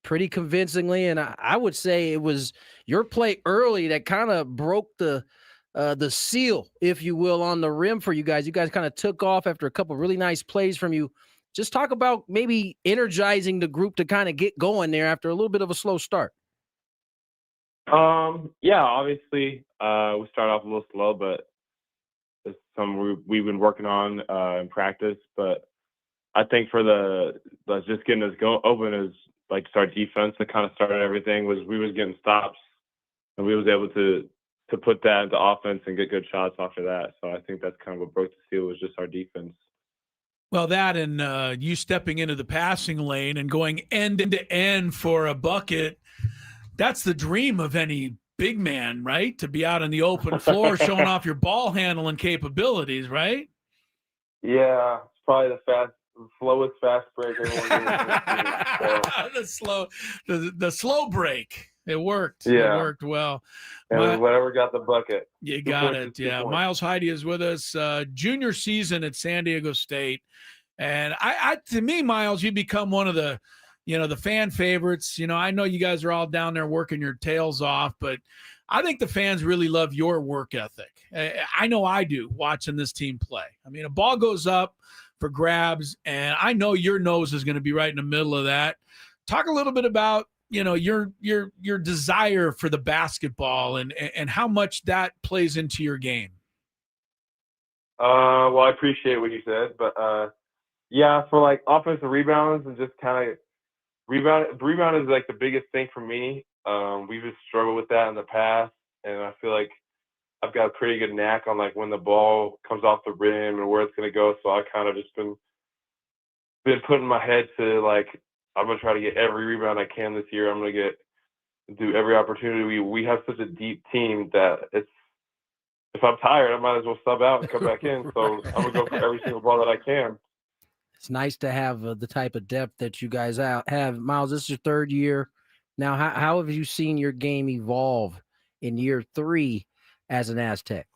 pretty convincingly, and I would say it was your play early that kind of broke the seal, if you will, on the rim for you guys. You guys kind of took off after a couple of really nice plays from you. Just talk about maybe energizing the group to kind of get going there after a little bit of a slow start. Yeah, obviously, we started off a little slow, but it's something we've been working on in practice. But I think for just getting us open is like our defense that kind of started everything. We was getting stops, and we was able to put that into offense and get good shots after that. So I think that's kind of what broke the seal, was just our defense. Well, that and you stepping into the passing lane and going end to end for a bucket, that's the dream of any big man, right? To be out on the open floor showing off your ball handling capabilities, right? Yeah, it's probably the slowest fast break the slow break. It worked. Yeah. It worked well. And whatever got the bucket. You got it. Yeah. Miles Heide is with us. Junior season at San Diego State. And to me, Miles, you become one of the fan favorites. I know you guys are all down there working your tails off, but I think the fans really love your work ethic. I know I do, watching this team play. I mean, a ball goes up for grabs, and I know your nose is going to be right in the middle of that. Talk a little bit about, your desire for the basketball and how much that plays into your game. Well, I appreciate what you said, but yeah, for like offensive rebounds and just kind of rebound is like the biggest thing for me. We've just struggled with that in the past, and I feel like I've got a pretty good knack on like when the ball comes off the rim and where it's going to go. So I kind of just been putting my head to like, I'm going to try to get every rebound I can this year. I'm going to do every opportunity. We have such a deep team that if I'm tired, I might as well sub out and come back in. So I'm going to go for every single ball that I can. It's nice to have the type of depth that you guys have. Miles, this is your third year. Now, how have you seen your game evolve in year 3 as an Aztec?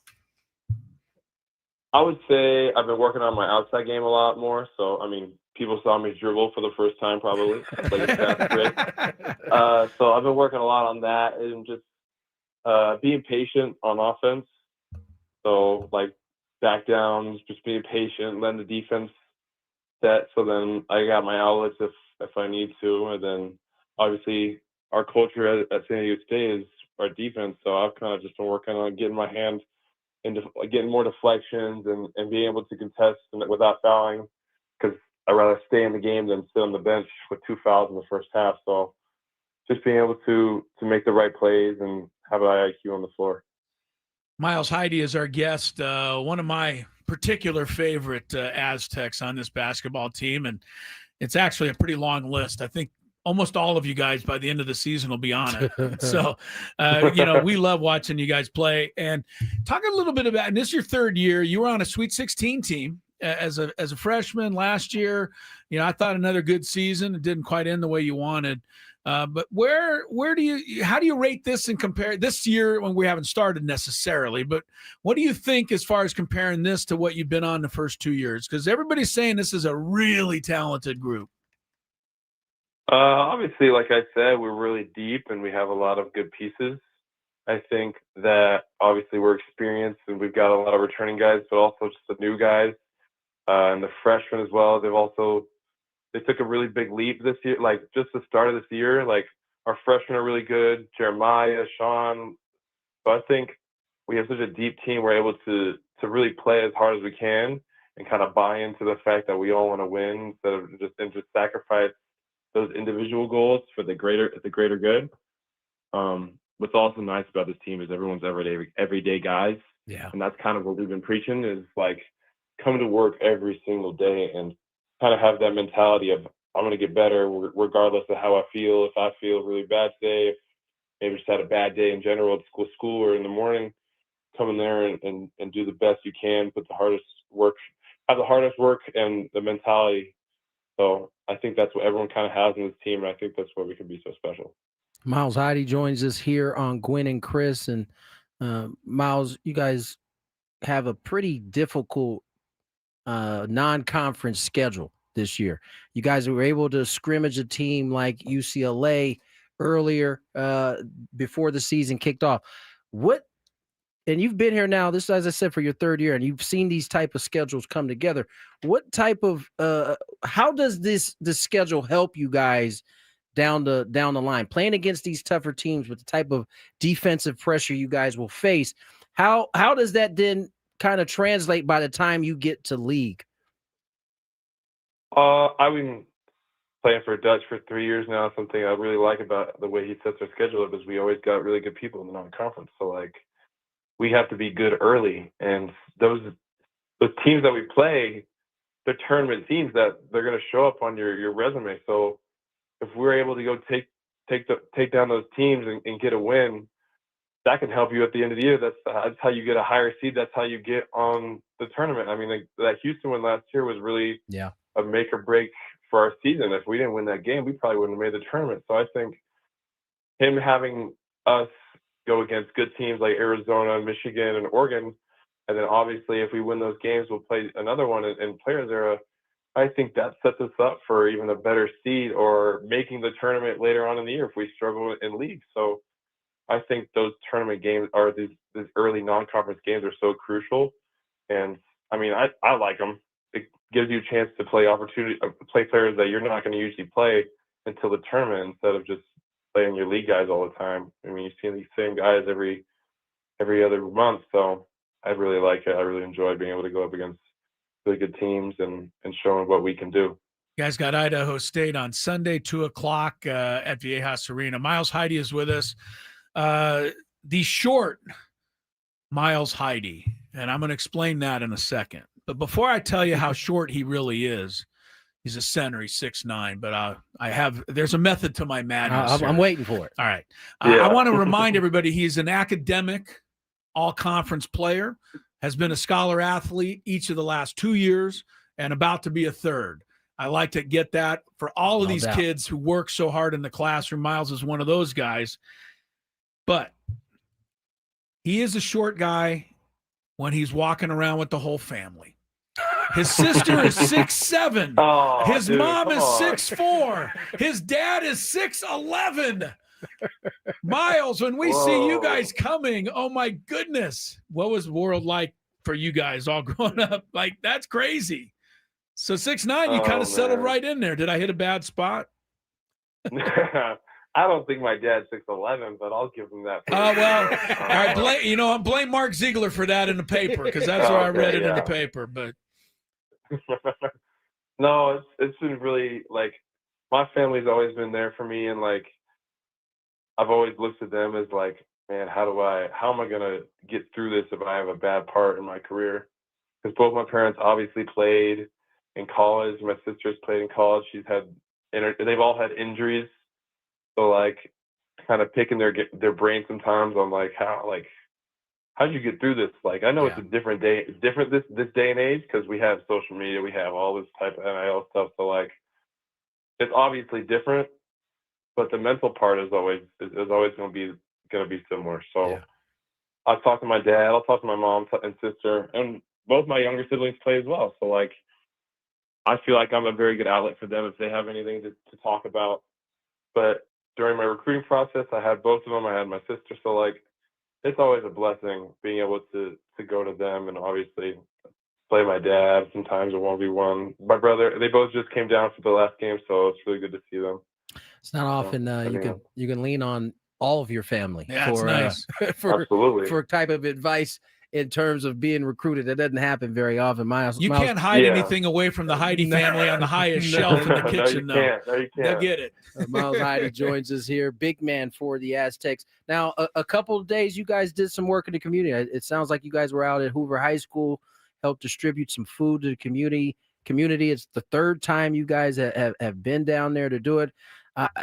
I would say I've been working on my outside game a lot more. So, I mean, people saw me dribble for the first time probably. Like a fast break. So I've been working a lot on that and just being patient on offense. So, like, back downs, just being patient, letting the defense set. So then I got my outlets if I need to. And then, obviously, our culture at San Diego State is our defense. So I've kind of just been working on getting my hand into getting more deflections and being able to contest without fouling, because I'd rather stay in the game than sit on the bench with 2 fouls in the first half. So just being able to make the right plays and have an IQ on the floor. Miles Heide is our guest, one of my particular favorite Aztecs on this basketball team, and it's actually a pretty long list. I think almost all of you guys by the end of the season will be on it. So, we love watching you guys play. And talk a little bit about, and this is your third year. You were on a Sweet 16 team as a freshman last year. I thought another good season. It didn't quite end the way you wanted. But how do you rate this and compare this year when we haven't started necessarily, but what do you think as far as comparing this to what you've been on the first 2 years? Because everybody's saying this is a really talented group. Obviously, like I said, we're really deep and we have a lot of good pieces. I think that obviously we're experienced and we've got a lot of returning guys, but also just the new guys and the freshmen as well. They took a really big leap this year, like just the start of this year. Like our freshmen are really good, Jeremiah, Sean. So I think we have such a deep team. We're able to really play as hard as we can and kind of buy into the fact that we all want to win instead of just sacrifice those individual goals for the greater good. What's also nice about this team is everyone's everyday guys. Yeah. And that's kind of what we've been preaching is like come to work every single day and kind of have that mentality of I I'm going to get better regardless of how I feel. If I feel really bad today, if maybe just had a bad day in general at school or in the morning, come in there and do the best you can, have the hardest work and the mentality. So I think that's what everyone kind of has in this team, and I think that's why we can be so special. Miles Heide joins us here on Gwynn and Chris. And Miles, you guys have a pretty difficult non-conference schedule this year. You guys were able to scrimmage a team like UCLA earlier before the season kicked off. And you've been here now, this, as I said, for your third year, and you've seen these type of schedules come together. What type of how does this schedule help you guys down the line, playing against these tougher teams with the type of defensive pressure you guys will face? How does that then kind of translate by the time you get to league? I've been playing for Dutch for 3 years now. Something I really like about the way he sets our schedule up is we always got really good people in the non-conference. So like, we have to be good early, and those teams that we play, they're tournament teams that they're going to show up on your resume. So if we're able to go take down those teams and get a win, that can help you at the end of the year. That's how you get a higher seed. That's how you get on the tournament. I mean, that Houston win last year was really a make or break for our season. If we didn't win that game, we probably wouldn't have made the tournament. So I think him having us go against good teams like Arizona, Michigan, and Oregon, and then obviously if we win those games, we'll play another one in Players Era. I think that sets us up for even a better seed or making the tournament later on in the year if we struggle in league. So I think those tournament games are these early non-conference games are so crucial. And I mean, I like them. It gives you a chance to play players that you're not going to usually play until the tournament instead of just playing your league guys all the time. I mean, you see these same guys every other month. So I really like it. I really enjoy being able to go up against really good teams and showing what we can do. You guys got Idaho State on Sunday, 2:00 at Viejas Arena. Miles Heide is with us. The short Miles Heide, and I'm going to explain that in a second. But before I tell you how short he really is, he's a center. He's 6'9", but there's a method to my madness. I'm waiting for it. All right. I want to remind everybody he's an academic all-conference player, has been a scholar athlete each of the last 2 years, and about to be a third. I like to get that for all of these kids who work so hard in the classroom. Miles is one of those guys. But he is a short guy when he's walking around with the whole family. His sister is 6'7". His mom is 6'4". His dad is 6'11". Miles, when we see you guys coming, oh my goodness, what was the world like for you guys all growing up? Like, that's crazy. So 6'9", you kind of settled right in there. Did I hit a bad spot? I don't think my dad's 6'11", but I'll give him that. Oh, well, all right. Blame Mark Ziegler for that in the paper, because that's where I read it in the paper. But no, it's been really, like, my family's always been there for me, and like I've always looked at them as like, man, how am I gonna get through this if I have a bad part in my career? Because both my parents obviously played in college. My sister's played in college. They've all had injuries. So like, kind of picking their brain sometimes on like how'd you get through this? Like, I know it's a different day. It's different this day and age because we have social media, we have all this type of NIL stuff. So like, it's obviously different, but the mental part is always going to be similar. So I'll talk to my dad, I'll talk to my mom and sister, and both my younger siblings play as well. So like, I feel like I'm a very good outlet for them if they have anything to talk about. But during my recruiting process, I had both of them. I had my sister. So like, it's always a blessing being able to go to them and obviously play my dad sometimes a 1v1. My brother, they both just came down for the last game, so it's really good to see them. It's not often you can lean on all of your family for nice. For type of advice in terms of being recruited. That doesn't happen very often. Miles, can't hide anything away from the Heide family on the highest shelf in the kitchen. No, you can't. They'll get it. Miles Heide joins us here, big man for the Aztecs. Now, a couple of days you guys did some work in the community. It sounds like you guys were out at Hoover High School, helped distribute some food to the community. community. It's the third time you guys have been down there to do it.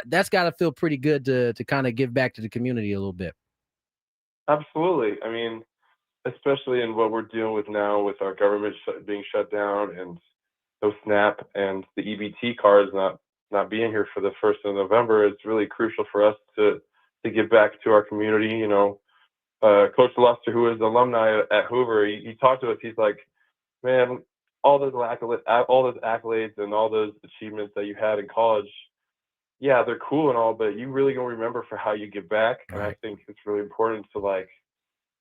That's got to feel pretty good to kind of give back to the community a little bit. Absolutely. I mean, especially in what we're dealing with now with our government being shut down and no SNAP and the EBT cards not being here for the 1st of November, it's really crucial for us to give back to our community. You know, Coach Luster, who is an alumni at Hoover, he talked to us. He's like, man, all those accolades and all those achievements that you had in college, yeah, they're cool and all, but you really gonna remember for how you give back. And I think it's really important to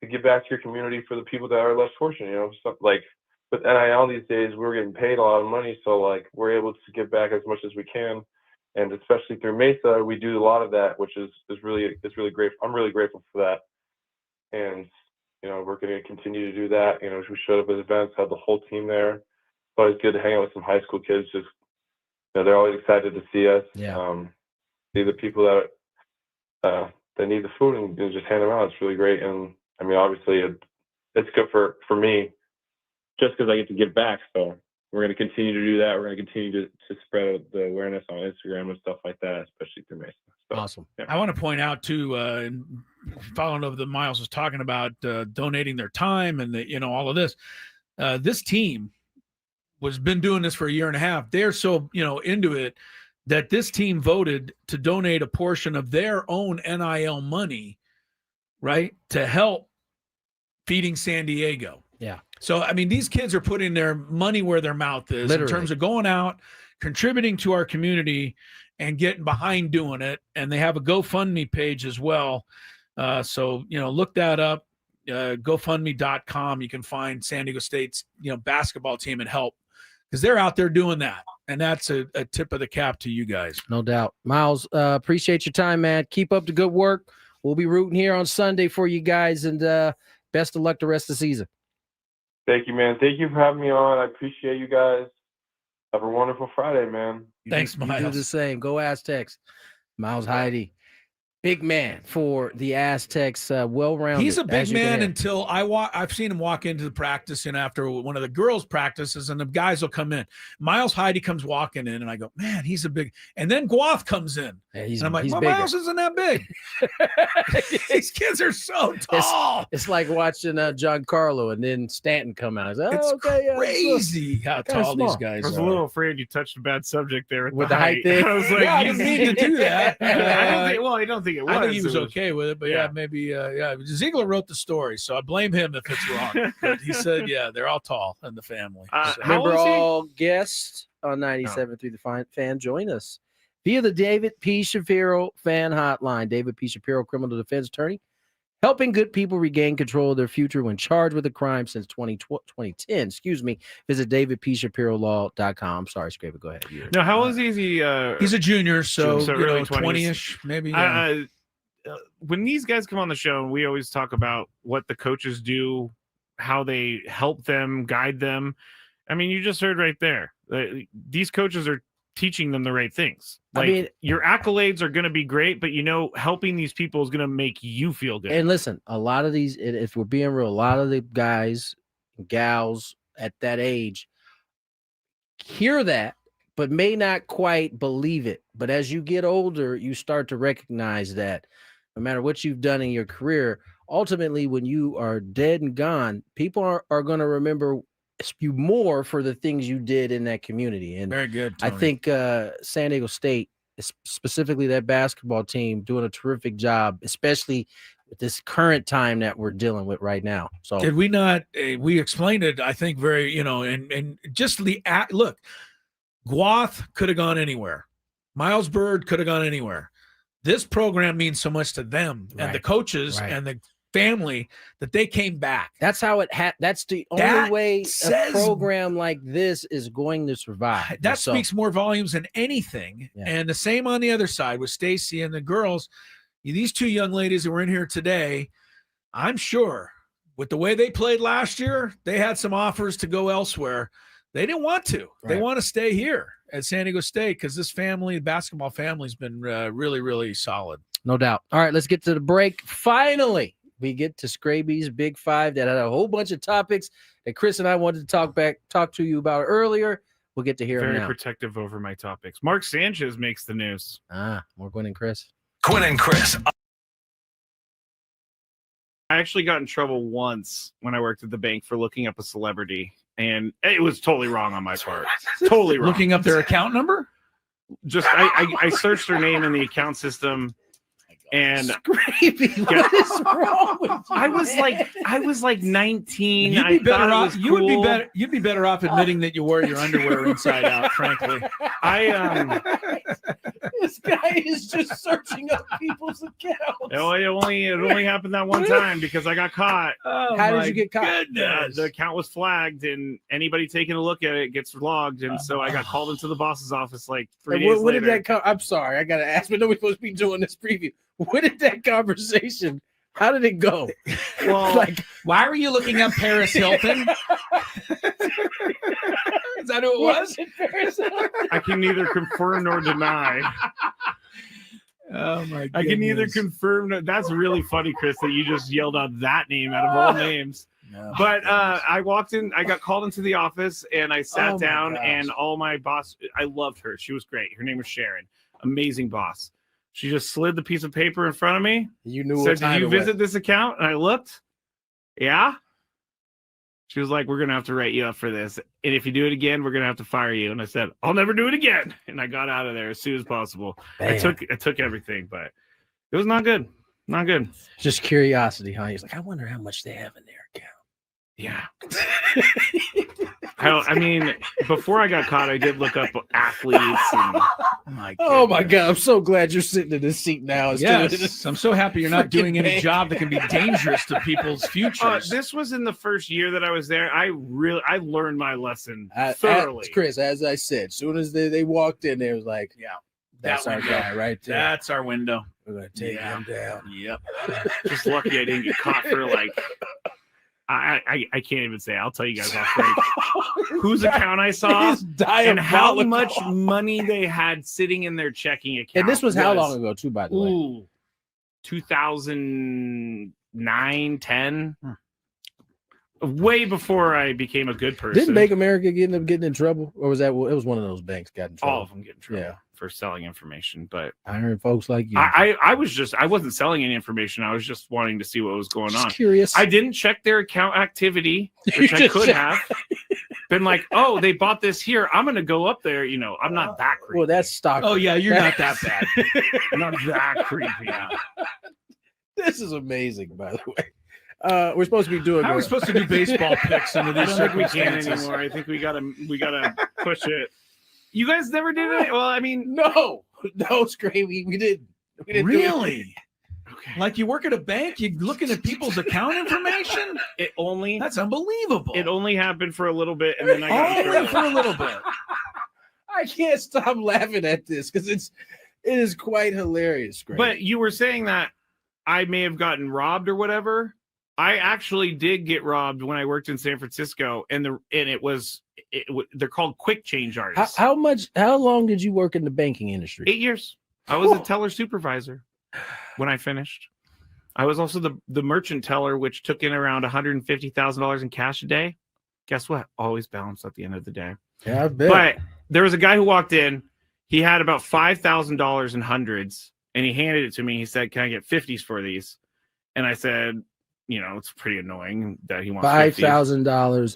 give back to your community for the people that are less fortunate. You know, so, like with NIL these days, we're getting paid a lot of money, so we're able to give back as much as we can. And especially through Mesa, we do a lot of that, which is really great. I'm really grateful for that. And you know, we're going to continue to do that. You know, we showed up at events, had the whole team there. It's always good to hang out with some high school kids. Just, you know, they're always excited to see us. Yeah. See the people that need the food and just hand them out. It's really great. And I mean, obviously, it's good for me, just because I get to give back. So we're going to continue to do that. We're going to continue to spread the awareness on Instagram and stuff like that, especially through Mesa. So, awesome. Yeah. I want to point out too, and following up that Miles was talking about donating their time and all of this. This team been doing this for a year and a half. They're so into it that this team voted to donate a portion of their own NIL money, right, to help feeding San Diego. Yeah. So, I mean, these kids are putting their money where their mouth is in terms of going out, contributing to our community and getting behind doing it. And they have a GoFundMe page as well. So, look that up, GoFundMe.com. You can find San Diego State's, basketball team and help because they're out there doing that. And that's a tip of the cap to you guys. No doubt. Miles, appreciate your time, man. Keep up the good work. We'll be rooting here on Sunday for you guys, and best of luck the rest of the season. Thank you, man. Thank you for having me on. I appreciate you guys. Have a wonderful Friday, man. Thanks, Miles. You do the same. Go Aztecs. Miles Heide. Big man for the Aztecs, well-rounded. He's a big man until I've seen him walk into the practice and after one of the girls' practices, and the guys will come in. Miles Heide comes walking in, and I go, man, he's a big. And then Guath comes in, and I'm like, well, Miles isn't that big. These kids are so tall. It's like watching Giancarlo and then Stanton come out. Like, it's crazy how tall these guys are. I was a little afraid you touched a bad subject there with the height thing. I was like, yeah, I didn't mean to do that. I don't think it was. I think he was okay with it, but maybe Ziegler wrote the story, so I blame him if it's wrong. But he said, they're all tall in the family. Remember, all guests on 97 through the fan join us via the David P. Shapiro fan hotline. David P. Shapiro, criminal defense attorney, helping good people regain control of their future when charged with a crime since 2010. Visit davidpshapirolaw.com. Sorry, Skraby, go ahead. No, how old is he? He's a junior, so early 20-ish, maybe. When these guys come on the show, we always talk about what the coaches do, how they help them, guide them. I mean, you just heard right there. These coaches are teaching them the right things. Your accolades are going to be great, but helping these people is going to make you feel good. And listen, a lot of these, if we're being real, a lot of the guys and gals at that age hear that, but may not quite believe it. But as you get older, you start to recognize that no matter what you've done in your career, ultimately, when you are dead and gone, people are going to remember you more for the things you did in that community. And very good, Tony. I think San Diego State, specifically that basketball team, doing a terrific job, especially with this current time that we're dealing with right now. So did we not? We explained it, I think, very and just look. Guath could have gone anywhere. Miles Bird could have gone anywhere. This program means so much to them and the coaches and the family that they came back. That's how it that's the only way a program like this is going to survive. That speaks more volumes than anything. Yeah. And the same on the other side with Stacy and the girls. These two young ladies that were in here today, I'm sure with the way they played last year, they had some offers to go elsewhere. They didn't want to. Right. They want to stay here at San Diego State because this family, basketball family, has been really, really solid. No doubt. All right, let's get to the break. Finally, we get to Skraby's Big Five that had a whole bunch of topics that Chris and I wanted to talk to you about earlier. We'll get to hear him Very now. protective over my topics. Mark Sanchez makes the news. More Gwynn and Chris. Gwynn and Chris. I actually got in trouble once when I worked at the bank for looking up a celebrity, and it was totally wrong on my part. Totally wrong. Looking up their account number? Just I searched their name in the account system, and Skraby, what is wrong with you? I was like 19. You'd be better off. You would be better. You'd be better off admitting that you wore your underwear inside out. Frankly, This guy is just searching up people's accounts. It only happened that one time because I got caught. How did you get caught? The account was flagged, and anybody taking a look at it gets logged. And so I got called into the boss's office like 3 days What later. did that come? I'm sorry, I gotta ask, but nobody's supposed to be doing this preview. What did that conversation? How did it go? Well, why were you looking up Paris Hilton? Is that who it was? I can neither confirm nor deny. Oh my god! I can neither confirm. That's really funny, Chris, that you just yelled out that name out of all names. No. But I walked in. I got called into the office, and I sat down. gosh. And all my boss. I loved her. She was great. Her name was Sharon. Amazing boss. She just slid the piece of paper in front of me. You knew. Said, "Did you visit this account?" And I looked. Yeah. She was like, "We're gonna have to write you up for this, and if you do it again, we're gonna have to fire you." And I said, "I'll never do it again." And I got out of there as soon as possible. I took everything, but it was not good. Not good. Just curiosity, huh? He's like, I wonder how much they have in their account. Yeah. I mean, before I got caught, I did look up athletes. And, oh my god! I'm so glad you're sitting in this seat now. Yes, I'm so happy you're not doing any job that can be dangerous to people's futures. This was in the first year that I was there. I learned my lesson thoroughly. Chris, as I said, as soon as they walked in, there was like, yeah, that's our guy right there. That's our window. We're gonna take him down. Yep. Just lucky I didn't get caught for like. I can't even say. I'll tell you guys off break whose account I saw and how much money they had sitting in their checking account. And this was how long ago, too, by the way? 2009, 10. Way before I became a good person. Didn't Bank America end up getting in trouble? Or was that it was one of those banks got in trouble? All of them get in trouble for selling information. But I heard folks like you. I wasn't selling any information. I was just wanting to see what was going on. Curious. I didn't check their account activity, which I could have. Been like, oh, they bought this here. I'm going to go up there. You know, I'm not that creepy. Well, that's stock. Oh, yeah, you're not that bad. I'm not that creepy. This is amazing, by the way. We're supposed to be doing. How are we supposed to do baseball picks under these I don't think we can circumstances? anymore. I think we gotta push it. You guys never did it? Well, I mean, no, Skraby, we didn't. We didn't really? Okay. Like you work at a bank, you looking at people's account information? That's unbelievable. It only happened for a little bit, and then I got only for a little bit. I can't stop laughing at this because it is quite hilarious, Skraby. But you were saying that I may have gotten robbed or whatever. I actually did get robbed when I worked in San Francisco, and they're called quick change artists. How long did you work in the banking industry? 8 years. I was a teller supervisor when I finished. I was also the merchant teller, which took in around $150,000 in cash a day. Guess what? Always balanced at the end of the day. Yeah, I bet. But there was a guy who walked in. He had about $5,000 in hundreds, and he handed it to me. He said, "Can I get 50s for these?" And I said, you know, it's pretty annoying that he wants $5,000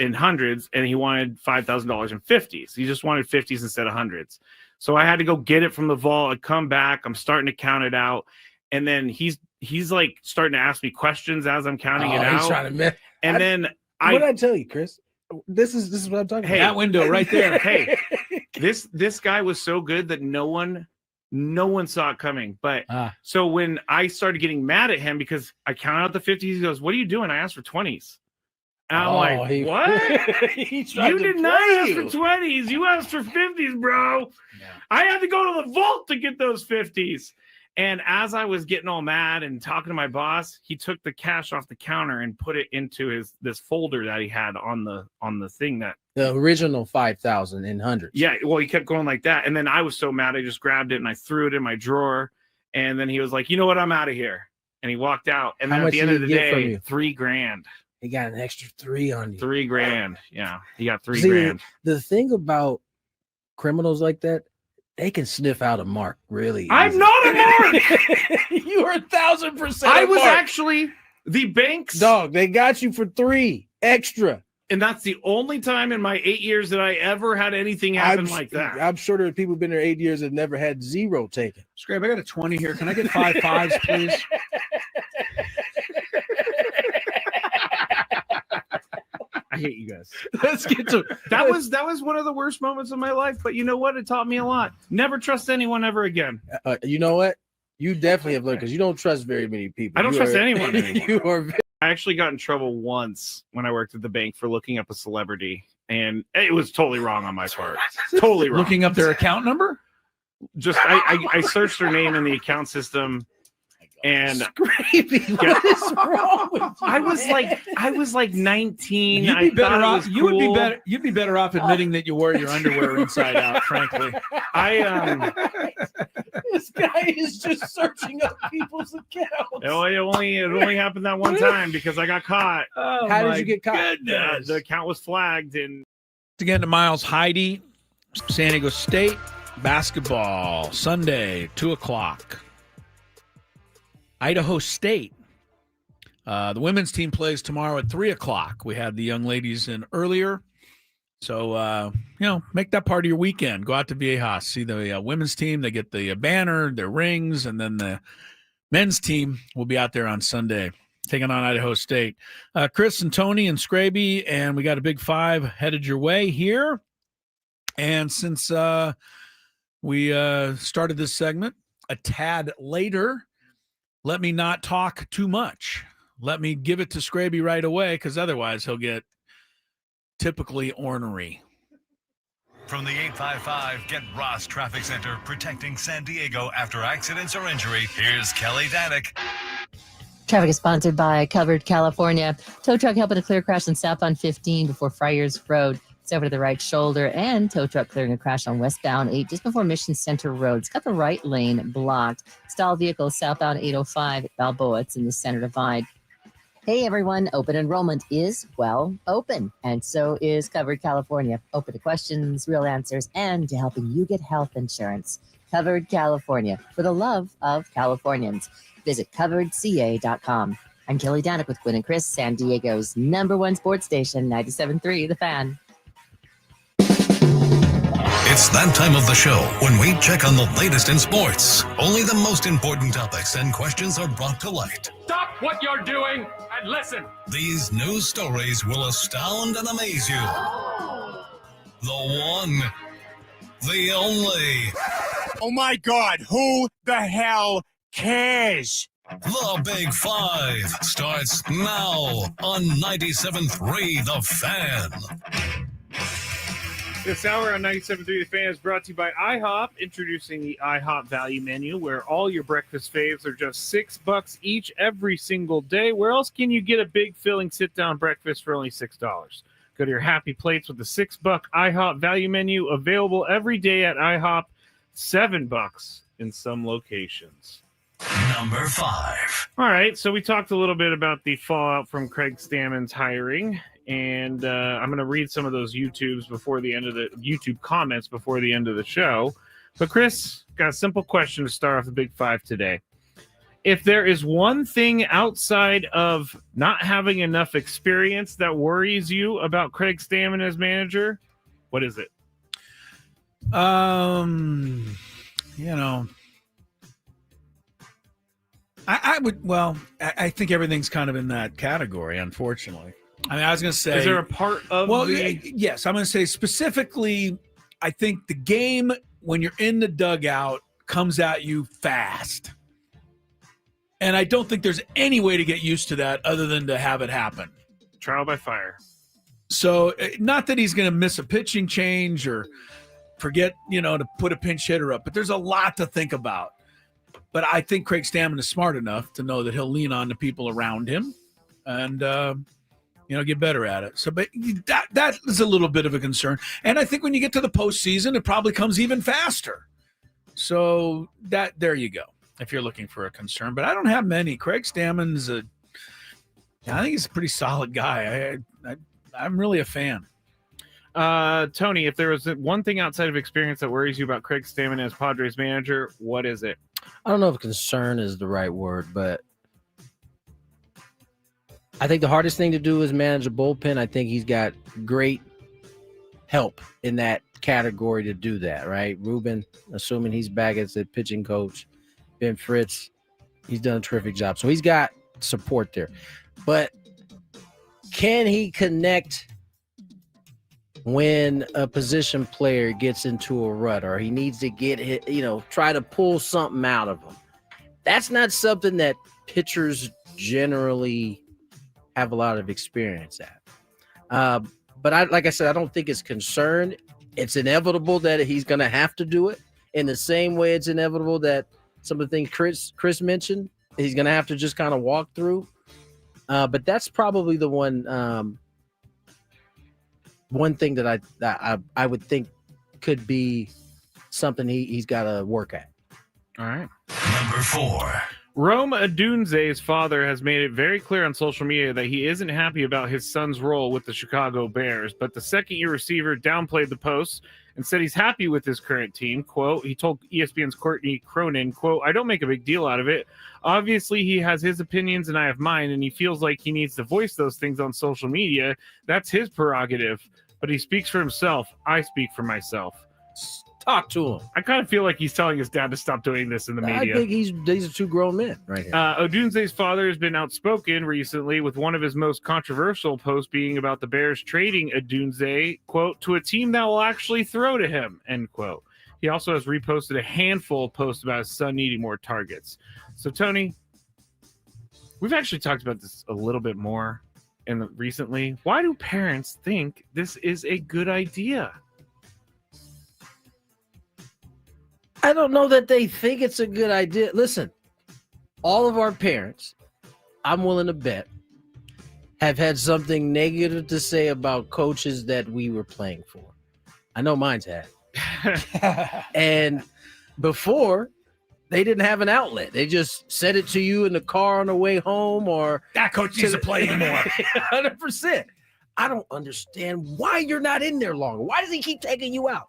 in hundreds, and he wanted $5,000 in 50s. He just wanted 50s instead of hundreds. So I had to go get it from the vault. I come back. I'm starting to count it out, and then he's like starting to ask me questions as I'm counting it out. He's trying to what did I tell you, Chris? This is what I'm talking about. That window right there. Hey, this guy was so good that no one saw it coming. But so when I started getting mad at him because I counted out the 50s, he goes, "What are you doing?" I asked for 20s. And I'm like, what? You did not ask for 20s. You asked for 50s, bro. Yeah. I had to go to the vault to get those 50s. And as I was getting all mad and talking to my boss, he took the cash off the counter and put it into this folder that he had on the thing that the original 5,000 in hundreds. Yeah, well, he kept going like that, and then I was so mad, I just grabbed it and I threw it in my drawer. And then he was like, "You know what? I'm out of here." And he walked out. And then at the end of the day, $3,000. he got an extra 3 on you. $3,000. Yeah, he got $3 See, grand. The thing about criminals like that, they can sniff out a mark really easy. I'm not a mark. You are 1,000%. I was actually the bank's dog. They got you for 3 extra. And that's the only time in my 8 years that I ever had anything happen like that. I'm sure there are people who've been there 8 years that never had 0 taken. Skraby, I got a 20 here. Can I get 5 5s, please? I hate you guys. Let's get to that was one of the worst moments of my life, but you know what? It taught me a lot. Never trust anyone ever again. You know what? You definitely have learned because you don't trust very many people. I don't trust anyone anymore. You are. I actually got in trouble once when I worked at the bank for looking up a celebrity, and it was totally wrong on my part. Totally wrong. Looking up their account number? Just I searched their name in the account system, and Skraby, what is wrong with you? I was like 19. You'd be better off. You would be better. You'd be better off admitting that you wore your underwear inside out. Frankly, This guy is just searching up people's accounts. It only happened that one time because I got caught. Oh, how did you get caught? The account was flagged. And again, to Miles Heidi, San Diego State basketball Sunday, 2:00. Idaho State. The women's team plays tomorrow at 3:00. We had the young ladies in earlier. So, make that part of your weekend. Go out to Viejas, see the women's team. They get the banner, their rings, and then the men's team will be out there on Sunday taking on Idaho State. Chris and Tony and Skraby, and we got a big 5 headed your way here. And since we started this segment a tad later, let me not talk too much. Let me give it to Skraby right away, because otherwise he'll get typically ornery. From the 855 Get Ross Traffic Center, protecting San Diego after accidents or injury, here's Kelly Danick. Traffic is sponsored by Covered California. Tow truck helping to clear crash on southbound 15 before Friars Road. It's over to the right shoulder, and tow truck clearing a crash on westbound 8 just before Mission Center Road. It's got the right lane blocked. Stalled vehicle southbound 805 at Balboa. It's in the center divide. Hey everyone, open enrollment is, open. And so is Covered California. Open to questions, real answers, and to helping you get health insurance. Covered California, for the love of Californians. Visit coveredca.com. I'm Kelly Danick with Gwynn and Chris, San Diego's #1 sports station, 97.3 The Fan. It's that time of the show when we check on the latest in sports. Only the most important topics and questions are brought to light. Stop what you're doing and listen. These news stories will astound and amaze you. The one, the only. Oh my God, who the hell cares? The Big 5 starts now on 97.3 The Fan. This hour on 97.3 The Fan is brought to you by IHOP, introducing the IHOP Value Menu, where all your breakfast faves are just $6 each every single day. Where else can you get a big, filling, sit-down breakfast for only $6? Go to your Happy Plates with the $6 IHOP Value Menu, available every day at IHOP, $7 in some locations. Number 5. All right, so we talked a little bit about the fallout from Craig Stammen's hiring. And I'm going to read some of those YouTube comments before the end of the show. But Chris, got a simple question to start off the Big 5 today. If there is one thing outside of not having enough experience that worries you about Craig Stammen as manager, what is it? I think everything's kind of in that category, unfortunately. I mean, I was going to say... Is there a part of yes, I'm going to say specifically, I think the game, when you're in the dugout, comes at you fast. And I don't think there's any way to get used to that other than to have it happen. Trial by fire. So, not that he's going to miss a pitching change or forget, to put a pinch hitter up, but there's a lot to think about. But I think Craig Stammen is smart enough to know that he'll lean on the people around him and, get better at it. So, but that is a little bit of a concern. And I think when you get to the postseason, it probably comes even faster. So there you go, if you're looking for a concern. But I don't have many. Craig Stammen's I think he's a pretty solid guy. I'm really a fan. Tony, if there was one thing outside of experience that worries you about Craig Stammen as Padres manager, what is it? I don't know if concern is the right word, but I think the hardest thing to do is manage a bullpen. I think he's got great help in that category to do that, right? Ruben, assuming he's back as the pitching coach, Ben Fritz, he's done a terrific job. So he's got support there. But can he connect when a position player gets into a rut or he needs to get hit, try to pull something out of him? That's not something that pitchers generally have a lot of experience at. But like I said, I don't think it's concern. It's inevitable that he's going to have to do it in the same way it's inevitable that some of the things Chris mentioned, he's going to have to just kind of walk through. But that's probably the one thing that I would think could be something he's got to work at. All right. Number 4. Rome Odunze's father has made it very clear on social media that he isn't happy about his son's role with the Chicago Bears, but the second-year receiver downplayed the post and said he's happy with his current team. Quote, he told ESPN's Courtney Cronin, quote, I don't make a big deal out of it. Obviously, he has his opinions and I have mine, and he feels like he needs to voice those things on social media. That's his prerogative, but he speaks for himself. I speak for myself. Talk to him. I kind of feel like he's telling his dad to stop doing this in the media. I think these are two grown men right here. Odunze's father has been outspoken recently, with one of his most controversial posts being about the Bears trading Odunze, quote, to a team that will actually throw to him, end quote. He also has reposted a handful of posts about his son needing more targets. So, Tony, we've actually talked about this a little bit more recently. Why do parents think this is a good idea? I don't know that they think it's a good idea. Listen, all of our parents, I'm willing to bet, have had something negative to say about coaches that we were playing for. I know mine's had. And before, they didn't have an outlet. They just said it to you in the car on the way home, or that coach needs to play anymore. 100%. I don't understand why you're not in there longer. Why does he keep taking you out?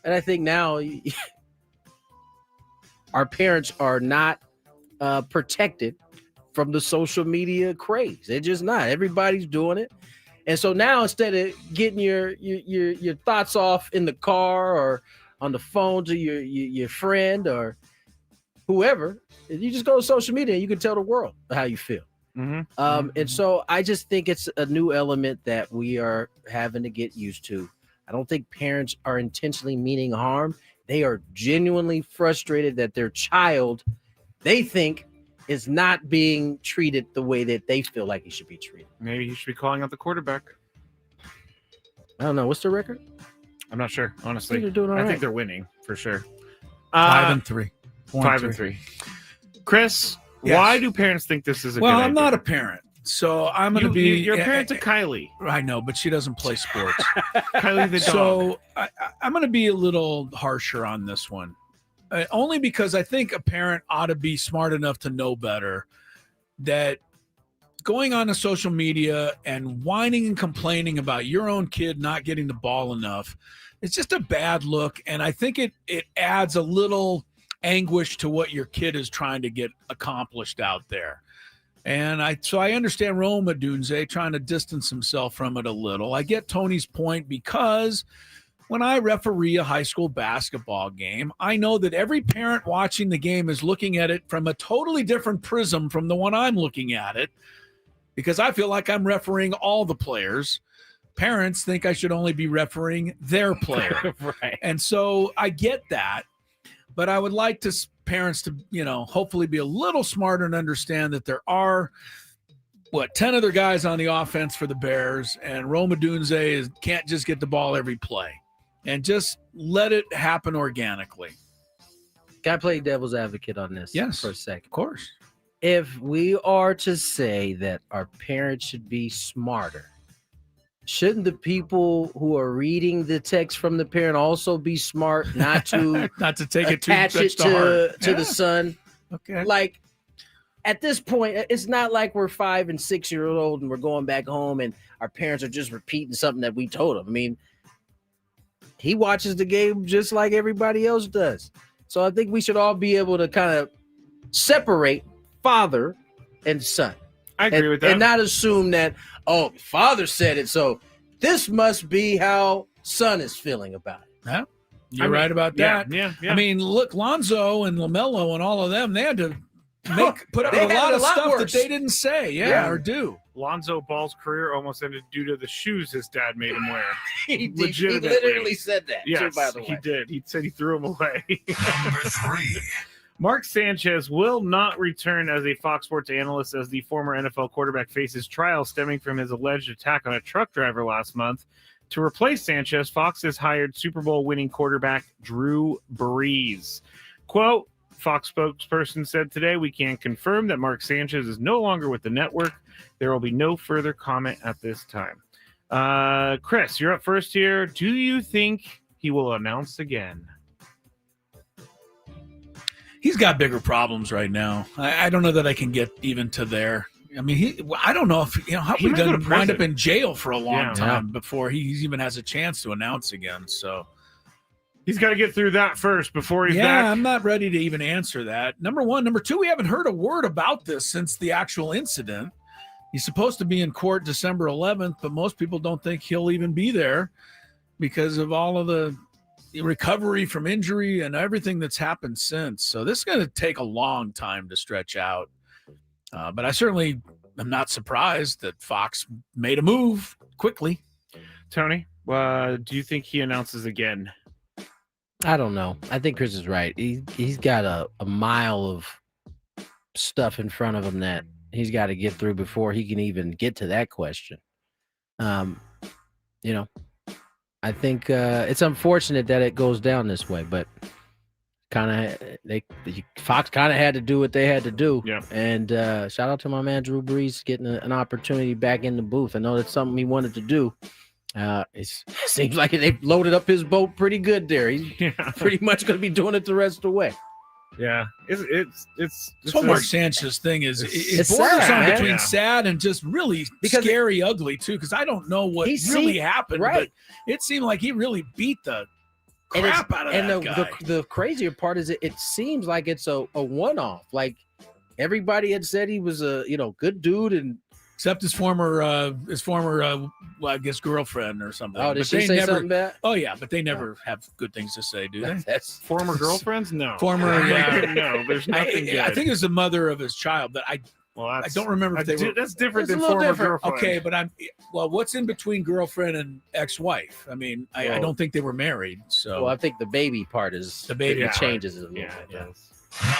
And I think now our parents are not protected from the social media craze. They're just not. Everybody's doing it. And so now, instead of getting your thoughts off in the car or on the phone to your friend or whoever, you just go to social media and you can tell the world how you feel. Mm-hmm. And so I just think it's a new element that we are having to get used to. I don't think parents are intentionally meaning harm. They are genuinely frustrated that their child, they think, is not being treated the way that they feel like he should be treated. Maybe he should be calling out the quarterback. I don't know. What's the record? I'm not sure, honestly. They're doing all right. I think they're winning for sure. 5-3. 5-3. Chris, yes. Why do parents think this is a good idea? Well, I'm not a parent. So I'm going to be... You're a parent to Kylie. I know, but she doesn't play sports. Kylie the dog. So I'm going to be a little harsher on this one. Only because I think a parent ought to be smart enough to know better that going on to social media and whining and complaining about your own kid not getting the ball enough, it's just a bad look. And I think it adds a little anguish to what your kid is trying to get accomplished out there. And I understand Rome Odunze trying to distance himself from it a little. I get Tony's point because when I referee a high school basketball game, I know that every parent watching the game is looking at it from a totally different prism from the one I'm looking at it, because I feel like I'm refereeing all the players. Parents think I should only be refereeing their player. Right. And so I get that, but I would like parents to, hopefully be a little smarter and understand that there are 10 other guys on the offense for the Bears, and Rome Odunze can't just get the ball every play, and just let it happen organically. Can I play devil's advocate on this? Yes, for a second? Of course. If we are to say that our parents should be smarter, shouldn't the people who are reading the text from the parent also be smart not to take it attach it to the son? Okay. Like, at this point, it's not like we're 5 and 6 years old and we're going back home and our parents are just repeating something that we told them. I mean, he watches the game just like everybody else does. So I think we should all be able to kind of separate father and son. I agree with that. And not assume that, oh, father said it, so this must be how son is feeling about it. Yeah, you're right about that. Yeah. I mean, look, Lonzo and LaMelo and all of them, they had to put up with a lot of stuff worse. that they didn't say, or do. Lonzo Ball's career almost ended due to the shoes his dad made him wear. He literally said that. Yes, too, by the way. he did. He said he threw them away. Number 3. Mark Sanchez will not return as a Fox Sports analyst as the former NFL quarterback faces trial stemming from his alleged attack on a truck driver last month. To replace Sanchez, Fox has hired Super Bowl winning quarterback Drew Brees. Quote, Fox spokesperson said today, we can confirm that Mark Sanchez is no longer with the network. There will be no further comment at this time. Chris, you're up first here. Do you think he will announce again? He's got bigger problems right now. I don't know that I can get even to there. I mean, I don't know if, how he doesn't wind up in jail for a long time before he even has a chance to announce again. So he's got to get through that first before he's back. Yeah, I'm not ready to even answer that. Number one. Number two, we haven't heard a word about this since the actual incident. He's supposed to be in court December 11th, but most people don't think he'll even be there because of all of the recovery from injury and everything that's happened since. So this is going to take a long time to stretch out. But I certainly am not surprised that Fox made a move quickly. Tony, do you think he announces again? I don't know. I think Chris is right. He's got a mile of stuff in front of him that he's got to get through before he can even get to that question. I think it's unfortunate that it goes down this way, but Fox kind of had to do what they had to do. Yeah. And shout out to my man Drew Brees getting an opportunity back in the booth. I know that's something he wanted to do. It seems like they've loaded up his boat pretty good there. He's pretty much going to be doing it the rest of the way. Yeah, it's whole Mark Sanchez thing is it borders sad, on between sad and just really scary, ugly too. Because I don't know what really happened, but it seemed like he really beat the crap out of that guy. The crazier part is it seems like it's a one-off. Like everybody had said he was a good dude, and except his former I guess girlfriend or something. Oh, did but she say something bad? Oh yeah, but they never have good things to say, do they? That's former girlfriends? No. Former no, there's nothing good. I think it was the mother of his child, but I don't remember if they were. That's different than former girlfriend. Okay, but what's in between girlfriend and ex-wife? I mean, I don't think they were married. So I think the baby part is the baby changes it a little bit. It does.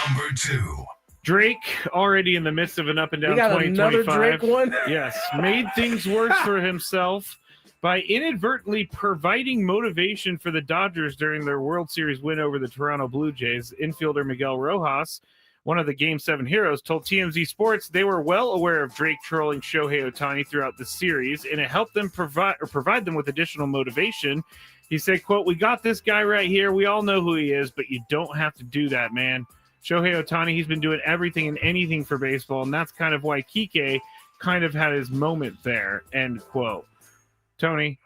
Number 2. Drake, already in the midst of an up and down we got 2025. another Drake one? Yes, made things worse for himself by inadvertently providing motivation for the Dodgers during their World Series win over the Toronto Blue Jays. Infielder Miguel Rojas, one of the Game 7 heroes, told TMZ Sports they were well aware of Drake trolling Shohei Ohtani throughout the series, and it helped them provide them with additional motivation. He said, quote, "We got this guy right here. We all know who he is, but you don't have to do that, man. Shohei Ohtani, he's been doing everything and anything for baseball, and that's kind of why Kike kind of had his moment there," end quote. Tony,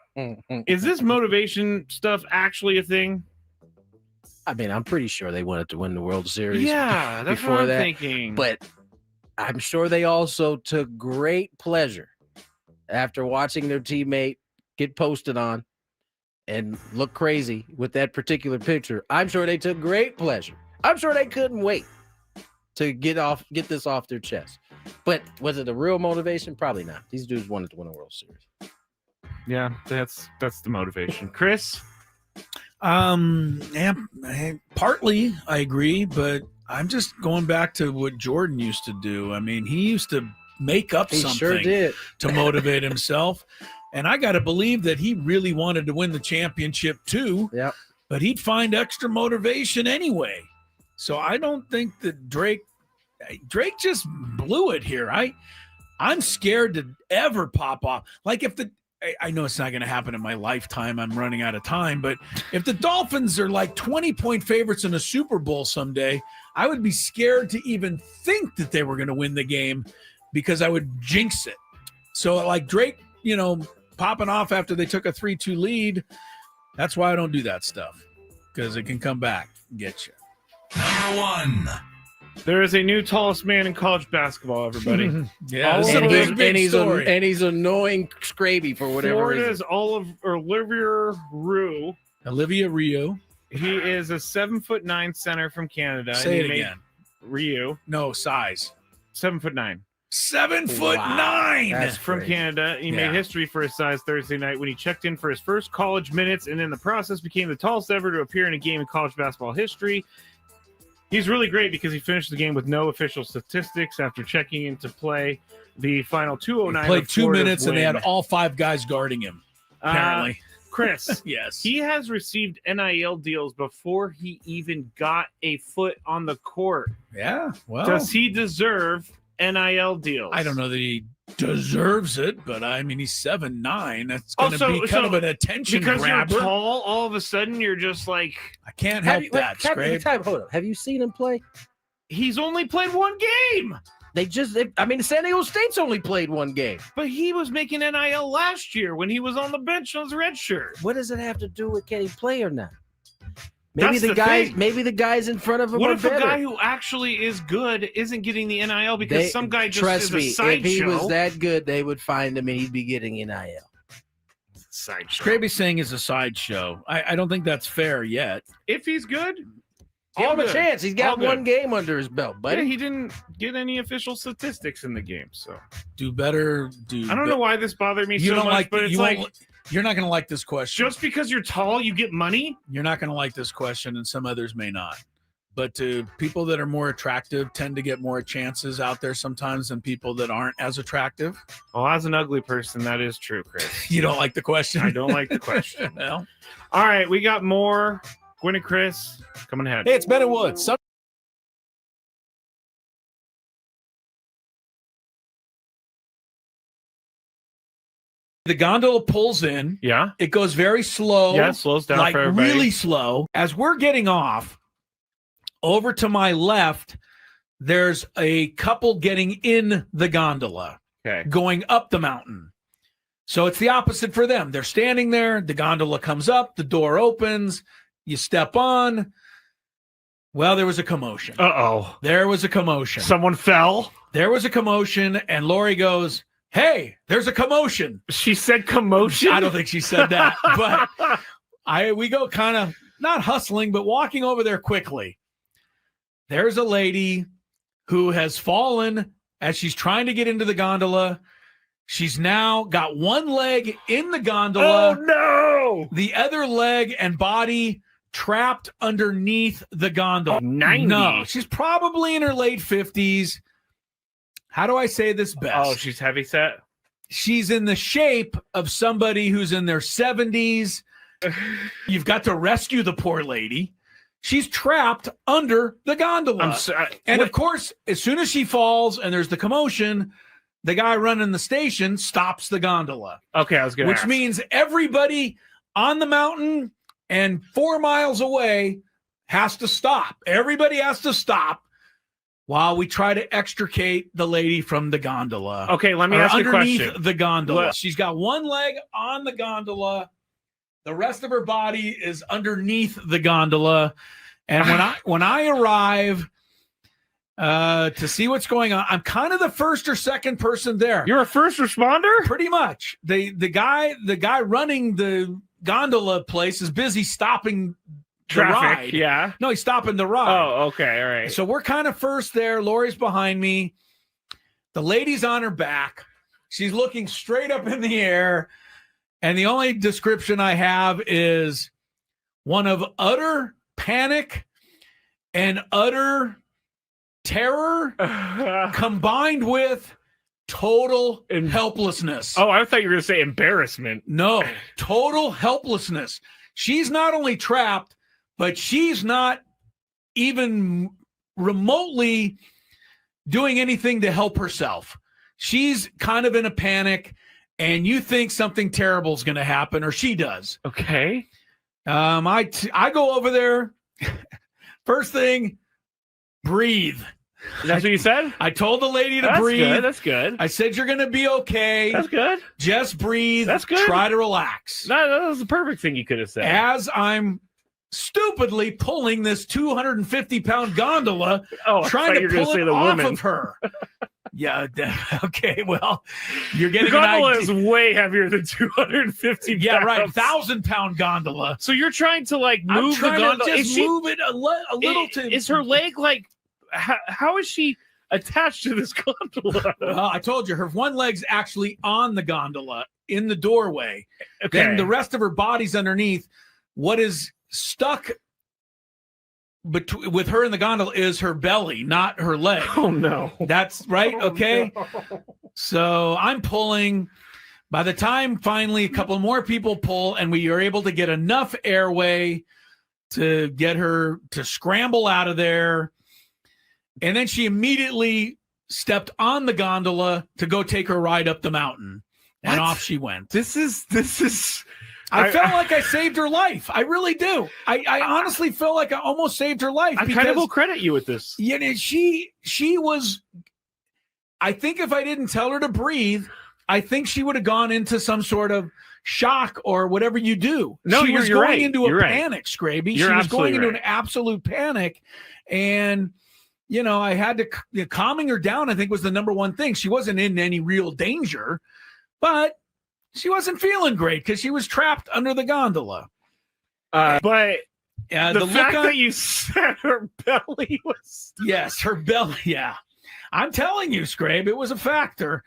is this motivation stuff actually a thing? I mean, I'm pretty sure they wanted to win the World Series. Yeah, that's before what I'm that. thinking. But I'm sure they also took great pleasure after watching their teammate get posted on and look crazy with that particular picture. I'm sure they took great pleasure. I'm sure they couldn't wait to get this off their chest. But was it a real motivation? Probably not. These dudes wanted to win a World Series. Yeah, that's the motivation. Chris? Yeah, partly I agree, but I'm just going back to what Jordan used to do. I mean, he used to make up something sure did. to motivate himself. And I got to believe that he really wanted to win the championship too. Yep. But he'd find extra motivation anyway. So I don't think that Drake just blew it here. I'm scared to ever pop off. Like if I know it's not going to happen in my lifetime. I'm running out of time. But if the Dolphins are like 20-point favorites in a Super Bowl someday, I would be scared to even think that they were going to win the game because I would jinx it. So like Drake, popping off after they took a 3-2 lead, that's why I don't do that stuff, because it can come back and get you. Number 1. There is a new tallest man in college basketball, everybody. Yeah, and he's annoying Skraby for whatever Florida's reason. Olivia Rue. Rio. He is a 7'9" center from Canada. Say it again. Ryu. No, size. 7'9". 7'9". That's from Canada. He made history for his size Thursday night when he checked in for his first college minutes, and in the process became the tallest ever to appear in a game in college basketball history. He's really great because he finished the game with no official statistics after checking into play the final 2:09. He played 2 minutes, and they had all 5 guys guarding him, apparently. Chris, yes. He has received NIL deals before he even got a foot on the court. Yeah, well. Does he deserve NIL deals? I don't know that he deserves it, but I mean, he's 7'9". That's going to be kind of an attention because grabber. You're tall, all of a sudden you're just like, I can't help that. Hold on. Have you seen him play? He's only played 1 game. San Diego State's only played 1 game. But he was making NIL last year when he was on the bench on his red shirt. What does it have to do with can he play or not? Maybe the guys in front of him what are if better. a guy who actually is good isn't getting the NIL because some guy just trust is me, a sideshow? if he was that good, they would find him and he'd be getting NIL. Sideshow. Skraby's saying is a sideshow. I don't think that's fair yet. If he's good, give him a chance. He's got 1 game under his belt, buddy. Yeah, he didn't get any official statistics in the game, so do better. I don't know why this bothered me so much, but it's you're not going to like this question. Just because you're tall, you get money? You're not going to like this question, and some others may not. But people that are more attractive tend to get more chances out there sometimes than people that aren't as attractive. Well, as an ugly person, that is true, Chris. You don't like the question? I don't like the question. Well, all right, we got more. Gwynn and Chris, coming ahead. Hey, it's Ben and Woods. The gondola pulls in. Yeah. It goes very slow. Yeah, it slows down for everybody. Really slow. As we're getting off, over to my left, there's a couple getting in the gondola, going up the mountain. So it's the opposite for them. They're standing there. The gondola comes up. The door opens. You step on. Well, there was a commotion. Uh-oh. There was a commotion. Someone fell? There was a commotion, and Lori goes, "Hey, there's a commotion." She said commotion? I don't think she said that, but we go kind of not hustling, but walking over there quickly. There's a lady who has fallen as she's trying to get into the gondola. She's now got 1 leg in the gondola. Oh, no! The other leg and body trapped underneath the gondola. 90. No, she's probably in her late 50s. How do I say this best? Oh, she's heavy set? She's in the shape of somebody who's in their 70s. You've got to rescue the poor lady. She's trapped under the gondola. Of course, as soon as she falls and there's the commotion, the guy running the station stops the gondola. Okay, I was going to ask. Which means everybody on the mountain and 4 miles away has to stop. Everybody has to stop while we try to extricate the lady from the gondola. Okay, let me ask you a question. Underneath the gondola. She's got 1 leg on the gondola. The rest of her body is underneath the gondola. And when I arrive to see what's going on, I'm kind of the first or second person there. You're a first responder? Pretty much. The guy running the gondola place is busy stopping traffic. The ride. Yeah. No, he's stopping the ride. Oh, okay. All right. So we're kind of first there. Lori's behind me. The lady's on her back. She's looking straight up in the air. And the only description I have is one of utter panic and utter terror combined with total helplessness. Oh, I thought you were going to say embarrassment. No, total helplessness. She's not only trapped, but she's not even remotely doing anything to help herself. She's kind of in a panic. and you think something terrible is going to happen, or she does. Okay. I go over there. First thing, breathe. That's what you said? I told the lady to breathe. That's good. I said, you're going to be okay. That's good. Just breathe. That's good. Try to relax. That was the perfect thing you could have said. As I'm stupidly pulling this 250-pound gondola, trying to pull it off of her. Yeah. Okay. Well, you're getting the gondola is way heavier than 250 pounds. Yeah, right. 1,000-pound gondola. So you're trying to like move the gondola. Just move it a little. Is her leg like? How is she attached to this gondola? Well, I told you, her one leg's actually on the gondola in the doorway. Okay. Then the rest of her body's underneath. What is stuck with her in the gondola is her belly, not her leg. Oh, no. That's right. Okay. No. So I'm pulling. By the time finally a couple more people pull and we are able to get enough airway to get her to scramble out of there. And then she immediately stepped on the gondola to go take her ride up the mountain. And off she went. This is. I felt like I saved her life. I really do. I honestly feel like I almost saved her life. I kind of will credit you with this. You know, she was. I think if I didn't tell her to breathe, I think she would have gone into some sort of shock or whatever you do. No, she was you're going right. into You're a right. panic, Skraby. You're She was going into absolutely an absolute panic, and. You know, I had to calming her down, I think, was the number one thing. She wasn't in any real danger, but she wasn't feeling great because she was trapped under the gondola. But the fact that you said her belly was... Yes, her belly, yeah. I'm telling you, Scrabe, it was a factor.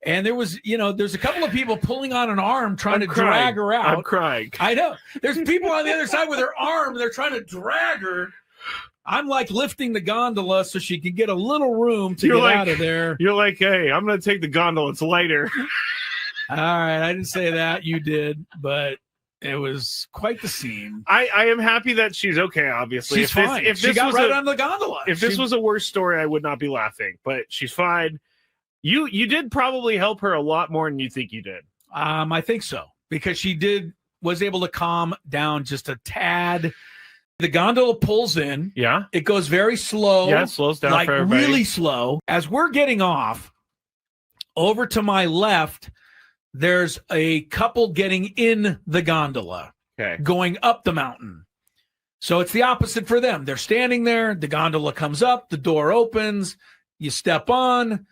And there was, there's a couple of people pulling on an arm trying to drag her out. I'm crying. I know. There's people on the other side with her arm. They're trying to drag her. I'm like lifting the gondola so she can get a little room to get out of there. You're like, hey, I'm going to take the gondola. It's lighter. All right. I didn't say that. You did. But it was quite the scene. I am happy that she's okay, obviously. She's fine. If she got right on the gondola. If this was a worse story, I would not be laughing. But she's fine. You did probably help her a lot more than you think you did. I think so. Because she was able to calm down just a tad. The gondola pulls in. Yeah. It goes very slow. Yeah, it slows down like for everybody. Really slow. As we're getting off, over to my left, there's a couple getting in the gondola. Okay. Going up the mountain. So it's the opposite for them. They're standing there. The gondola comes up. The door opens. You step on.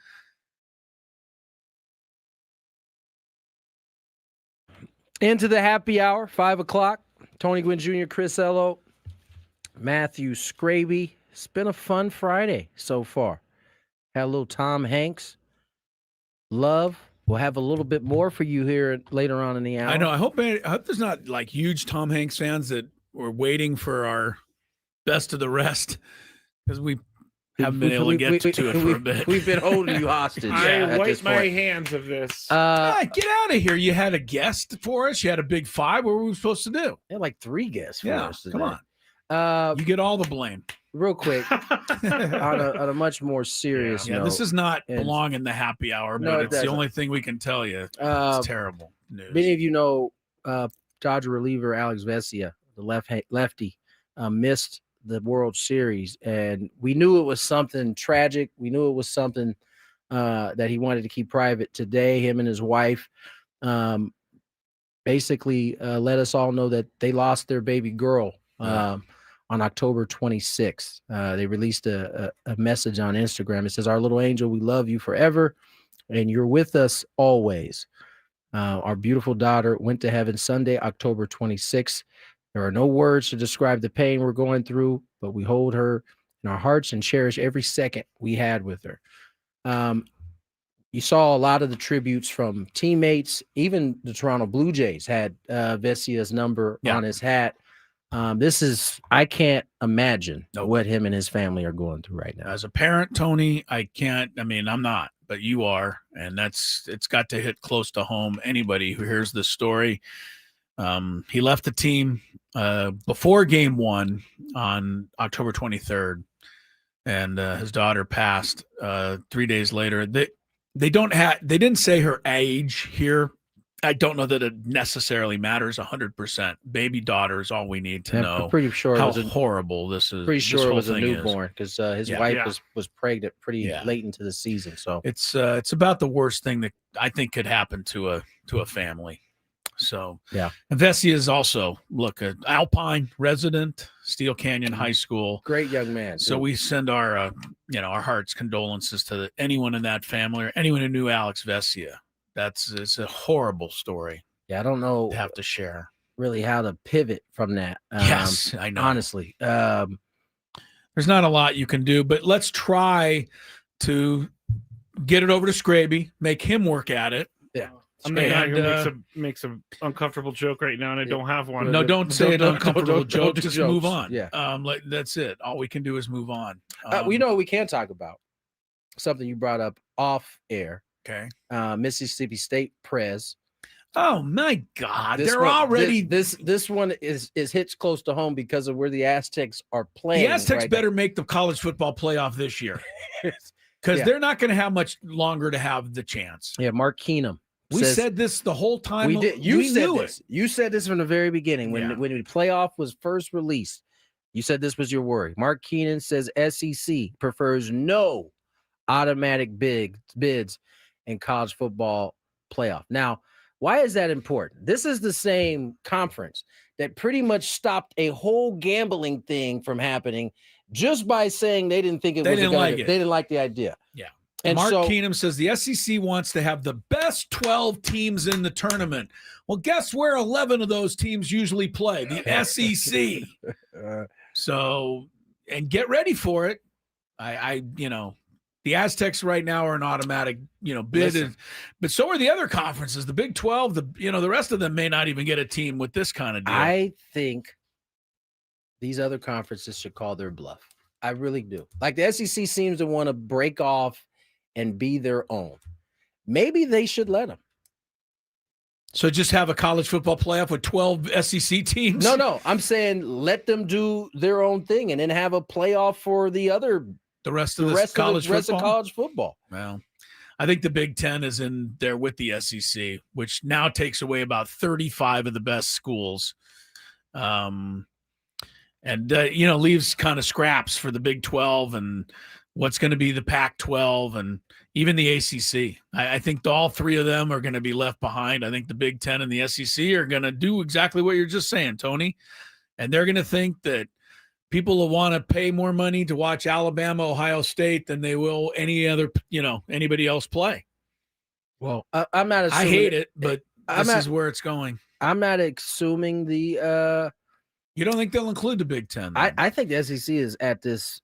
Into the happy hour, 5 o'clock. Tony Gwynn Jr., Chris Ello, Matthew Skraby. It's been a fun Friday so far. Had a little Tom Hanks love. We'll have a little bit more for you here later on in the hour. I know. I hope there's not like huge Tom Hanks fans that were waiting for our best of the rest because we haven't been able to get to it for a bit. We've been holding you hostage. I wipe my hands of this. Get out of here. You had a guest for us. You had a big five. What were we supposed to do? Had like 3 guests for us today. Come on. You get all the blame. Real quick, on a much more serious note. This does not belong in the happy hour, but it's the only thing we can tell you. It's terrible news. Many of you know Dodger reliever Alex Vesia, the lefty, missed the World Series, and we knew it was something tragic. We knew it was something that he wanted to keep private. Today, him and his wife basically let us all know that they lost their baby girl. On October 26th. They released a message on Instagram. It says, "Our little angel, we love you forever, and you're with us always. Our beautiful daughter went to heaven Sunday, October 26th. There are no words to describe the pain we're going through, but we hold her in our hearts and cherish every second we had with her." You saw a lot of the tributes from teammates. Even the Toronto Blue Jays had Vesia's number on his hat. I can't imagine what him and his family are going through right now. As a parent, Tony, I'm not, but you are. And it's got to hit close to home. Anybody who hears this story, he left the team before game 1 on October 23rd, and his daughter passed 3 days later. They didn't say her age here I don't know that it necessarily matters 100%. Baby daughter is all we need to know. I'm pretty sure how horrible this is. Pretty sure it was a newborn because his wife was pregnant pretty late into the season. So it's about the worst thing that I think could happen to a family. So yeah, Vessi is also an Alpine resident, Steel Canyon High School. Great young man. So we send our our hearts condolences to anyone in that family or anyone who knew Alex Vessia. It's a horrible story. Yeah, I don't know. To have to share really how to pivot from that. Yes, I know. Honestly, there's not a lot you can do, but let's try to get it over to Skraby, make him work at it. Yeah. I'm gonna make some uncomfortable joke right now, and I don't have one. No, don't say an uncomfortable joke. Just move on. Yeah. That's it. All we can do is move on. We know we can talk about something you brought up off air. Okay. Mississippi State Prez. Oh my God! They're already this one is hits close to home because of where the Aztecs are playing. The Aztecs better make the college football playoff this year because they're not going to have much longer to have the chance. Yeah, Mark Keenum. We said this the whole time. We did. You said this. You said this from the very beginning when the playoff was first released. You said this was your worry. Mark Keenan says SEC prefers no automatic bids in college football playoff. Now, why is that important? This is the same conference that pretty much stopped a whole gambling thing from happening just by saying they didn't think it was a good idea. They didn't like the idea. Yeah. And Mark Keenum says the SEC wants to have the best 12 teams in the tournament. Well, guess where 11 of those teams usually play? The SEC. So, and get ready for it. The Aztecs right now are an automatic, bid, but so are the other conferences. The Big 12, the rest of them may not even get a team with this kind of deal. I think these other conferences should call their bluff. I really do. Like the SEC seems to want to break off and be their own. Maybe they should let them. So just have a college football playoff with 12 SEC teams? No. I'm saying let them do their own thing and then have a playoff for the rest of college football. Well, I think the Big Ten is in there with the SEC, which now takes away about 35 of the best schools. Leaves kind of scraps for the Big 12 and what's going to be the Pac-12 and even the ACC. I think all three of them are going to be left behind. I think the Big Ten and the SEC are going to do exactly what you're just saying, Tony. And they're going to think that people will want to pay more money to watch Alabama, Ohio State than they will anybody else play. Well, I'm not assuming. I hate it, but this is where it's going. I'm not assuming the you don't think they'll include the Big Ten? I think the SEC is at this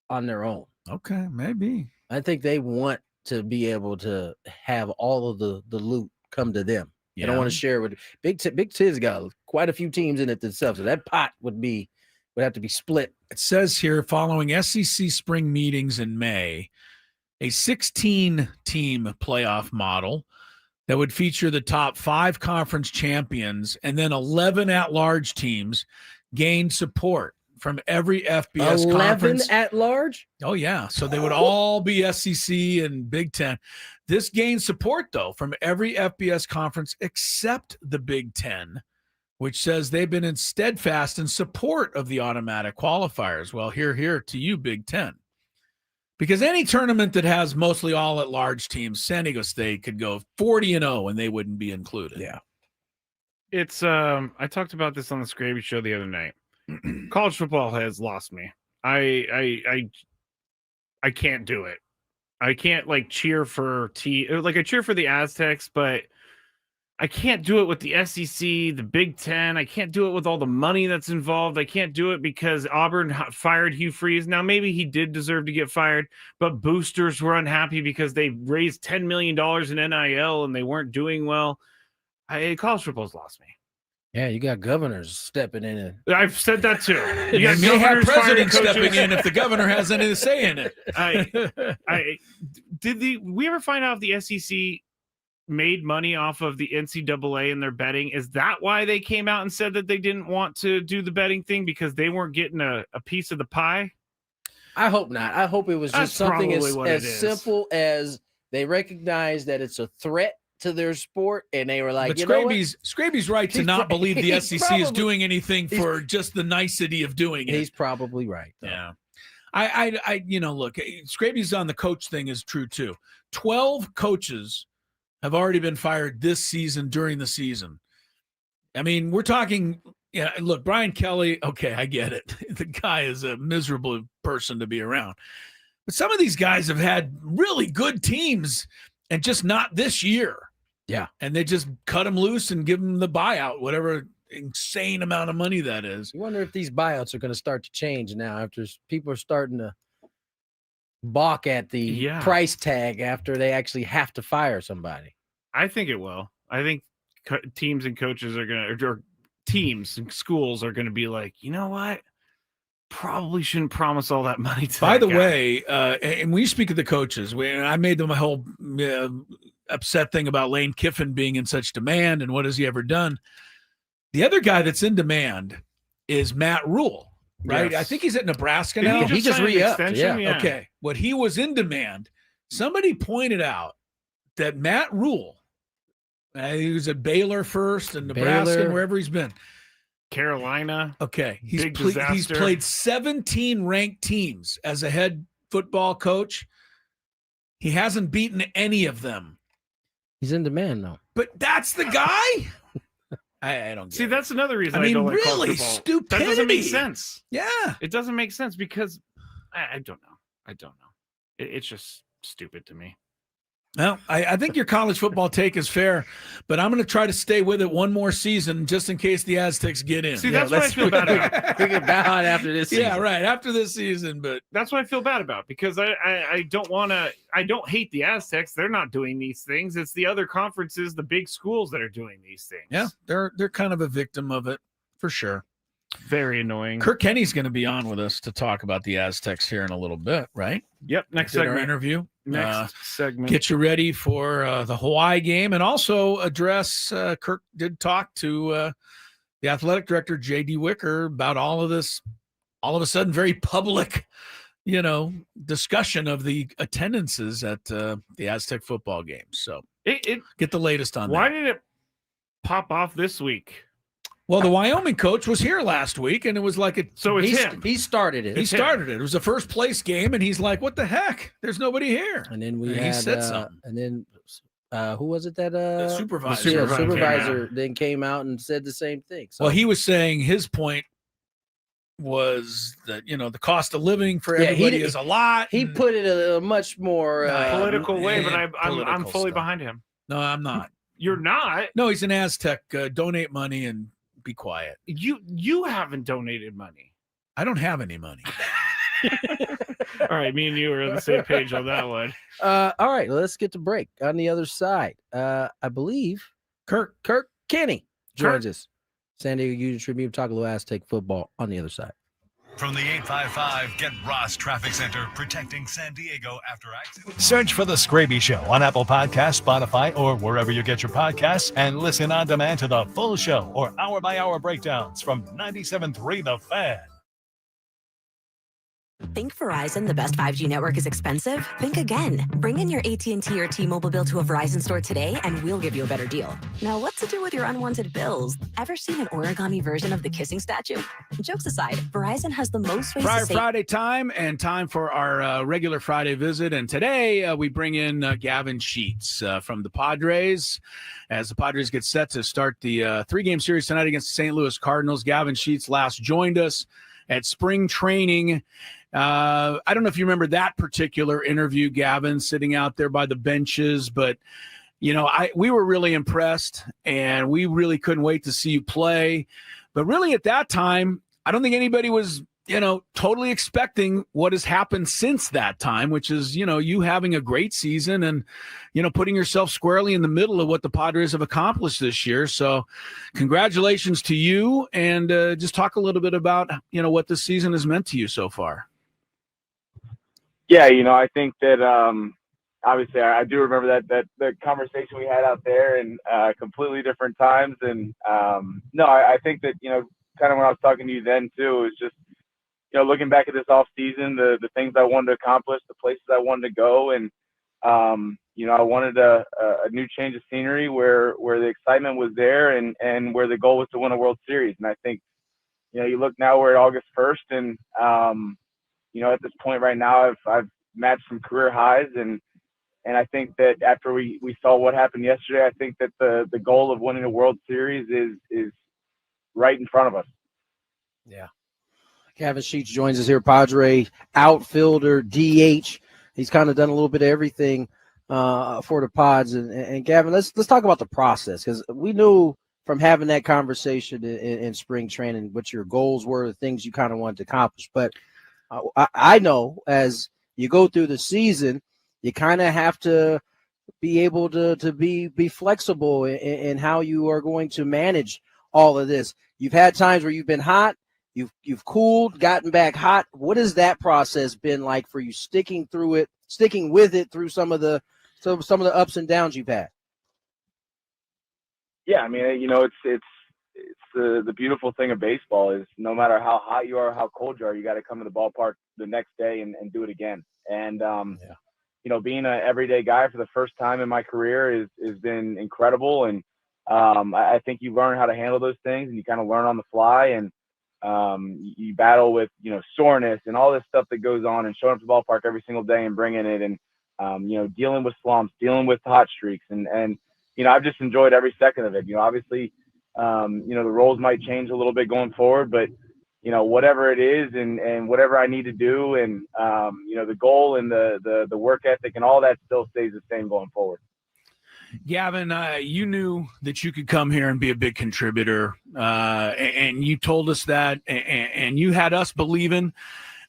on their own. Okay, maybe. I think they want to be able to have all of the loot come to them. Yeah. They don't want to share with Big Ten's got quite a few teams in it themselves. So that pot would have to be split. It says here, following SEC spring meetings in May, a 16-team playoff model that would feature the top 5 conference champions and then 11 at-large teams gained support from every FBS 11 conference. 11 at large? Oh, yeah. So they would all be SEC and Big Ten. This gained support, though, from every FBS conference except the Big Ten, which says they've been in steadfast in support of the automatic qualifiers. Well, here to you, Big Ten. Because any tournament that has mostly all at-large teams, San Diego State could go 40-0 and they wouldn't be included. Yeah. It's I talked about this on the Skraby Show the other night. College football has lost me. I can't do it. I can't cheer for I cheer for the Aztecs, but I can't do it with the SEC, the Big Ten. I can't do it with all the money that's involved. I can't do it because Auburn fired Hugh Freeze. Now, maybe he did deserve to get fired, but boosters were unhappy because they raised $10 million in NIL and they weren't doing well. College football's lost me. Yeah, you got governors stepping in. I've said that too. You may have presidents stepping in if the governor has anything to say in it. Did we ever find out if the SEC made money off of the NCAA and their betting? Is that why they came out and said that they didn't want to do the betting thing because they weren't getting a piece of the pie? I hope not. I hope it was just something as simple as they recognize that it's a threat to their sport, and they were like, but you know what? Skraby's right to not believe the SEC is doing anything for just the nicety of doing it. He's probably right. Though. Yeah. I look, Skraby's on the coach thing is true too. 12 coaches have already been fired this season during the season. I mean, we're talking, look, Brian Kelly, okay, I get it. The guy is a miserable person to be around. But some of these guys have had really good teams and just not this year. Yeah. And they just cut him loose and give him the buyout, whatever insane amount of money that is. You wonder if these buyouts are going to start to change now after people are starting to balk at the price tag after they actually have to fire somebody. I think it will. I think teams and coaches are going to, or teams and schools are going to be like, you know what? Probably shouldn't promise all that money to By the guy. way, and when you speak of the coaches, I made them a whole upset thing about Lane Kiffin being in such demand and what has he ever done. The other guy that's in demand is Matt Rule, right? Yes. I think he's at Nebraska Didn't now. he just re-upped. Yeah. Okay. What he was in demand, somebody pointed out that Matt Rule, he was at Baylor first and Nebraska and wherever he's been. Carolina. Okay. He's disaster. played 17 ranked teams as a head football coach. He hasn't beaten any of them. He's in demand, though. But that's the guy? I don't get See, that's another reason I mean, don't like really, college football. stupidity. That doesn't make sense. Yeah. It doesn't make sense because I don't know. It's just stupid to me. Well, I think your college football take is fair, but I'm going to try to stay with it one more season just in case the Aztecs get in. See, that's what I feel bad about. We can bow out after this season. Yeah, right. After this season, but that's what I feel bad about because I don't want to. I don't hate the Aztecs. They're not doing these things. It's the other conferences, the big schools that are doing these things. Yeah, they're kind of a victim of it for sure. Very annoying. Kirk Kenney's going to be on with us to talk about the Aztecs here in a little bit, right? Yep. Next Did segment. our interview. Next segment. Get you ready for the Hawaii game and also address. Kirk did talk to the athletic director, J.D. Wicker, about all of this, all of a sudden, very public, discussion of the attendances at the Aztec football games. So get the latest on that. Why did it pop off this week? Well, the Wyoming coach was here last week, and it was like he started it. He started it. It was a first place game, and he's like, "What the heck? There's nobody here." And then he had, said something. And then who was it that the supervisor? Yeah, supervisor then came out and said the same thing. So. Well, he was saying his point was that the cost of living for everybody is a lot. He put it a much more political way, but I'm fully behind him. No, I'm not. You're not. No, he's an Aztec. Donate money and be quiet. You haven't donated money. I don't have any money. All right, me and you are on the same page on that one. All right, let's get to break. On the other side, I believe Kirk Kenney joins us. San Diego Union Tribune, talk a little Aztec football on the other side. From the 855 Get Ross Traffic Center, protecting San Diego after accident. Search for The Skraby Show on Apple Podcasts, Spotify, or wherever you get your podcasts, and listen on demand to the full show or hour-by-hour breakdowns from 97.3 The Fan. Think Verizon, the best 5G network, is expensive? Think again. Bring in your AT&T or T-Mobile bill to a Verizon store today, and we'll give you a better deal. Now, what to do with your unwanted bills? Ever seen an origami version of the kissing statue? Jokes aside, Verizon has the most ways to save. Friday time and time for our regular Friday visit. And today we bring in Gavin Sheets from the Padres as the Padres get set to start the 3-game series tonight against the St. Louis Cardinals. Gavin Sheets last joined us at spring training. I don't know if you remember that particular interview, Gavin, sitting out there by the benches, but we were really impressed and we really couldn't wait to see you play. But really at that time, I don't think anybody was, totally expecting what has happened since that time, which is, you having a great season and, putting yourself squarely in the middle of what the Padres have accomplished this year. So congratulations to you, and just talk a little bit about, what this season has meant to you so far. Yeah, I think that obviously I do remember that conversation we had out there in completely different times. And I think that, kind of when I was talking to you then too, it was just, looking back at this off season, the things I wanted to accomplish, the places I wanted to go. And, I wanted a new change of scenery where the excitement was there and where the goal was to win a World Series. And I think, you look now, we're at August 1st, and at this point right now, I've matched some career highs, and I think that after we saw what happened yesterday, I think that the goal of winning a World Series is right in front of us. Yeah. Gavin Sheets joins us here, Padre outfielder, DH. He's kind of done a little bit of everything for the Pods. And Gavin, let's talk about the process, because we knew from having that conversation in spring training what your goals were, the things you kind of wanted to accomplish. But I know as you go through the season, you kind of have to be able to be flexible in how you are going to manage all of this. You've had times where you've been hot, you've cooled, gotten back hot. What has that process been like for you, sticking with it through some of the ups and downs you've had? Yeah, I mean, it's the beautiful thing of baseball is no matter how hot you are, how cold you are, you got to come to the ballpark the next day and do it again. And being an everyday guy for the first time in my career has been incredible. And I think you learn how to handle those things, and you kind of learn on the fly. And you battle with soreness and all this stuff that goes on, and showing up to the ballpark every single day and bringing it, and dealing with slumps, dealing with hot streaks, and I've just enjoyed every second of it. Obviously, the roles might change a little bit going forward, but whatever it is, and whatever I need to do, and the goal and the work ethic and all that still stays the same going forward. Gavin, you knew that you could come here and be a big contributor, and you told us that, and you had us believing.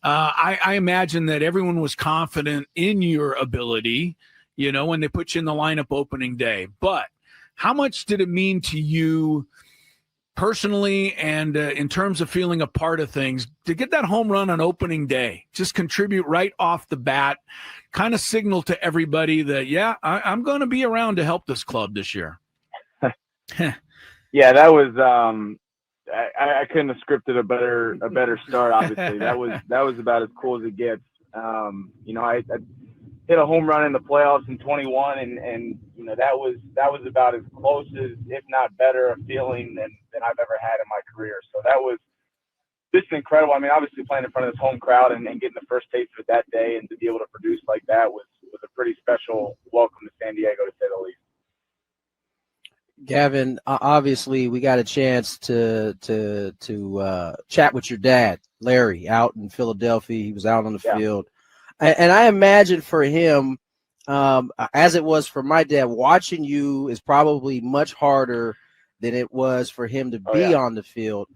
I imagine that everyone was confident in your ability, when they put you in the lineup opening day. But how much did it mean to you personally and in terms of feeling a part of things to get that home run on opening day? Just contribute right off the bat, kind of signal to everybody that, I'm going to be around to help this club this year. Yeah, that was I couldn't have scripted a better start. Obviously, that was about as cool as it gets. I hit a home run in the playoffs in 21, and that was about as close as, if not better, a feeling than I've ever had in my career. So that was just incredible. I mean, obviously playing in front of this home crowd and getting the first taste of it that day, and to be able to produce like that was a pretty special welcome to San Diego, to say the least. Gavin, obviously we got a chance to chat with your dad, Larry, out in Philadelphia. He was out on the field. And I imagine for him, as it was for my dad, watching you is probably much harder than it was for him to be on the field.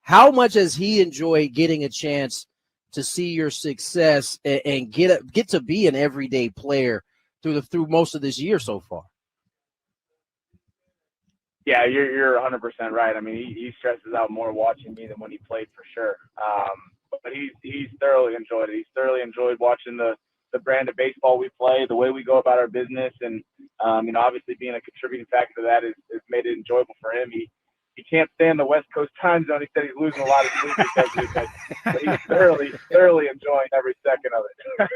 How much has he enjoyed getting a chance to see your success and get to be an everyday player through most of this year so far? Yeah, you're 100% right. I mean, he stresses out more watching me than when he played, for sure. But he's thoroughly enjoyed it. He's thoroughly enjoyed watching the brand of baseball we play, the way we go about our business, and obviously being a contributing factor to that has made it enjoyable for him. He can't stand the West Coast time zone. He said he's losing a lot of sleep because of it, but he's thoroughly enjoying every second of it.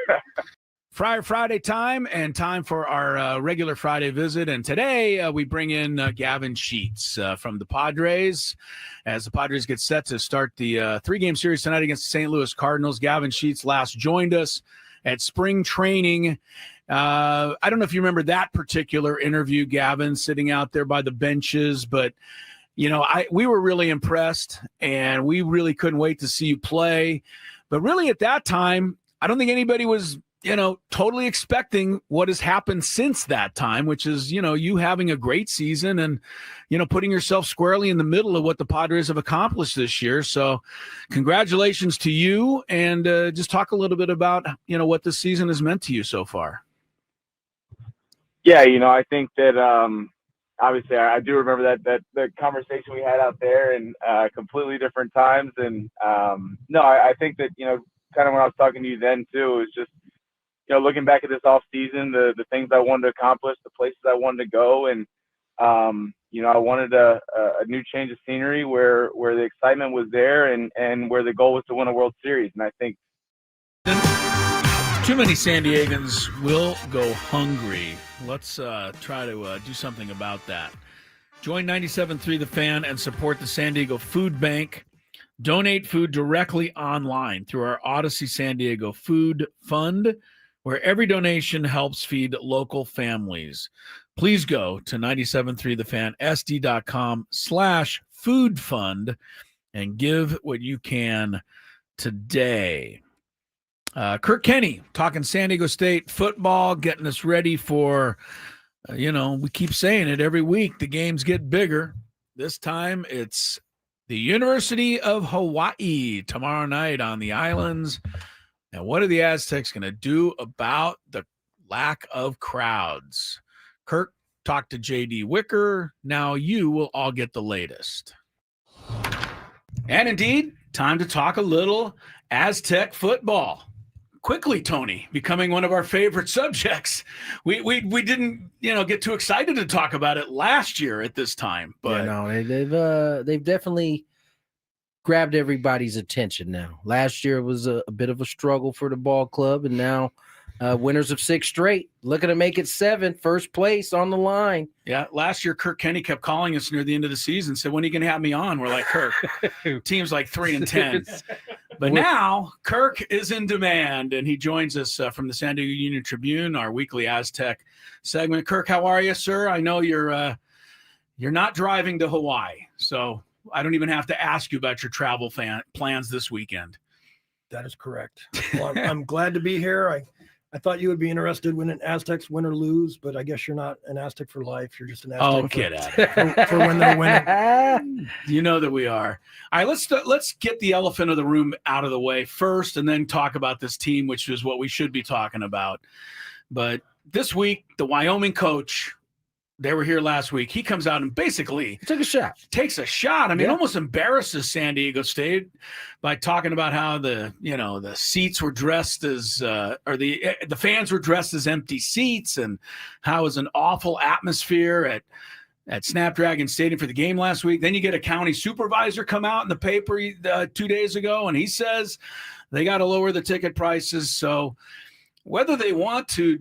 Friday time, and time for our regular Friday visit. And today we bring in Gavin Sheets from the Padres, as the Padres get set to start the 3-game series tonight against the St. Louis Cardinals. Gavin Sheets last joined us at spring training. I don't know if you remember that particular interview, Gavin, sitting out there by the benches, but we were really impressed, and we really couldn't wait to see you play. But really at that time, I don't think anybody was totally expecting what has happened since that time, which is, you having a great season and, putting yourself squarely in the middle of what the Padres have accomplished this year. So congratulations to you, and just talk a little bit about, what this season has meant to you so far. Yeah, I think that obviously I do remember that the conversation we had out there, and completely different times. And I think that, kind of when I was talking to you then too, it was just, looking back at this off season, the things I wanted to accomplish, the places I wanted to go, and I wanted a new change of scenery where the excitement was there, and where the goal was to win a World Series. And I think Too many San Diegans will go hungry. Let's try to do something about that. Join 97.3 The Fan and support the San Diego Food Bank. Donate food directly online through our Odyssey San Diego Food Fund, where every donation helps feed local families. Please go to 97.3thefan.sd.com/food fund and give what you can today. Kirk Kenney talking San Diego State football, getting us ready for, we keep saying it every week, the games get bigger. This time it's the University of Hawaii tomorrow night on the islands. And what are the Aztecs going to do about the lack of crowds? Kirk talked to J.D. Wicker. Now you will all get the latest. And indeed, time to talk a little Aztec football. Quickly, Tony, becoming one of our favorite subjects. We didn't, get too excited to talk about it last year at this time. But they've definitely grabbed everybody's attention now. Last year was a bit of a struggle for the ball club, and now winners of 6 straight, looking to make it 7, first place on the line. Yeah, last year Kirk Kenney kept calling us near the end of the season, said, when are you going to have me on? We're like, Kirk, team's like 3-10. But now Kirk is in demand, and he joins us from the San Diego Union Tribune, our weekly Aztec segment. Kirk, how are you, sir? I know you're not driving to Hawaii, so I don't even have to ask you about your travel plans this weekend. That is correct. Well, I'm glad to be here. I thought you would be interested when an Aztecs win or lose, but I guess you're not an Aztec for life. You're just an Aztec for when they're winning. You know that we are. All right, let's get the elephant of the room out of the way first and then talk about this team, which is what we should be talking about. But this week, the Wyoming coach, they were here last week. He comes out and basically takes a shot. I mean, almost embarrasses San Diego State by talking about how the seats were dressed as, or the fans were dressed as empty seats, and how it was an awful atmosphere at Snapdragon Stadium for the game last week. Then you get a county supervisor come out in the paper 2 days ago, and he says they got to lower the ticket prices. So whether they want to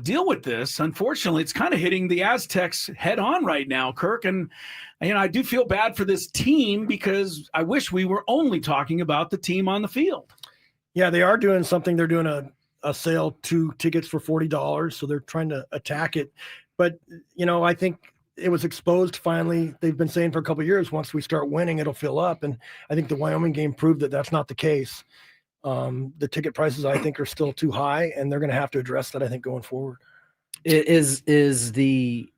deal with this, unfortunately, it's kind of hitting the Aztecs head on right now, Kirk. And, I do feel bad for this team because I wish we were only talking about the team on the field. Yeah, they are doing something. They're doing a sale, 2 tickets for $40. So they're trying to attack it. But, I think it was exposed finally. They've been saying for a couple of years, once we start winning, it'll fill up. And I think the Wyoming game proved that that's not the case. The ticket prices, I think, are still too high, and they're going to have to address that, I think, going forward. Is the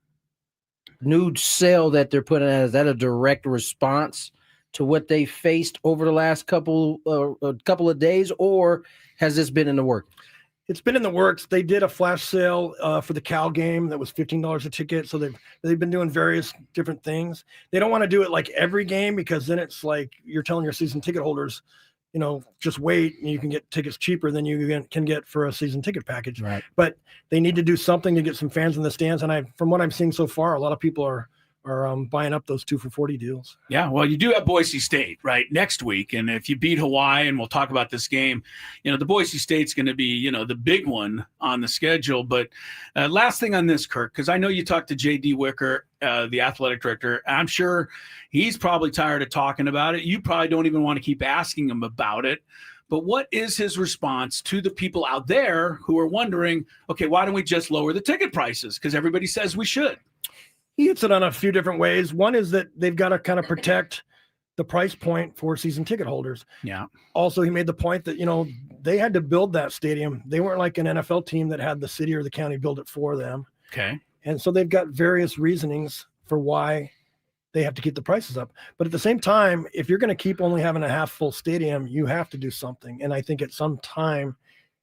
new sale that they're putting out, is that a direct response to what they faced over the last couple of days, or has this been in the works? It's been in the works. They did a flash sale for the Cal game that was $15 a ticket. So they've been doing various different things. They don't want to do it like every game, because then it's like you're telling your season ticket holders, just wait and you can get tickets cheaper than you can get for a season ticket package. Right. But they need to do something to get some fans in the stands. And from what I'm seeing so far, a lot of people are buying up those 2 for $40 deals. Yeah, well, you do have Boise State right next week, and if you beat Hawaii, and we'll talk about this game, the Boise State's going to be the big one on the schedule. But last thing on this, Kirk, because I know you talked to J.D. Wicker, the athletic director. I'm sure he's probably tired of talking about it. You probably don't even want to keep asking him about it. But what is his response to the people out there who are wondering, okay, why don't we just lower the ticket prices? Because everybody says we should. He hits it on a few different ways. One is that they've got to kind of protect the price point for season ticket holders. Yeah. Also, he made the point that, they had to build that stadium. They weren't like an NFL team that had the city or the county build it for them. Okay. And so they've got various reasonings for why they have to keep the prices up. But at the same time, if you're going to keep only having a half full stadium, you have to do something. And I think at some time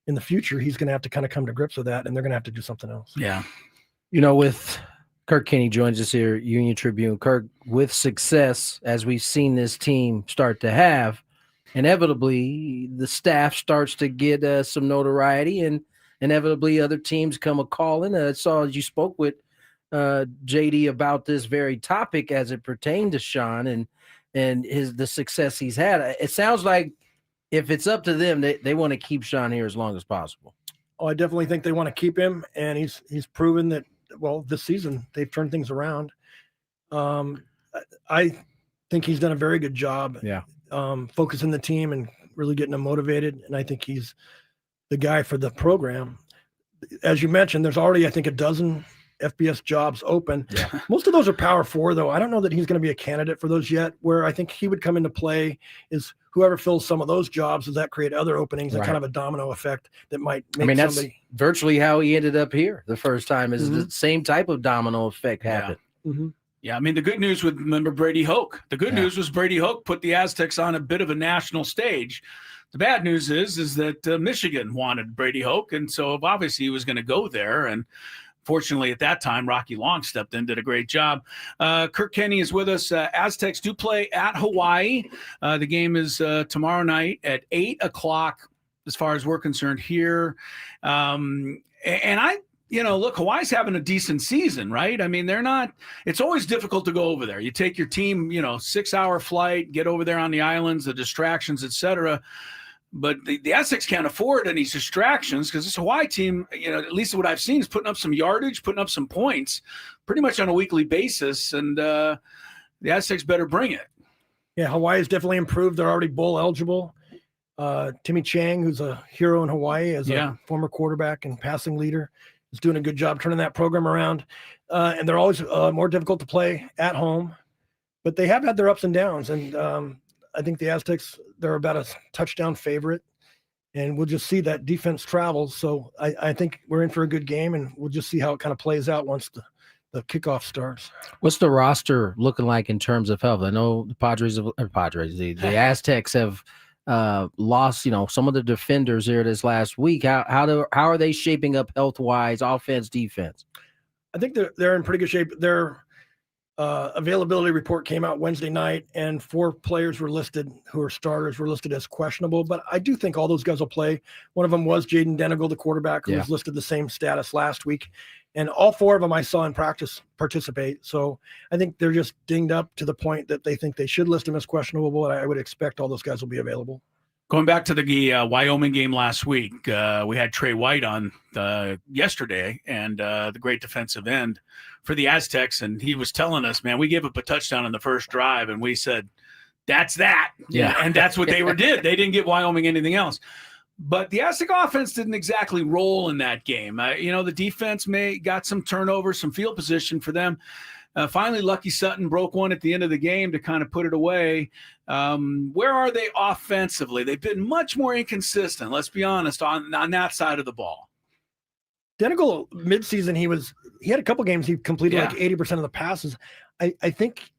in the future, he's going to have to kind of come to grips with that, and they're going to have to do something else. Yeah. With Kirk Kenney joins us here, Union Tribune. Kirk, with success, as we've seen this team start to have, inevitably the staff starts to get some notoriety, and inevitably other teams come a-calling. I saw you spoke with JD about this very topic as it pertained to Sean and the success he's had. It sounds like if it's up to them, they want to keep Sean here as long as possible. Oh, I definitely think they want to keep him, and he's proven that. Well, this season they've turned things around. I think he's done a very good job. Yeah. Focusing the team and really getting them motivated, and I think he's the guy for the program. As you mentioned, there's already, I think, a dozen FBS jobs open. Yeah. Most of those are Power 4, though. I don't know that he's going to be a candidate for those yet. Where I think he would come into play is whoever fills some of those jobs. Does that create other openings and kind of a domino effect that might make that's virtually how he ended up here the first time. Is the same type of domino effect happened. Yeah. Yeah, I mean, the good news remember Brady Hoke. The good news was Brady Hoke put the Aztecs on a bit of a national stage. The bad news is that Michigan wanted Brady Hoke, and so obviously he was going to go there. And fortunately, at that time, Rocky Long stepped in, did a great job. Kirk Kenney is with us. Aztecs do play at Hawaii. The game is tomorrow night at 8 o'clock, as far as we're concerned here. Look, Hawaii's having a decent season, right? I mean, it's always difficult to go over there. You take your team, 6-hour flight, get over there on the islands, the distractions, etc. But the Aztecs can't afford any distractions because this Hawaii team, at least what I've seen, is putting up some yardage, putting up some points pretty much on a weekly basis. And the Aztecs better bring it. Yeah, Hawaii's definitely improved. They're already bowl eligible. Timmy Chang, who's a hero in Hawaii as a former quarterback and passing leader, is doing a good job turning that program around. And they're always more difficult to play at home. But they have had their ups and downs. And I think the Aztecs, they're about a touchdown favorite. And we'll just see that defense travels. So I think we're in for a good game, and we'll just see how it kind of plays out once the kickoff starts. What's the roster looking like in terms of health? I know the the Aztecs have lost, some of the defenders here this last week. How are they shaping up health-wise, offense, defense? I think they're in pretty good shape. Their availability report came out Wednesday night, and 4 players were listed who are starters were listed as questionable. But I do think all those guys will play. One of them was Jaden Denigal, the quarterback, who was listed the same status last week. And all 4 of them I saw in practice participate. So I think they're just dinged up to the point that they think they should list them as questionable, and I would expect all those guys will be available. Going back to the Wyoming game last week, we had Trey White on yesterday, and the great defensive end for the Aztecs, and he was telling us, man, we gave up a touchdown in the first drive, and we said, that's that. Yeah. And that's what they did. They didn't give Wyoming anything else. But the Aztec offense didn't exactly roll in that game. The defense got some turnover, some field position for them. Finally, Lucky Sutton broke one at the end of the game to kind of put it away. Where are they offensively? They've been much more inconsistent, let's be honest, on that side of the ball. Denigal, midseason, he had a couple games he completed like 80% of the passes. I think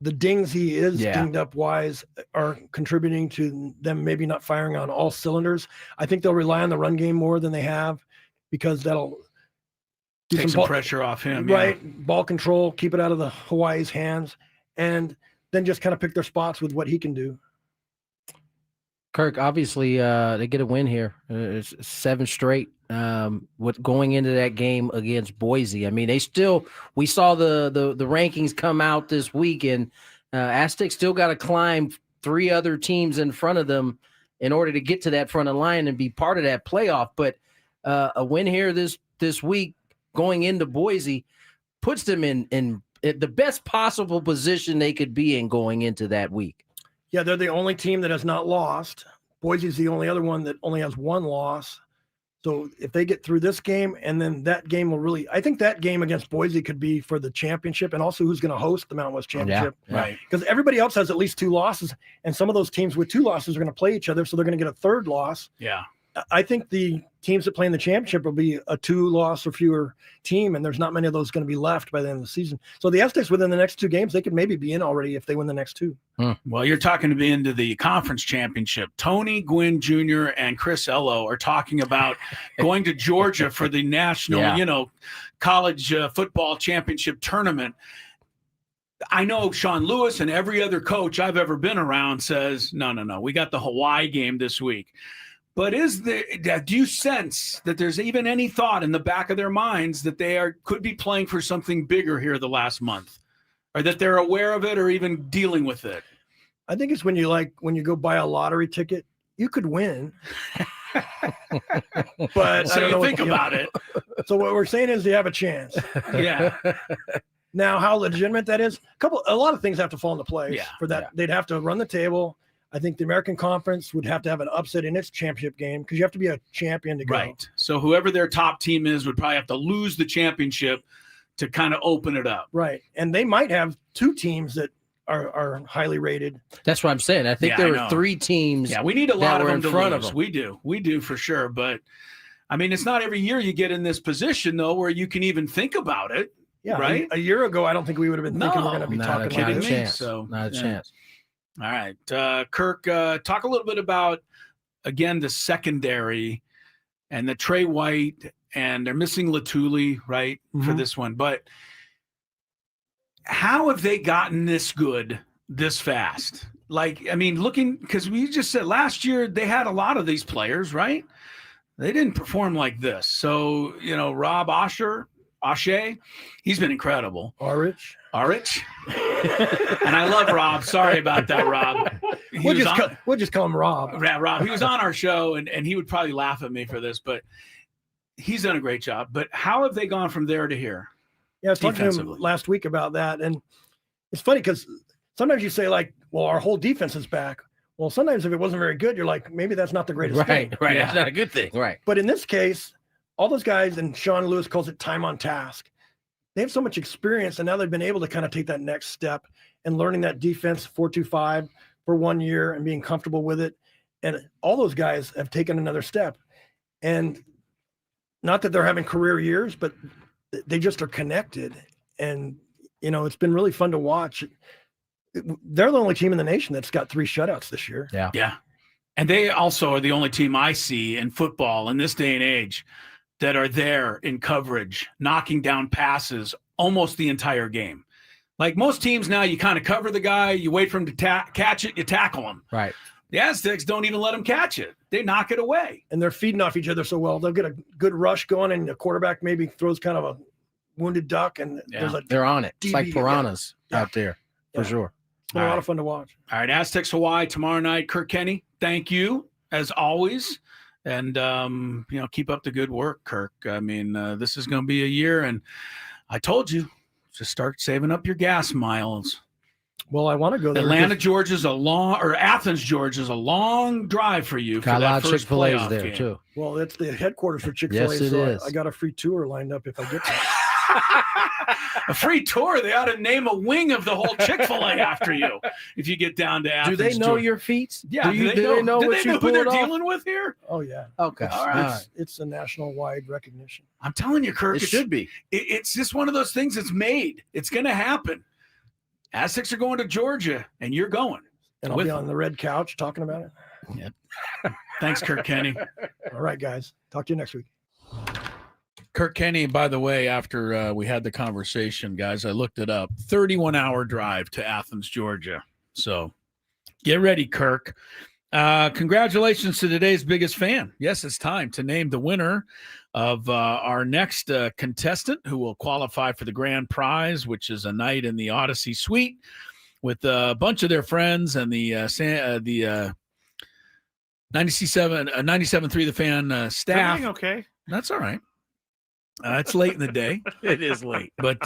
the dings he is dinged up wise are contributing to them maybe not firing on all cylinders. I think they'll rely on the run game more than they have, because that'll take some pressure off him. Right. Yeah. Ball control, keep it out of the Hawaii's hands, and then just kind of pick their spots with what he can do. Kirk, obviously they get a win here. It's 7 straight. With going into that game against Boise, I mean, we saw the rankings come out this week, and Aztecs still got to climb 3 other teams in front of them in order to get to that front of line and be part of that playoff. But a win here this week going into Boise puts them in the best possible position they could be in going into that week. Yeah, they're the only team that has not lost. Boise's the only other one that only has 1 loss. So if they get through this game, and then that game I think that game against Boise could be for the championship, and also who's going to host the Mountain West Championship. Yeah, right. Because everybody else has at least 2 losses, and some of those teams with 2 losses are going to play each other, so they're going to get a 3rd loss. Yeah. I think the teams that play in the championship will be a 2-loss or fewer team, and there's not many of those going to be left by the end of the season. So the Aztecs, within the next 2 games, they could maybe be in already if they win the next 2. Well, you're talking to be into the conference championship. Tony Gwynn Jr. and Chris Ello are talking about going to Georgia for the national, college football championship tournament. I know Sean Lewis and every other coach I've ever been around says, no, we got the Hawaii game this week. But do you sense that there's even any thought in the back of their minds that they could be playing for something bigger here the last month, or that they're aware of it or even dealing with it? I think it's when you go buy a lottery ticket, you could win. But so I don't know think about it. So what we're saying is you have a chance. Yeah. Now, how legitimate that is, a lot of things have to fall into place for that. Yeah. They'd have to run the table. I think the American Conference would have to have an upset in its championship game because you have to be a champion to go. Right. So whoever their top team is would probably have to lose the championship to kind of open it up. Right. And they might have two teams that are highly rated. That's what I'm saying. I think there were 3 teams. Yeah, we need a lot of them in to front lose. of them. We do for sure. But I mean, it's not every year you get in this position though, where you can even think about it. Yeah. Right. A year ago, I don't think we would have been thinking we're going to be talking kidding about me. this. So Not a chance. All right. Kirk, talk a little bit about, again, the secondary and the Trey White, and they're missing Latuli, right, for this one. But how have they gotten this good this fast? Like, I mean, because we just said last year they had a lot of these players, right? They didn't perform like this. So, Rob Ashe, he's been incredible. Arich. And I love Rob. Sorry about that, Rob. We'll just call him Rob. Yeah, Rob. He was on our show, and he would probably laugh at me for this, but he's done a great job. But how have they gone from there to here? Yeah, I was talking to him last week about that. And it's funny because sometimes you say, like, well, our whole defense is back. Well, sometimes if it wasn't very good, you're like, maybe that's not the greatest thing. Right. That's not a good thing. Right. But in this case, all those guys, and Sean Lewis calls it time on task. They have so much experience, and now they've been able to kind of take that next step and learning that defense 4-2-5 for 1 year and being comfortable with it. And all those guys have taken another step. And not that they're having career years, but they just are connected. And, it's been really fun to watch. They're the only team in the nation that's got 3 shutouts this year. Yeah. Yeah. And they also are the only team I see in football in this day and age that are there in coverage, knocking down passes almost the entire game. Like most teams now, you kind of cover the guy, you wait for him to catch it, you tackle him. Right. The Aztecs don't even let him catch it. They knock it away. And they're feeding off each other so well. They'll get a good rush going, and the quarterback maybe throws kind of a wounded duck, and they're on it. It's like piranhas out there, for sure. It's been a lot of fun to watch. All right, Aztecs Hawaii tomorrow night. Kirk Kenney, thank you, as always. And, keep up the good work, Kirk. I mean, this is going to be a year, and I told you, just start saving up your gas miles. Well, I want to go there. Athens, Georgia's a long drive for you. Got for a lot that of first Chick-fil-A's playoff there, game. too. Well, it's the headquarters for Chick-fil-A, Yes, it so is. I got a free tour lined up if I get that. A free tour. They ought to name a wing of the whole Chick-fil-A after you if you get down to Athens. Do they know Georgia. your feats? Yeah. Do they know what you who they're pulled off? dealing with here? Oh, yeah. Okay. All right. It's a national-wide recognition. I'm telling you, Kirk. It should be. It's just one of those things that's made. It's going to happen. Aztecs are going to Georgia, and you're going. And I'll be on the red couch talking about it. Yeah. Thanks, Kirk Kenney. All right, guys. Talk to you next week. Kirk Kenney, by the way, after we had the conversation, guys, I looked it up. 31-hour drive to Athens, Georgia. So get ready, Kirk. Congratulations to today's biggest fan. Yes, it's time to name the winner of our next contestant who will qualify for the grand prize, which is a night in the Odyssey Suite with a bunch of their friends and the 97.3 The Fan staff. Everything okay? That's all right. It's late in the day. It is late. But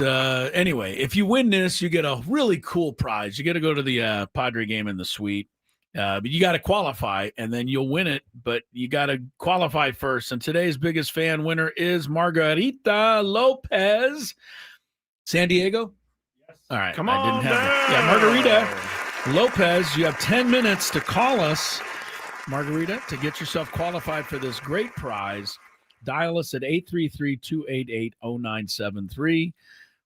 anyway, if you win this, you get a really cool prize. You get to go to the Padre game in the suite. But you got to qualify, and then you'll win it. But you got to qualify first. And today's biggest fan winner is Margarita Lopez. San Diego? Yes. All right. Come on, Yeah, Margarita Lopez, you have 10 minutes to call us, Margarita, to get yourself qualified for this great prize. Dial us at 833-288-0973.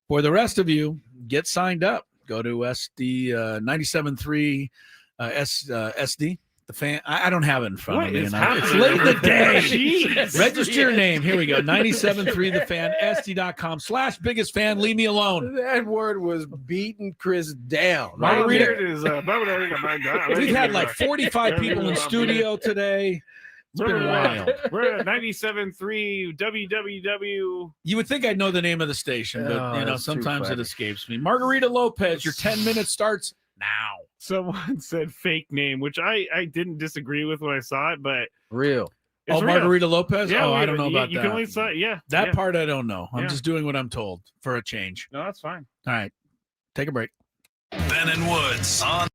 For the rest of you, get signed up. Go to SD 97.3 SD. The Fan. I don't have it in front of me. It's late in the day. Register your name. Here we go. 97.3 The Fan. SD.com/biggest fan. Leave me alone. That word was beating Chris down. We've had like 45 people in studio today. It's been wild. We're at 97.3 WWW. You would think I'd know the name of the station, but sometimes it escapes me. Margarita Lopez, your 10 minutes starts now. Someone said fake name, which I didn't disagree with when I saw it, but real. It's real. Margarita Lopez? Yeah, I don't know about you that. can only say, That part I don't know. I'm Yeah. just doing what I'm told for a change. No, that's fine. All right. Take a break. Ben and Woods on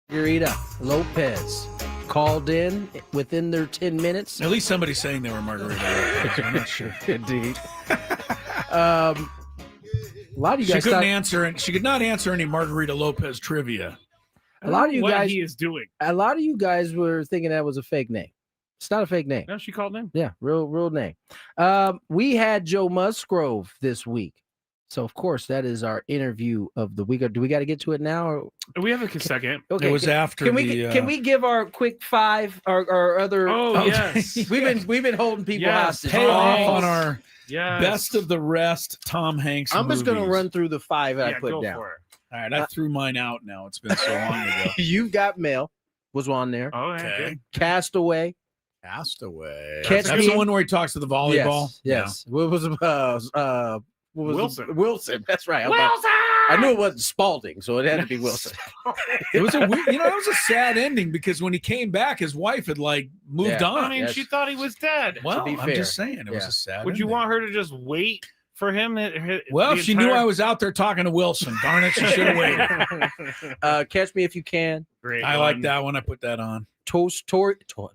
Margarita Lopez called in within their 10 minutes. At least somebody's saying they were Margarita Lopez. I'm not sure. Indeed. A lot of you guys she couldn't answer it. She could not answer any Margarita Lopez trivia. A lot of you what guys he is doing. A lot of you guys were thinking that was a fake name. It's not a fake name. No, she called him. Yeah, real name. We had Joe Musgrove this week. So, of course, that is our interview of the week. Do we got to get to it now? Or? We have a second. Okay. It was after can we give our quick five or other? Oh, yes. We've been holding people hostage. Pay off on our Yes. best of the rest Tom Hanks I'm just going to movies. run through the five I put go down. for it. All right, I threw mine out now. It's been so long ago. You've Got Mail was on there. Oh, yeah, Okay. good. Castaway. Castaway. Catch That's Me- the one where he talks to the volleyball. Yes. What was Wilson. Wilson. That's right. Wilson! I knew it wasn't Spalding, so it had to be Wilson. It was a weird, it was a sad ending because when he came back, his wife had like moved Yeah. on. I mean, she thought he was dead. Well, be I'm fair. just saying it was Yeah. a sad. Would you ending. want her to just wait for him? Well, if she knew I was out there talking to Wilson, darn it, she should have waited. Catch Me If You Can. Great. I like that one. I put that on. Toy Story 3.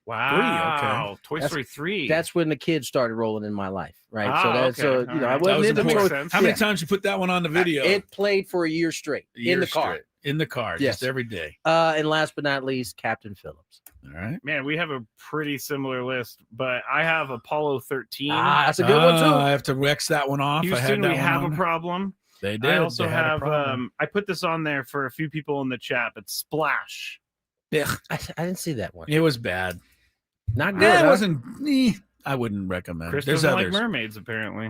Wow. Toy That's- Story 3. That's when the kids started rolling in my life, right? Ah, so that's okay. I All right. wasn't was into important. toys. How many Yeah. times you put that one on the video? It played for a year straight A year in the car. straight. In the car, Yes. just every day. And last but not least, Captain Phillips. All right. Man, we have a pretty similar list, but I have Apollo 13. That's a good one too. I have to X that one off. I had Houston, that we one have on. a problem. They did. I also They had a have problem. I put this on there for a few people in the chat, but Splash. Yeah, I didn't see that one. it was bad. Not good. Yeah, it huh? wasn't. I wouldn't recommend. Chris There's doesn't others. like mermaids, apparently.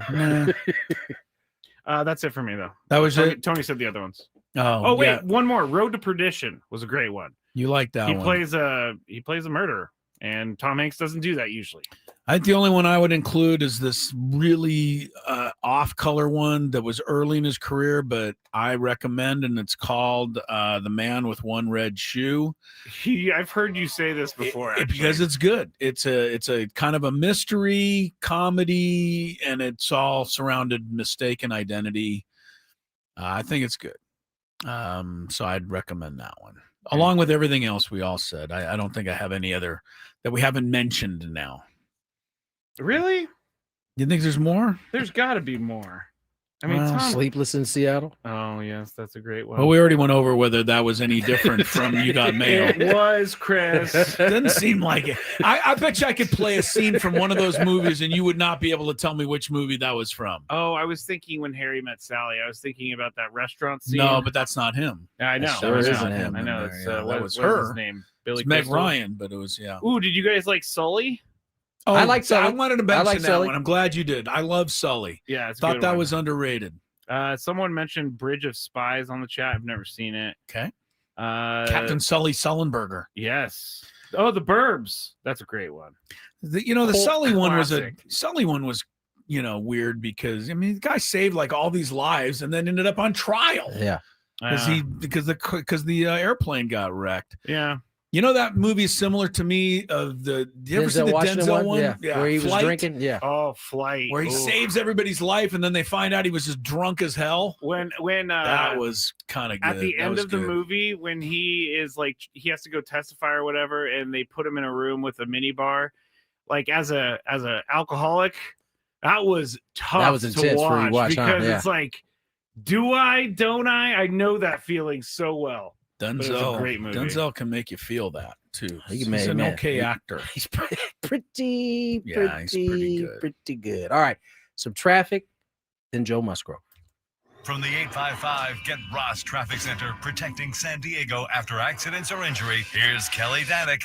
Nah. That's it for me, though. That was Tony, it. Tony said the other ones. Oh, Wait, yeah. one more. Road to Perdition was a great one. You like that He one? plays a murderer, and Tom Hanks doesn't do that usually. I think the only one I would include is this really off-color one that was early in his career, but I recommend, and it's called "The Man with One Red Shoe." I've heard you say this before, Because it's good. It's a kind of a mystery comedy, and it's all surrounded mistaken identity. I think it's good. So I'd recommend that one, along with everything else we all said. I don't think I have any other that we haven't mentioned now. Really? You think there's more? There's got to be more. I mean, Well, Tom. Sleepless in Seattle. Oh yes, that's a great one. Well, we already went over whether that was any different from You Got Mail. It was, Chris. Doesn't seem like it. I bet you I could play a scene from one of those movies and you would not be able to tell me which movie that was from. Oh, I was thinking When Harry Met Sally. I was thinking about that restaurant scene. No, but that's not him. I know. That sure I know. isn't him I in know. there, It's, yeah. what That was what is her. his name? Billy It's Meg Crystal? Ryan, but it was, yeah. Ooh, did you guys like Sully? Oh, I like Sully. I wanted to mention like that Sully. one. I'm glad you did. I love Sully. Yeah, it's a Thought good that one. was underrated. Someone mentioned Bridge of Spies on the chat. I've never seen it. Okay. Captain Sully Sullenberger. Yes. Oh, The Burbs. That's a great one. The Cult Sully one was classic. weird because I mean the guy saved like all these lives and then ended up on trial. Yeah. Because the airplane got wrecked. Yeah. You know that movie is similar to me of the. Did you ever see the Washington Denzel one? Yeah, where he was Flight, drinking. Yeah. Oh, Flight. Where he saves everybody's life, and then they find out he was just drunk as hell. When that was kind of good. At the end of the movie, when he is like he has to go testify or whatever, and they put him in a room with a mini bar, like as a alcoholic, that was tough. That was intense to for you to watch, because huh? it's like, do I? Don't I? I know that feeling so well. Denzel, great movie. Denzel can make you feel that too. He's an okay actor. He's pretty good. All right, some traffic, then Joe Musgrove. From the 855 Get Ross Traffic Center, protecting San Diego after accidents or injury, here's Kelly Danick.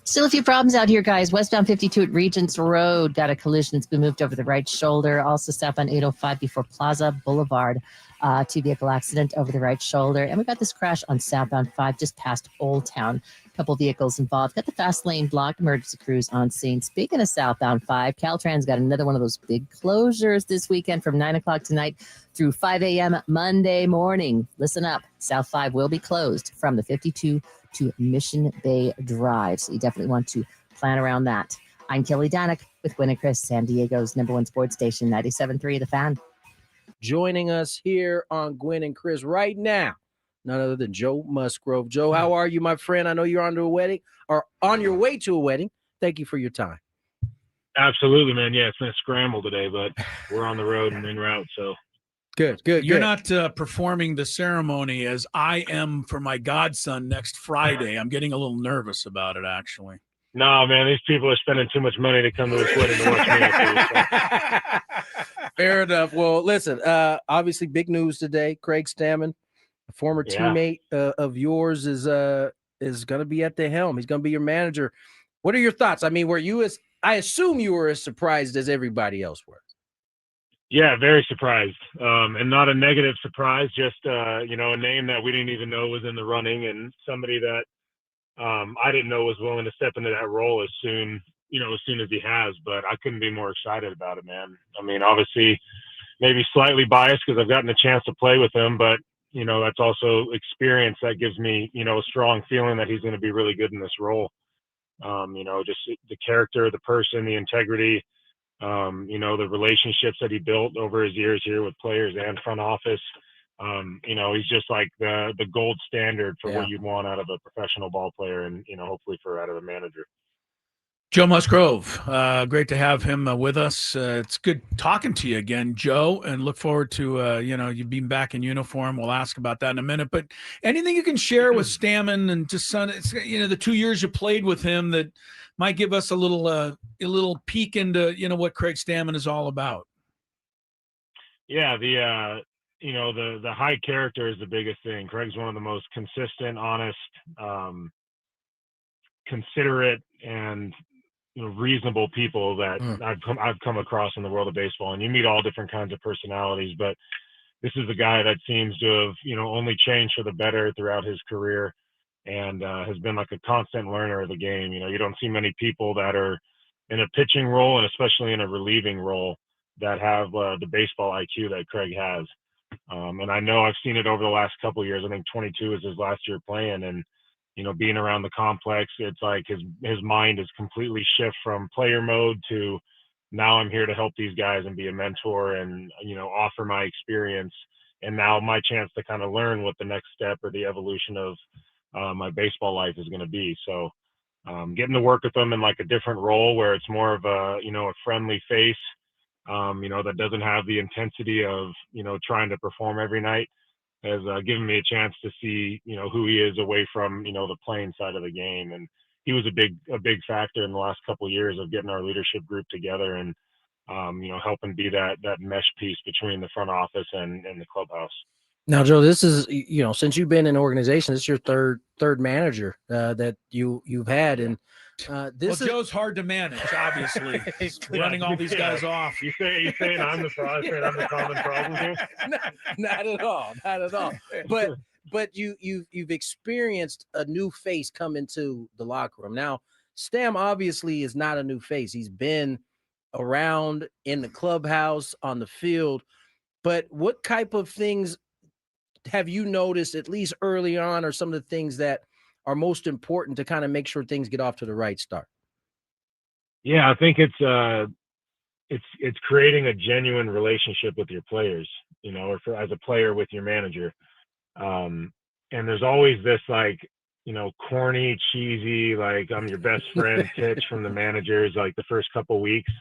Still a few problems out here, guys. Westbound 52 at Regents Road. Got a collision that's been moved over the right shoulder. Also southbound 805 before Plaza Boulevard. Two-vehicle accident over the right shoulder. And we got this crash on southbound 5 just past Old Town. A couple vehicles involved. Got the fast lane blocked. Emergency crews on scene. Speaking of southbound 5, Caltrans got another one of those big closures this weekend from 9 o'clock tonight through 5 a.m. Monday morning. Listen up. South 5 will be closed from the 52 to Mission Bay Drive. So you definitely want to plan around that. I'm Kelly Danick with Gwynn and Chris, San Diego's #1 sports station, 97.3 The Fan. Joining us here on Gwynn and Chris right now, none other than Joe Musgrove. Joe, how are you, my friend? I know you're on your way to a wedding. Thank you for your time. Absolutely, man. Yeah, it's been a scramble today, but we're on the road and en route, so. Good. You're not performing the ceremony as I am for my godson next Friday. I'm getting a little nervous about it, actually. No, man, these people are spending too much money to come to this wedding to watch me up here, so. Fair enough. Well, listen, obviously big news today. Craig Stammen, a former teammate of yours, is going to be at the helm. He's going to be your manager. What are your thoughts? I mean, I assume you were as surprised as everybody else were. Yeah, very surprised. And not a negative surprise, just, a name that we didn't even know was in the running and somebody that I didn't know was willing to step into that role as soon as he has, but I couldn't be more excited about it, man. I mean, obviously maybe slightly biased because I've gotten a chance to play with him, but that's also experience that gives me, a strong feeling that he's going to be really good in this role. Just the character, the person, the integrity, the relationships that he built over his years here with players and front office. He's just like the gold standard for what you want out of a professional ball player and, hopefully out of a manager. Joe Musgrove, great to have him with us. It's good talking to you again, Joe, and look forward to, you being back in uniform. We'll ask about that in a minute, but anything you can share with Stammen and just the 2 years you played with him that might give us a little peek into, what Craig Stammen is all about. Yeah. The high character is the biggest thing. Craig's one of the most consistent, honest, considerate, and reasonable people that I've come across in the world of baseball. And you meet all different kinds of personalities, but this is a guy that seems to have only changed for the better throughout his career, and has been like a constant learner of the game. You don't see many people that are in a pitching role, and especially in a relieving role, that have the baseball IQ that Craig has. And I know I've seen it over the last couple of years. I think 22 is his last year playing, and being around the complex, it's like his mind is completely shift from player mode to now I'm here to help these guys and be a mentor and offer my experience, and now my chance to kind of learn what the next step or the evolution of my baseball life is going to be. So getting to work with them in like a different role where it's more of a friendly face, that doesn't have the intensity of, trying to perform every night, has given me a chance to see, who he is away from, the playing side of the game. And he was a big factor in the last couple of years of getting our leadership group together and, helping be that mesh piece between the front office and the clubhouse. Now, Joe, this is, since you've been in the organization, this is your third manager that you've had. And Joe's hard to manage, obviously. Running all these guys off. You saying I'm the common problem here? Not at all. But you've experienced a new face come into the locker room. Now, Stam obviously is not a new face. He's been around in the clubhouse, on the field. But what type of things have you noticed, at least early on, or some of the things that are most important to kind of make sure things get off to the right start? Yeah, I think it's creating a genuine relationship with your players, or as a player with your manager. And there's always this corny, cheesy, like I'm your best friend pitch from the managers, like the first couple weeks.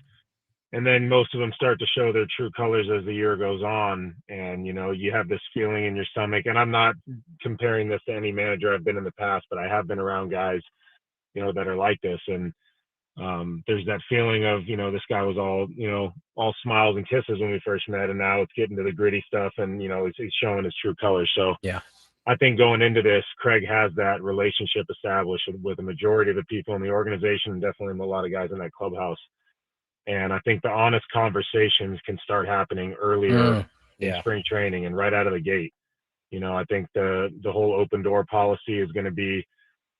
And then most of them start to show their true colors as the year goes on. And, you have this feeling in your stomach. And I'm not comparing this to any manager I've been in the past, but I have been around guys, that are like this. And there's that feeling of, this guy was all smiles and kisses when we first met. And now it's getting to the gritty stuff and, he's showing his true colors. So yeah, I think going into this, Craig has that relationship established with the majority of the people in the organization and definitely a lot of guys in that clubhouse. And I think the honest conversations can start happening earlier in spring training and right out of the gate. I think the whole open door policy is going to be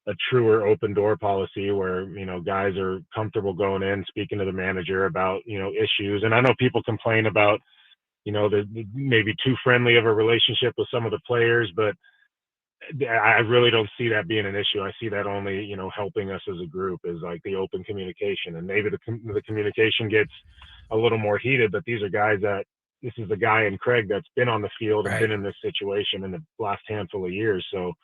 a truer open door policy where, guys are comfortable going in, speaking to the manager about, issues. And I know people complain about, the maybe too friendly of a relationship with some of the players, but I really don't see that being an issue. I see that only, helping us as a group is like the open communication, and maybe the communication gets a little more heated, but these are guys this is the guy in Craig that's been on the field and been in this situation in the last handful of years. So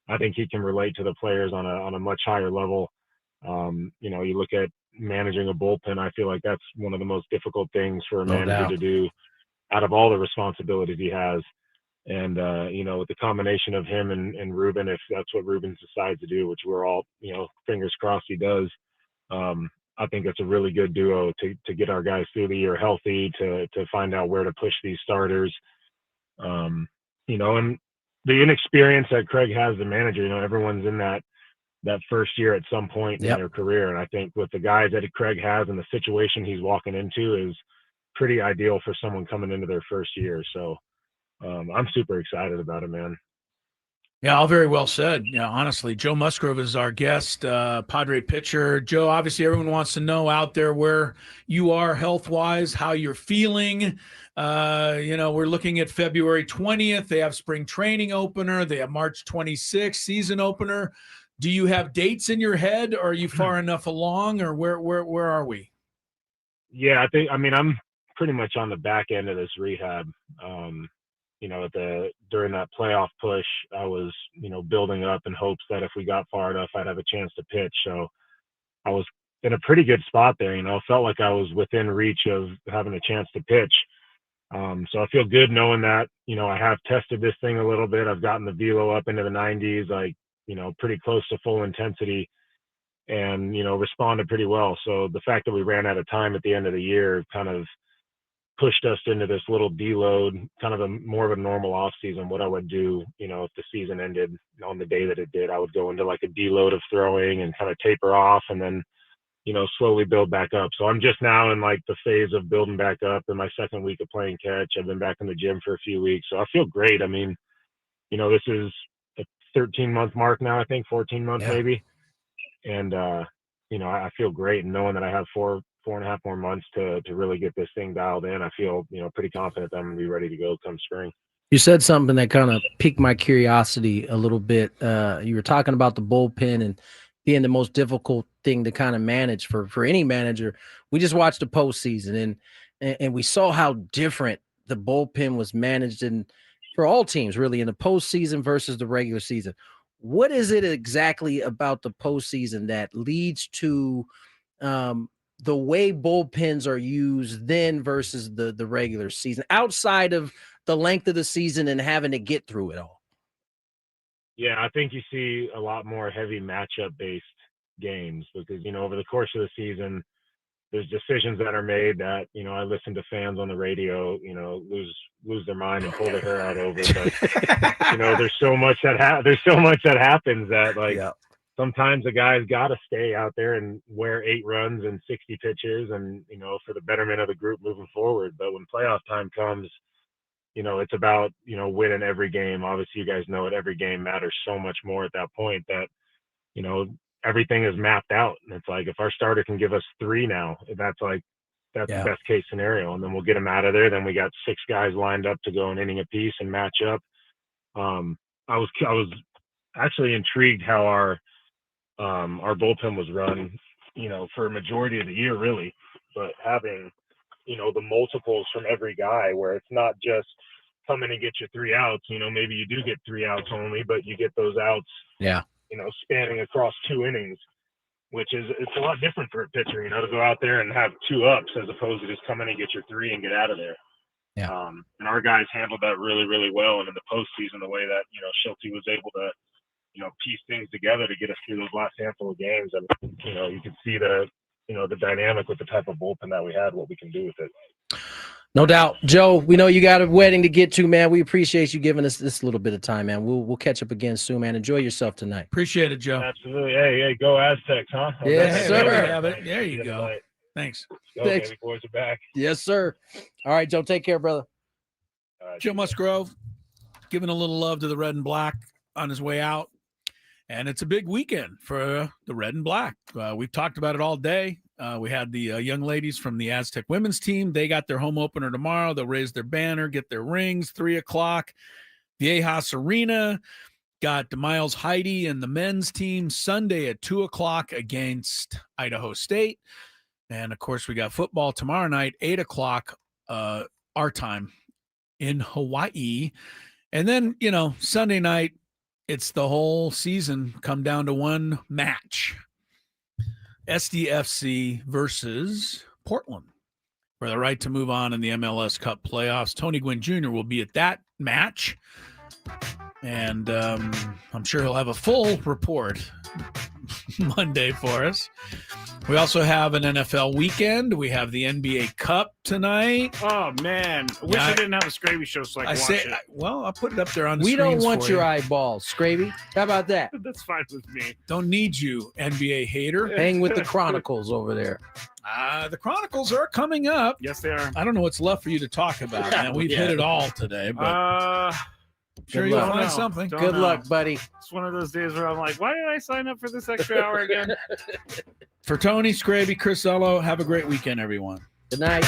I think he can relate to the players on a much higher level. You look at managing a bullpen, I feel like that's one of the most difficult things for a manager to do out of all the responsibilities he has. And, with the combination of him and Ruben, if that's what Ruben decides to do, which we're all, fingers crossed he does, I think it's a really good duo to get our guys through the year healthy, to find out where to push these starters. And the inexperience that Craig has, the manager, everyone's in that first year at some point in their career. And I think with the guys that Craig has and the situation he's walking into is pretty ideal for someone coming into their first year. So, I'm super excited about it, man. Yeah, all very well said. Yeah, honestly, Joe Musgrove is our guest, Padre pitcher. Joe, obviously everyone wants to know out there where you are health-wise, how you're feeling. We're looking at February 20th. They have spring training opener. They have March 26th season opener. Do you have dates in your head? Or are you far enough along, or where are we? Yeah, I'm pretty much on the back end of this rehab. During that playoff push, I was, building up in hopes that if we got far enough, I'd have a chance to pitch. So I was in a pretty good spot there, felt like I was within reach of having a chance to pitch. So I feel good knowing that, I have tested this thing a little bit. I've gotten the velo up into the 90s, pretty close to full intensity, and, responded pretty well. So the fact that we ran out of time at the end of the year kind of pushed us into this little deload, kind of more of a normal off season. What I would do, if the season ended on the day that it did, I would go into like a deload of throwing and kind of taper off and then, slowly build back up. So I'm just now in like the phase of building back up in my second week of playing catch. I've been back in the gym for a few weeks. So I feel great. I mean, this is a 13-month mark now, I think 14 months maybe. And, I feel great, and knowing that I have 4.5 more months to really get this thing dialed in, I feel, pretty confident that I'm going to be ready to go come spring. You said something that kind of piqued my curiosity a little bit. You were talking about the bullpen and being the most difficult thing to kind of manage for any manager. We just watched the postseason and we saw how different the bullpen was managed and for all teams really in the postseason versus the regular season. What is it exactly about the postseason that leads to the way bullpens are used then versus the regular season, outside of the length of the season and having to get through it all? Yeah, I think you see a lot more heavy matchup-based games because, over the course of the season, there's decisions that are made that, I listen to fans on the radio, lose their mind and pull their hair out over. But, there's so much that happens that sometimes a guy's got to stay out there and wear 8 runs and 60 pitches and, for the betterment of the group moving forward. But when playoff time comes, it's about, winning every game. Obviously, you guys know it. Every game matters so much more at that point that, everything is mapped out. And it's like, if our starter can give us 3 now, that's the best case scenario. And then we'll get them out of there. Then we got 6 guys lined up to go an inning apiece and match up. I was actually intrigued how our bullpen was run, for a majority of the year, really. But having, the multiples from every guy, where it's not just come in and get your 3 outs. Maybe you do get 3 outs only, but you get those outs. Yeah. Spanning across 2 innings, which is it's a lot different for a pitcher, to go out there and have 2 ups as opposed to just come in and get your 3 and get out of there. Yeah. And our guys handled that really, really well. And in the postseason, the way that, Schulte was able to, piece things together to get us through those last handful of games. And, you can see the dynamic with the type of bullpen that we had, what we can do with it. No doubt. Joe, we know you got a wedding to get to, man. We appreciate you giving us this little bit of time, man. We'll catch up again soon, man. Enjoy yourself tonight. Appreciate it, Joe. Absolutely. Hey, go Aztecs, huh? Yes, sir. There you go. Thanks. Go, Thanks. Baby boys are back. Yes, sir. All right, Joe, take care, brother. Joe Musgrove giving a little love to the Red and Black on his way out. And it's a big weekend for the Red and Black. We've talked about it all day. We had the young ladies from the Aztec women's team. They got their home opener tomorrow. They'll raise their banner, get their rings, 3 o'clock. The Ajas Arena got Miles Heidi and the men's team Sunday at 2 o'clock against Idaho State. And, of course, we got football tomorrow night, 8 o'clock our time in Hawaii. And then, Sunday night, it's the whole season come down to one match. SDFC versus Portland for the right to move on in the MLS Cup playoffs. Tony Gwynn Jr. will be at that match. And I'm sure he'll have a full report Monday for us. We also have an NFL weekend. We have the NBA Cup tonight. Oh, man. I wish I didn't have a Skraby Show so I could watch it. I'll put it up there on the We don't screens want for your you. eyeballs, Skraby. How about that? That's fine with me. Don't need you, NBA hater. Hang with the Chronicles over there. The Chronicles are coming up. Yes, they are. I don't know what's left for you to talk about, man. We've hit it all today, but sure you'll find something. Good luck, buddy. It's one of those days where I'm like, why did I sign up for this extra hour again? For Tony, Skraby, Chris Ello, have a great weekend, everyone. Good night.